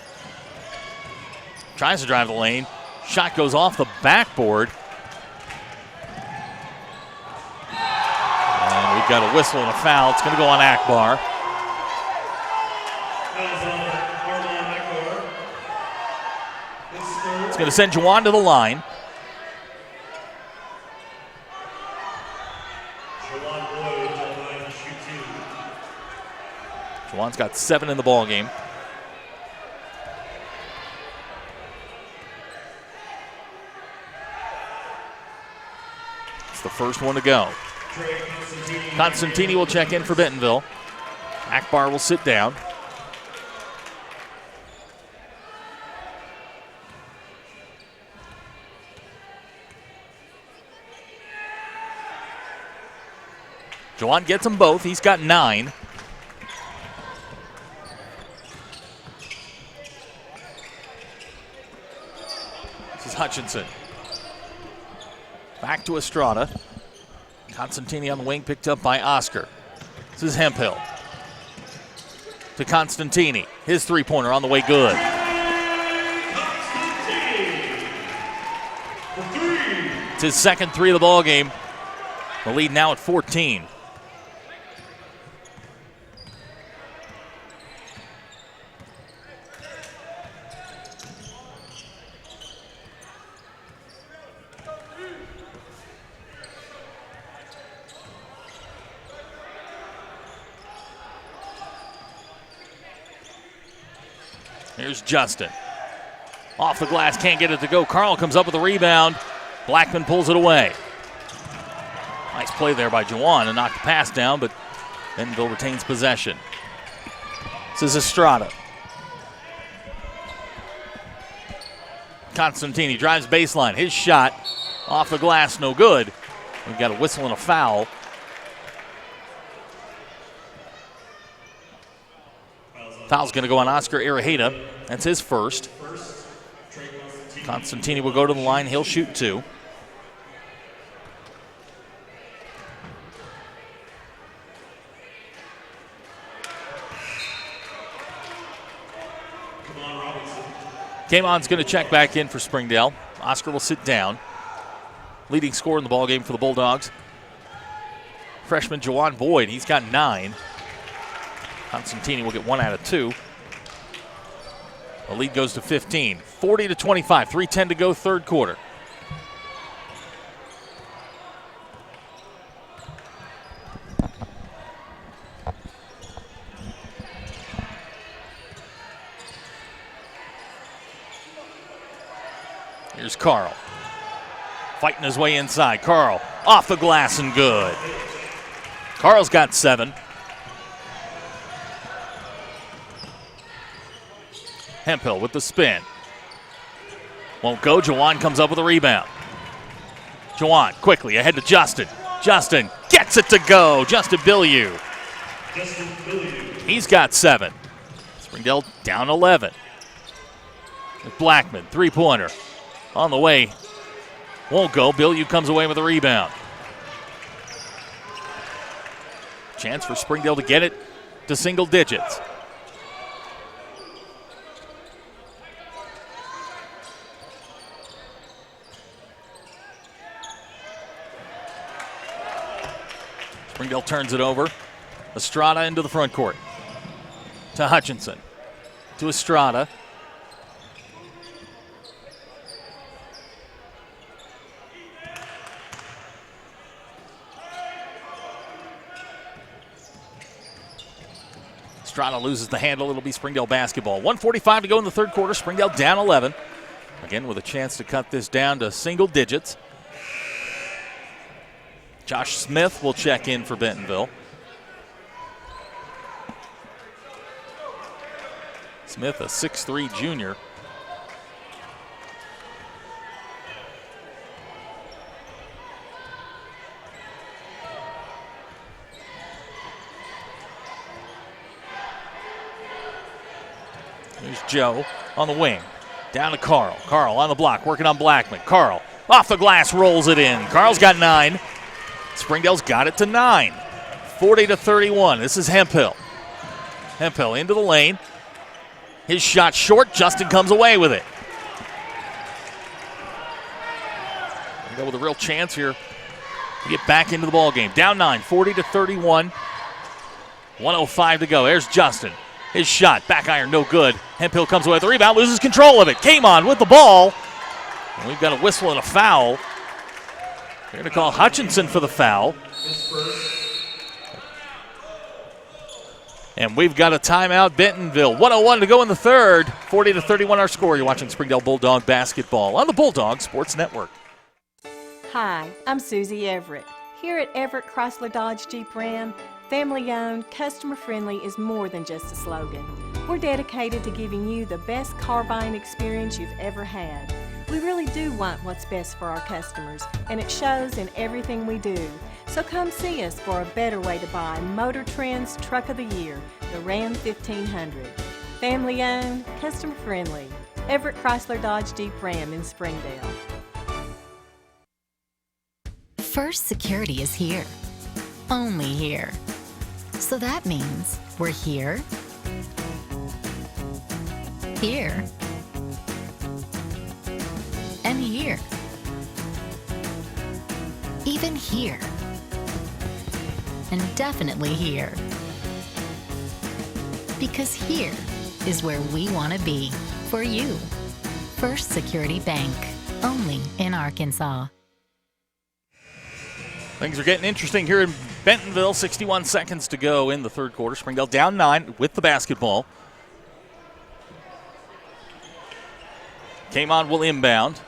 Tries to drive the lane. Shot goes off the backboard. And we've got a whistle and a foul. It's going to go on Akbar. It's going to send Jawan to the line. Jawan's got 7 in the ball game. It's the first one to go. Constantini will check in for Bentonville. Akbar will sit down. Jawan gets them both. He's got 9. This is Hutchinson. Back to Estrada. Constantini on the wing, picked up by Oscar. This is Hemphill. To Constantini. His three-pointer on the way, good. It's his second 3 of the ball game. The lead now at 14. Here's Justin. Off the glass, can't get it to go. Carl comes up with a rebound. Blackman pulls it away. Nice play there by Jawan to knock the pass down, but Bentonville retains possession. This is Estrada. Constantini drives baseline. His shot off the glass, no good. We've got a whistle and a foul. Foul's going to go on Oscar Arajeda. That's his first. Constantini will go to the line. He'll shoot 2. Kamon's going to check back in for Springdale. Oscar will sit down. Leading scorer in the ballgame for the Bulldogs, freshman Jawan Boyd. He's got 9. Constantini will get 1 out of 2. The lead goes to 15. 40-25. 3:10 to go, third quarter. Here's Carl. Fighting his way inside. Carl off the glass and good. Carl's got 7. Hemphill with the spin. Won't go. Jawan comes up with a rebound. Jawan quickly ahead to Justin. Justin gets it to go. Justin Bilyeu. He's got 7. Springdale down 11. Blackman, 3-pointer. On the way. Won't go. Bilyeu comes away with a rebound. Chance for Springdale to get it to single digits. Springdale turns it over. Estrada into the front court. To Hutchinson. To Estrada. Estrada loses the handle. It'll be Springdale basketball. 1:45 to go in the third quarter. Springdale down 11. Again, with a chance to cut this down to single digits. Josh Smith will check in for Bentonville. Smith, a 6'3" junior. Here's Joe on the wing. Down to Carl. Carl on the block, working on Blackman. Carl off the glass, rolls it in. Carl's got 9. Springdale's got it to 9. 40-31. This is Hemphill. Hemphill into the lane. His shot short. Justin comes away with it. Go with a real chance here to get back into the ball game. Down 9, 40-31. 1:05 to go. There's Justin. His shot, back iron, no good. Hemphill comes away with the rebound, loses control of it. Kamon with the ball. And we've got a whistle and a foul. They're going to call Hutchinson for the foul. And we've got a timeout, Bentonville. 1:01 to go in the third. 40-31 our score. You're watching Springdale Bulldog basketball on the Bulldog Sports Network. Hi, I'm Susie Everett. Here at Everett Chrysler Dodge Jeep Ram, family-owned, customer-friendly is more than just a slogan. We're dedicated to giving you the best car buying experience you've ever had. We really do want what's best for our customers, and it shows in everything we do. So come see us for a better way to buy Motor Trend's Truck of the Year, the Ram 1500. Family-owned, customer-friendly. Everett Chrysler Dodge Jeep Ram in Springdale. First Security is here. Only here. So that means we're here, here, and here. Even here. And definitely here. Because here is where we want to be for you. First Security Bank. Only in Arkansas. Things are getting interesting here in Bentonville. 61 seconds to go in the third quarter. Springdale down 9 with the basketball. Kamon will inbound.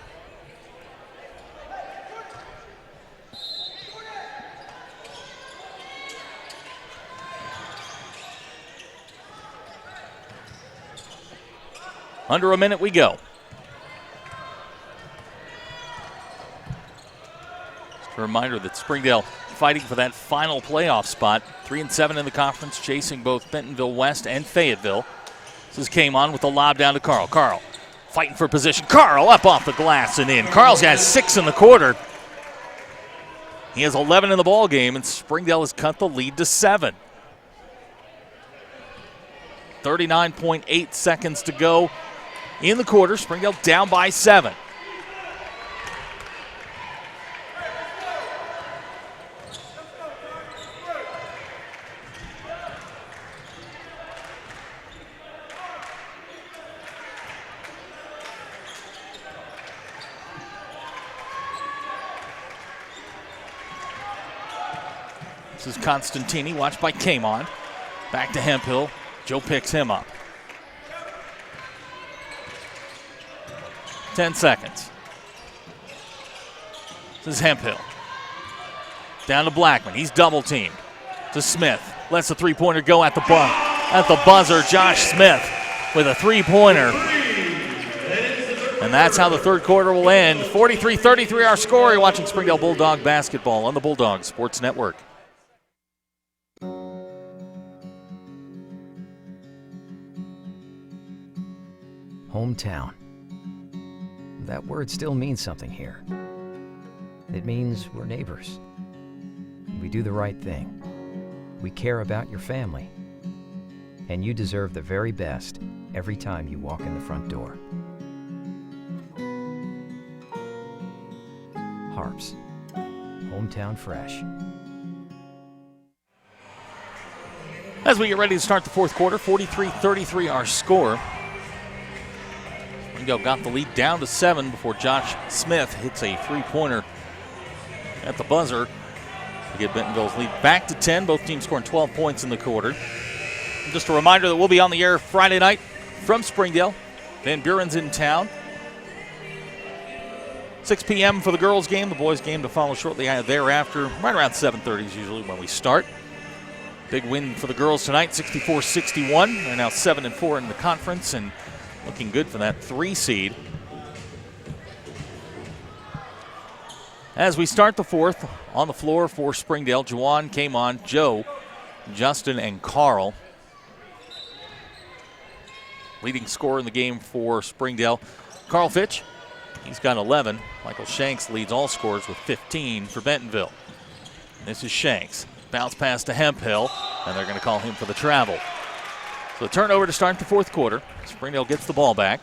Under a minute we go. Just a reminder that Springdale fighting for that final playoff spot. 3-7 in the conference, chasing both Bentonville West and Fayetteville. This is Kamon with the lob down to Carl. Carl fighting for position. Carl up off the glass and in. Carl's got 6 in the quarter. He has 11 in the ball game, and Springdale has cut the lead to 7. 39.8 seconds to go in the quarter. Springdale down by 7. This is Constantini, watched by Kamon. Back to Hemphill. Joe picks him up. 10 seconds. This is Hemphill. Down to Blackman. He's double teamed. To Smith. Lets the three-pointer go at the buzzer. Josh Smith with a three-pointer. And that's how the third quarter will end. 43-33 our score. You're watching Springdale Bulldog basketball on the Bulldog Sports Network. Hometown. That word still means something here. It means we're neighbors. We do the right thing. We care about your family. And you deserve the very best every time you walk in the front door. HAR-BER. Hometown fresh. As we get ready to start the fourth quarter, 43-33 our score. Springdale got the lead down to 7 before Josh Smith hits a three-pointer at the buzzer to get Bentonville's lead back to 10. Both teams scoring 12 points in the quarter. Just a reminder that we'll be on the air Friday night from Springdale. Van Buren's in town. 6 p.m. for the girls' game. The boys' game to follow shortly thereafter. Right around 7:30 is usually when we start. Big win for the girls tonight, 64-61. They're now 7-4 in the conference and looking good for that 3 seed. As we start the fourth, on the floor for Springdale, Juwan, Kamon, Joe, Justin, and Carl. Leading scorer in the game for Springdale, Carl Fitch. He's got 11. Michael Shanks leads all scorers with 15 for Bentonville. This is Shanks. Bounce pass to Hemphill, and they're going to call him for the travel. So turnover to start the fourth quarter. Springdale gets the ball back.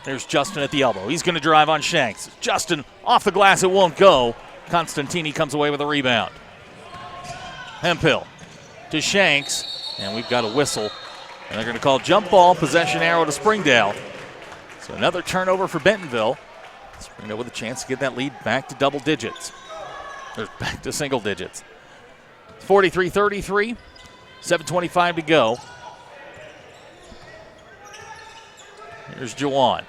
There's Justin at the elbow. He's going to drive on Shanks. Justin off the glass, it won't go. Constantini comes away with a rebound. Hemphill to Shanks, and we've got a whistle. And they're going to call jump ball, possession arrow to Springdale. So another turnover for Bentonville. Springdale with a chance to get that lead back to double digits. Or back to single digits. 43-33, 7:25 to go. Here's Juwan.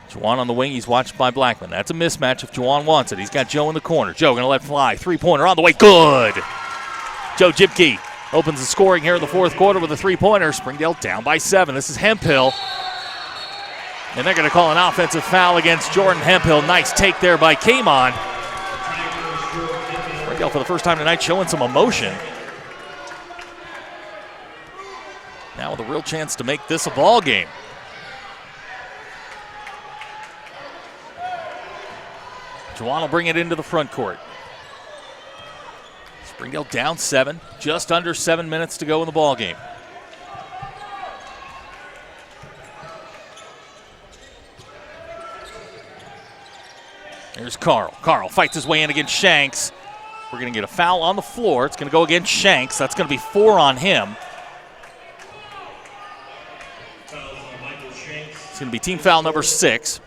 Juwan on the wing, he's watched by Blackman. That's a mismatch if Juwan wants it. He's got Joe in the corner. Joe going to let fly. Three-pointer on the way. Good! Joe Jibke opens the scoring here in the fourth quarter with a three-pointer. Springdale down by 7. This is Hemphill. And they're going to call an offensive foul against Jordan Hemphill. Nice take there by Kamon. Springdale for the first time tonight showing some emotion. Now with a real chance to make this a ball game. Juwan will bring it into the front court. Springdale down 7, just under 7 minutes to go in the ball game. There's Carl. Carl fights his way in against Shanks. We're going to get a foul on the floor. It's going to go against Shanks. That's going to be 4 on him. It's going to be team foul number 6.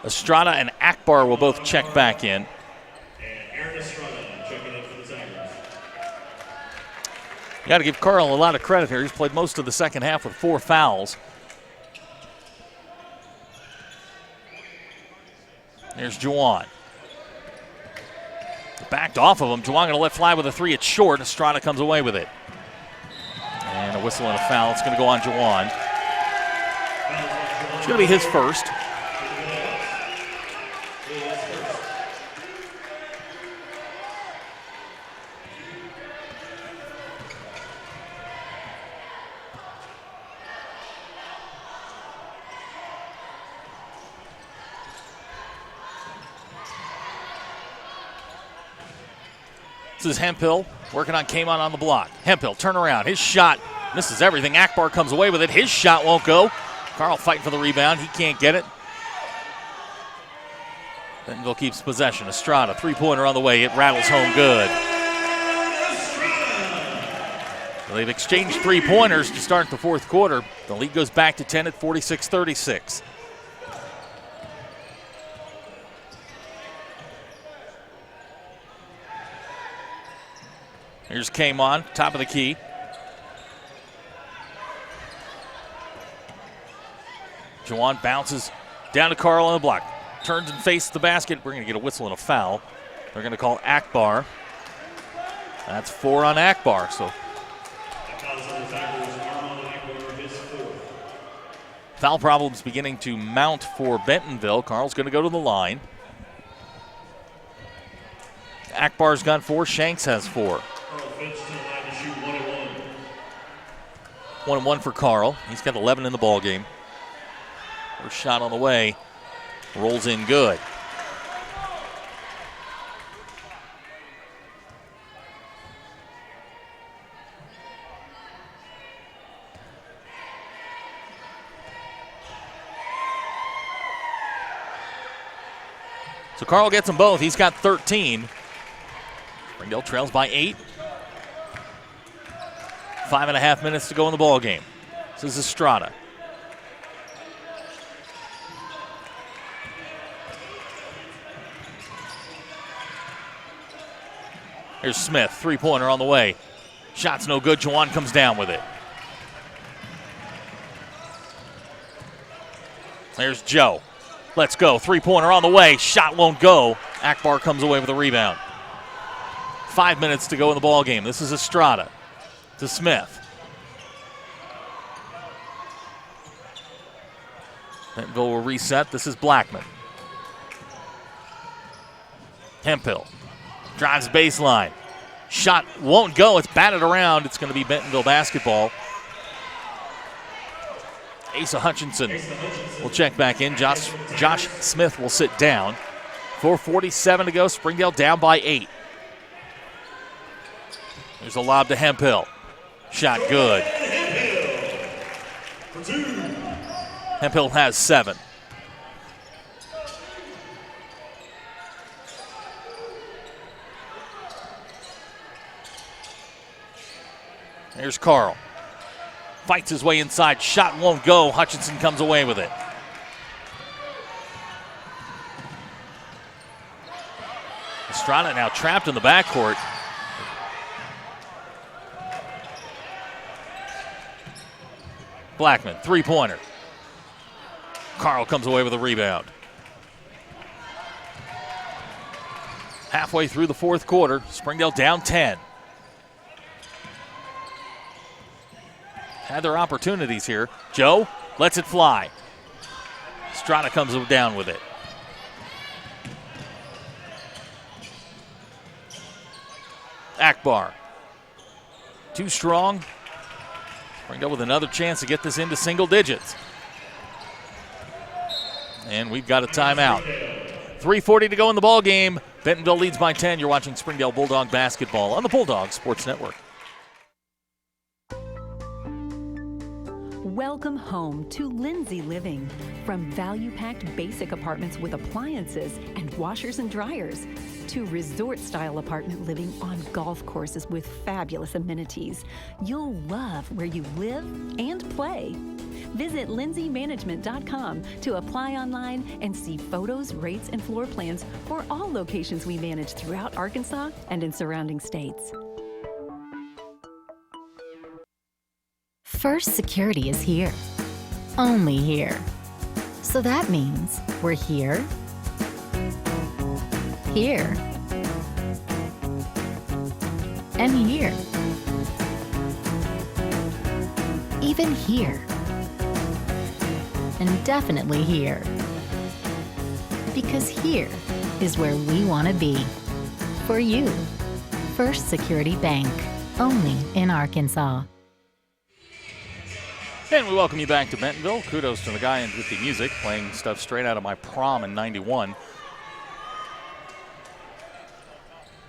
Estrada and Akbar will both check back in. You got to give Carl a lot of credit here. He's played most of the second half with 4 fouls. There's Juwan. Backed off of him. Juwan going to let fly with a 3. It's short. Estrada comes away with it. And a whistle and a foul. It's going to go on Juwan. It's going to be his first. This is Hemphill working on Kamon on the block. Hemphill, turn around. His shot misses everything. Akbar comes away with it. His shot won't go. Carl fighting for the rebound. He can't get it. Bentonville keeps possession. Estrada, 3-pointer on the way. It rattles home good. So they've exchanged 3-pointers to start the fourth quarter. The lead goes back to 10 at 46-36. Here's Kamon, top of the key. Juwan bounces down to Carl on the block. Turns and faces the basket. We're going to get a whistle and a foul. They're going to call Akbar. That's 4 on Akbar. So foul problems beginning to mount for Bentonville. Carl's going to go to the line. Akbar's got 4. Shanks has 4. 1-1 for Carl. He's got 11 in the ball game. First shot on the way. Rolls in good. So Carl gets them both. He's got 13. Springdale trails by 8. 5.5 minutes to go in the ball game. This is Estrada. Here's Smith, 3-pointer on the way. Shot's no good. Juwan comes down with it. There's Joe. Let's go. 3-pointer on the way. Shot won't go. Akbar comes away with a rebound. 5 minutes to go in the ball game. This is Estrada to Smith. Bentonville will reset. This is Blackman. Hemphill drives baseline. Shot won't go. It's batted around. It's going to be Bentonville basketball. Asa Hutchinson will check back in. Josh Smith will sit down. 4:47 to go. Springdale down by 8. There's a lob to Hemphill. Shot good. Hemphill has 7. There's Carl. Fights his way inside. Shot won't go. Hutchinson comes away with it. Estrada now trapped in the backcourt. Blackman, 3-pointer. Carl comes away with a rebound. Halfway through the fourth quarter, Springdale down 10. Had their opportunities here. Joe lets it fly. Estrada comes down with it. Akbar. Too strong. Springdale with another chance to get this into single digits. And we've got a timeout. 3:40 to go in the ball game. Bentonville leads by 10. You're watching Springdale Bulldog basketball on the Bulldog Sports Network. Welcome home to Lindsay Living. From value-packed basic apartments with appliances and washers and dryers to resort-style apartment living on golf courses with fabulous amenities, you'll love where you live and play. Visit lindsaymanagement.com to apply online and see photos, rates, and floor plans for all locations we manage throughout Arkansas and in surrounding states. First Security is here. Only here. So that means we're here here, and here, even here, and definitely here. Because here is where we want to be. For you. First Security Bank. Only in Arkansas. And we welcome you back to Bentonville. Kudos to the guy with the music, playing stuff straight out of my prom in '91.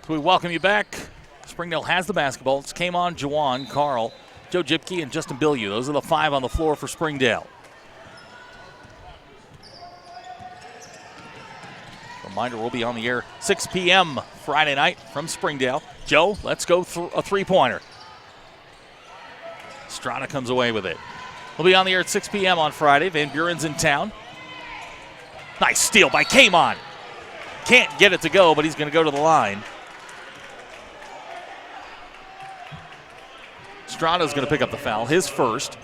So we welcome you back. Springdale has the basketball. It's Kamon, Jawan, Carl, Joe Jipke, and Justin Bilyeu. Those are the 5 on the floor for Springdale. Reminder, we'll be on the air 6 p.m. Friday night from Springdale. Joe, let's go a three-pointer. Strada comes away with it. We'll be on the air at 6 p.m. on Friday. Van Buren's in town. Nice steal by Kamon. Can't get it to go, but he's going to go to the line. Strada's going to pick up the foul, his first.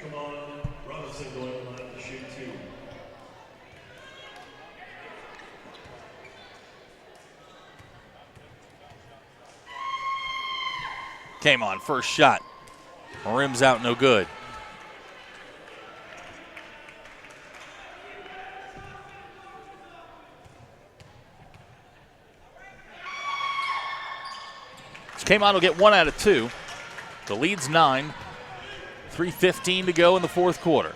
Come on, Robinson going to line to shoot 2. Came on, first shot. Rims out, no good. Kamon will get 1 out of 2. The lead's 9. 3:15 to go in the fourth quarter.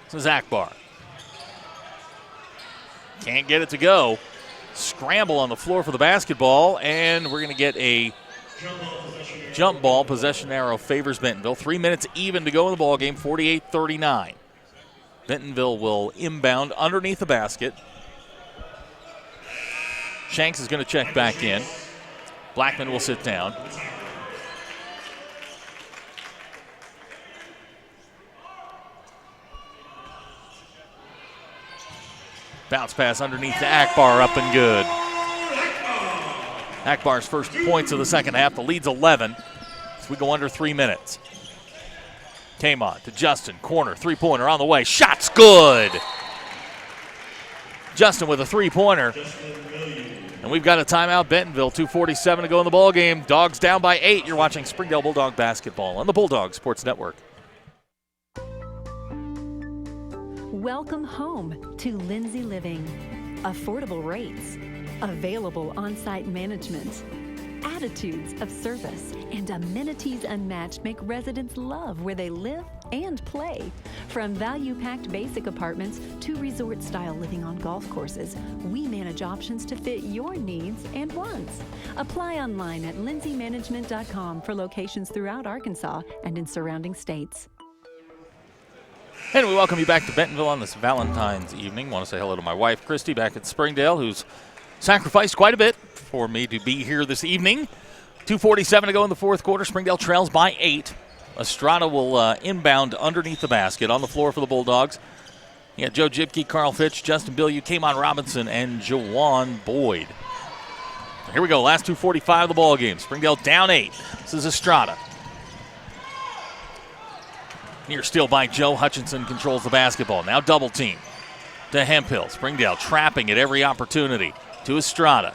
This is HAR-BER. Can't get it to go. Scramble on the floor for the basketball, and we're going to get a jump ball. Possession arrow favors Bentonville. 3 minutes even to go in the ball game, 48-39. Bentonville will inbound underneath the basket. Shanks is going to check back in. Blackman will sit down. Bounce pass underneath to HAR-BER, up and good. HAR-BER's first points of the second half. The lead's 11 as we go under 3 minutes. Kamon to Justin, corner, three-pointer on the way. Shot's good. Justin with a three-pointer. And we've got a timeout. Bentonville, 2:47 to go in the ball game. Dogs down by 8. You're watching Springdale Bulldog basketball on the Bulldog Sports Network. Welcome home to Lindsay Living. Affordable rates, available on-site management, attitudes of service, and amenities unmatched make residents love where they live and play. From value-packed basic apartments to resort-style living on golf courses, we manage options to fit your needs and wants. Apply online at lindsaymanagement.com for locations throughout Arkansas and in surrounding states. And we welcome you back to Bentonville on this Valentine's evening. Want to say hello to my wife, Christy, back at Springdale, who's sacrificed quite a bit for me to be here this evening. 2:47 to go in the fourth quarter. Springdale trails by 8. Estrada will inbound underneath the basket on the floor for the Bulldogs. Yeah, Joe Jipke, Carl Fitch, Justin Bilyeu, Kamon Robinson, and Jawan Boyd. Here we go, last 2:45 of the ball game. Springdale down 8. This is Estrada. Near steal by Joe. Hutchinson controls the basketball. Now double team to Hemphill. Springdale trapping at every opportunity to Estrada.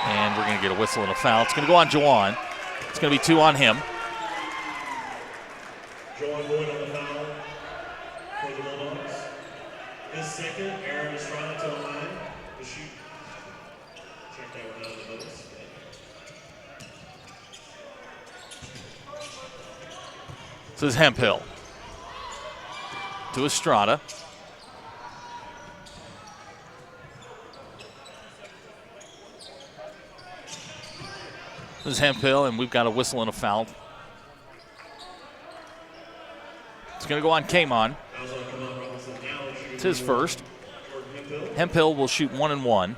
And we're going to get a whistle and a foul. It's going to go on Jawan. It's going to be 2 on him. Jawan Boyd on the foul for the Bulldogs. His second, Aaron Estrada to the line to shoot. Check that one out of the notice. This is Hemphill to Estrada. This is Hemphill, and we've got a whistle and a foul. It's going to go on Kamon. It's his first. Hemphill will shoot 1 and 1.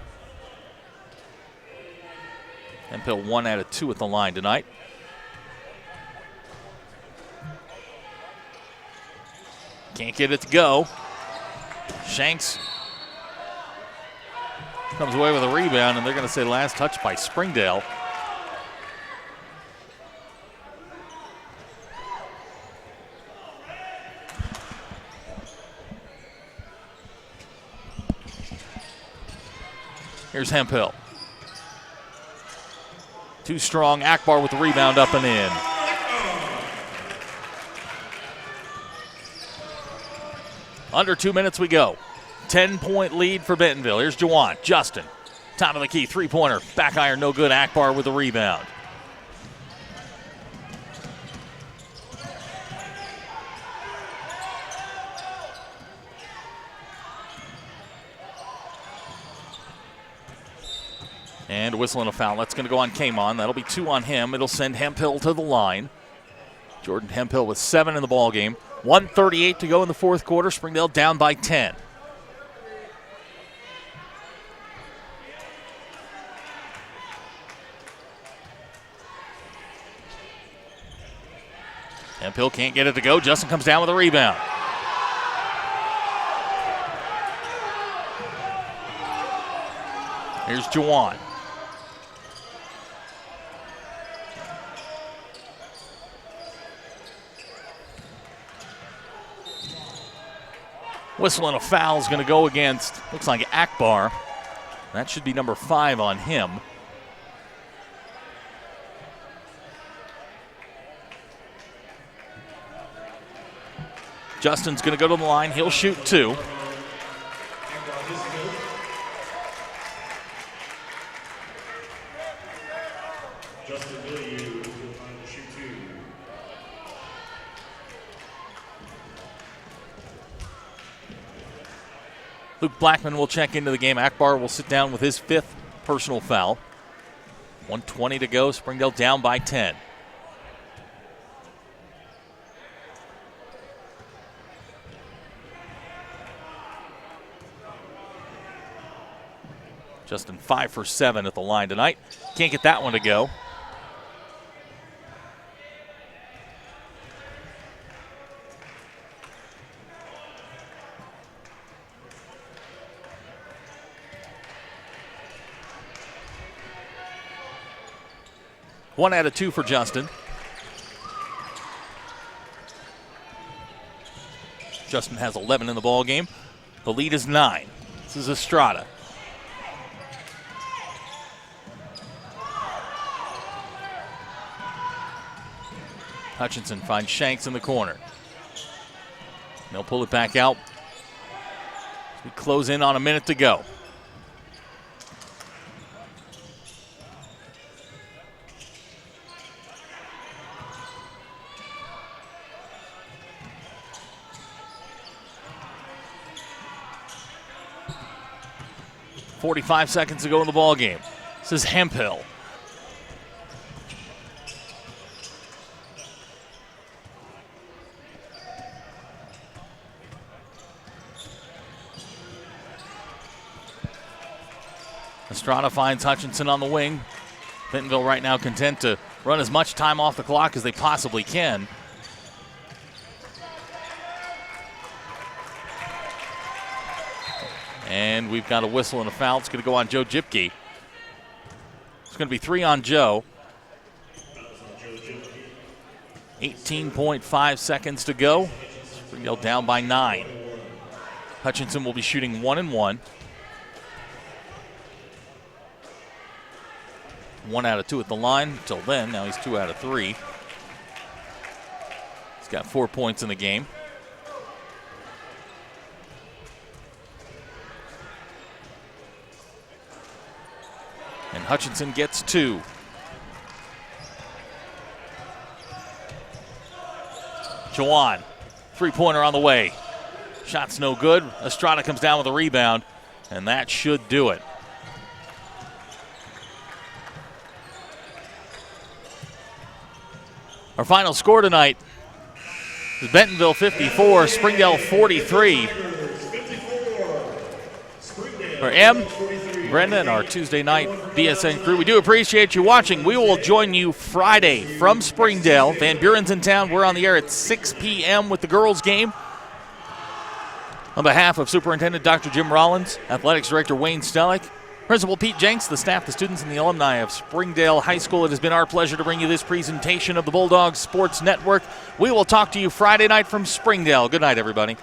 Hemphill 1 out of 2 at the line tonight. Can't get it to go. Shanks comes away with a rebound, and they're going to say last touch by Springdale. Here's Hemphill. Too strong. Akbar with the rebound up and in. Under 2 minutes we go. 10-point lead for Bentonville. Here's Jawan. Justin. Top of the key. Three-pointer. Back iron no good. Akbar with the rebound. And whistling a foul. That's going to go on Kamon. That'll be 2 on him. It'll send Hemphill to the line. Jordan Hemphill with 7 in the ball game. 1:38 to go in the fourth quarter. Springdale down by 10. Hemphill can't get it to go. Justin comes down with a rebound. Here's Jawan. Whistle and a foul is going to go against, looks like Akbar. That should be number 5 on him. Justin's going to go to the line. He'll shoot 2. Luke Blackman will check into the game. Akbar will sit down with his 5th personal foul. 1:20 to go. Springdale down by 10. Justin 5 for 7 at the line tonight. Can't get that one to go. One out of 2 for Justin. Justin has 11 in the ball game. The lead is 9. This is Estrada. Hutchinson finds Shanks in the corner. They'll pull it back out. We close in on a minute to go. .45 seconds to go in the ball game. This is Hemphill. Estrada finds Hutchinson on the wing. Bentonville right now content to run as much time off the clock as they possibly can. And we've got a whistle and a foul. It's going to go on Joe Jipke. It's going to be 3 on Joe. 18.5 seconds to go. Springdale down by 9. Hutchinson will be shooting 1 and 1. 1 out of 2 at the line until then. Now he's 2 out of 3. He's got 4 points in the game. And Hutchinson gets 2. Jawan, 3-pointer on the way. Shot's no good. Estrada comes down with a rebound, and that should do it. Our final score tonight is Bentonville 54, Springdale 43. For M, Brenda, and our Tuesday night BSN crew, we do appreciate you watching. We will join you Friday from Springdale. Van Buren's in town. We're on the air at 6 p.m. with the girls' game. On behalf of Superintendent Dr. Jim Rollins, Athletics Director Wayne Stellick, Principal Pete Jenks, the staff, the students, and the alumni of Springdale High School, it has been our pleasure to bring you this presentation of the Bulldogs Sports Network. We will talk to you Friday night from Springdale. Good night, everybody.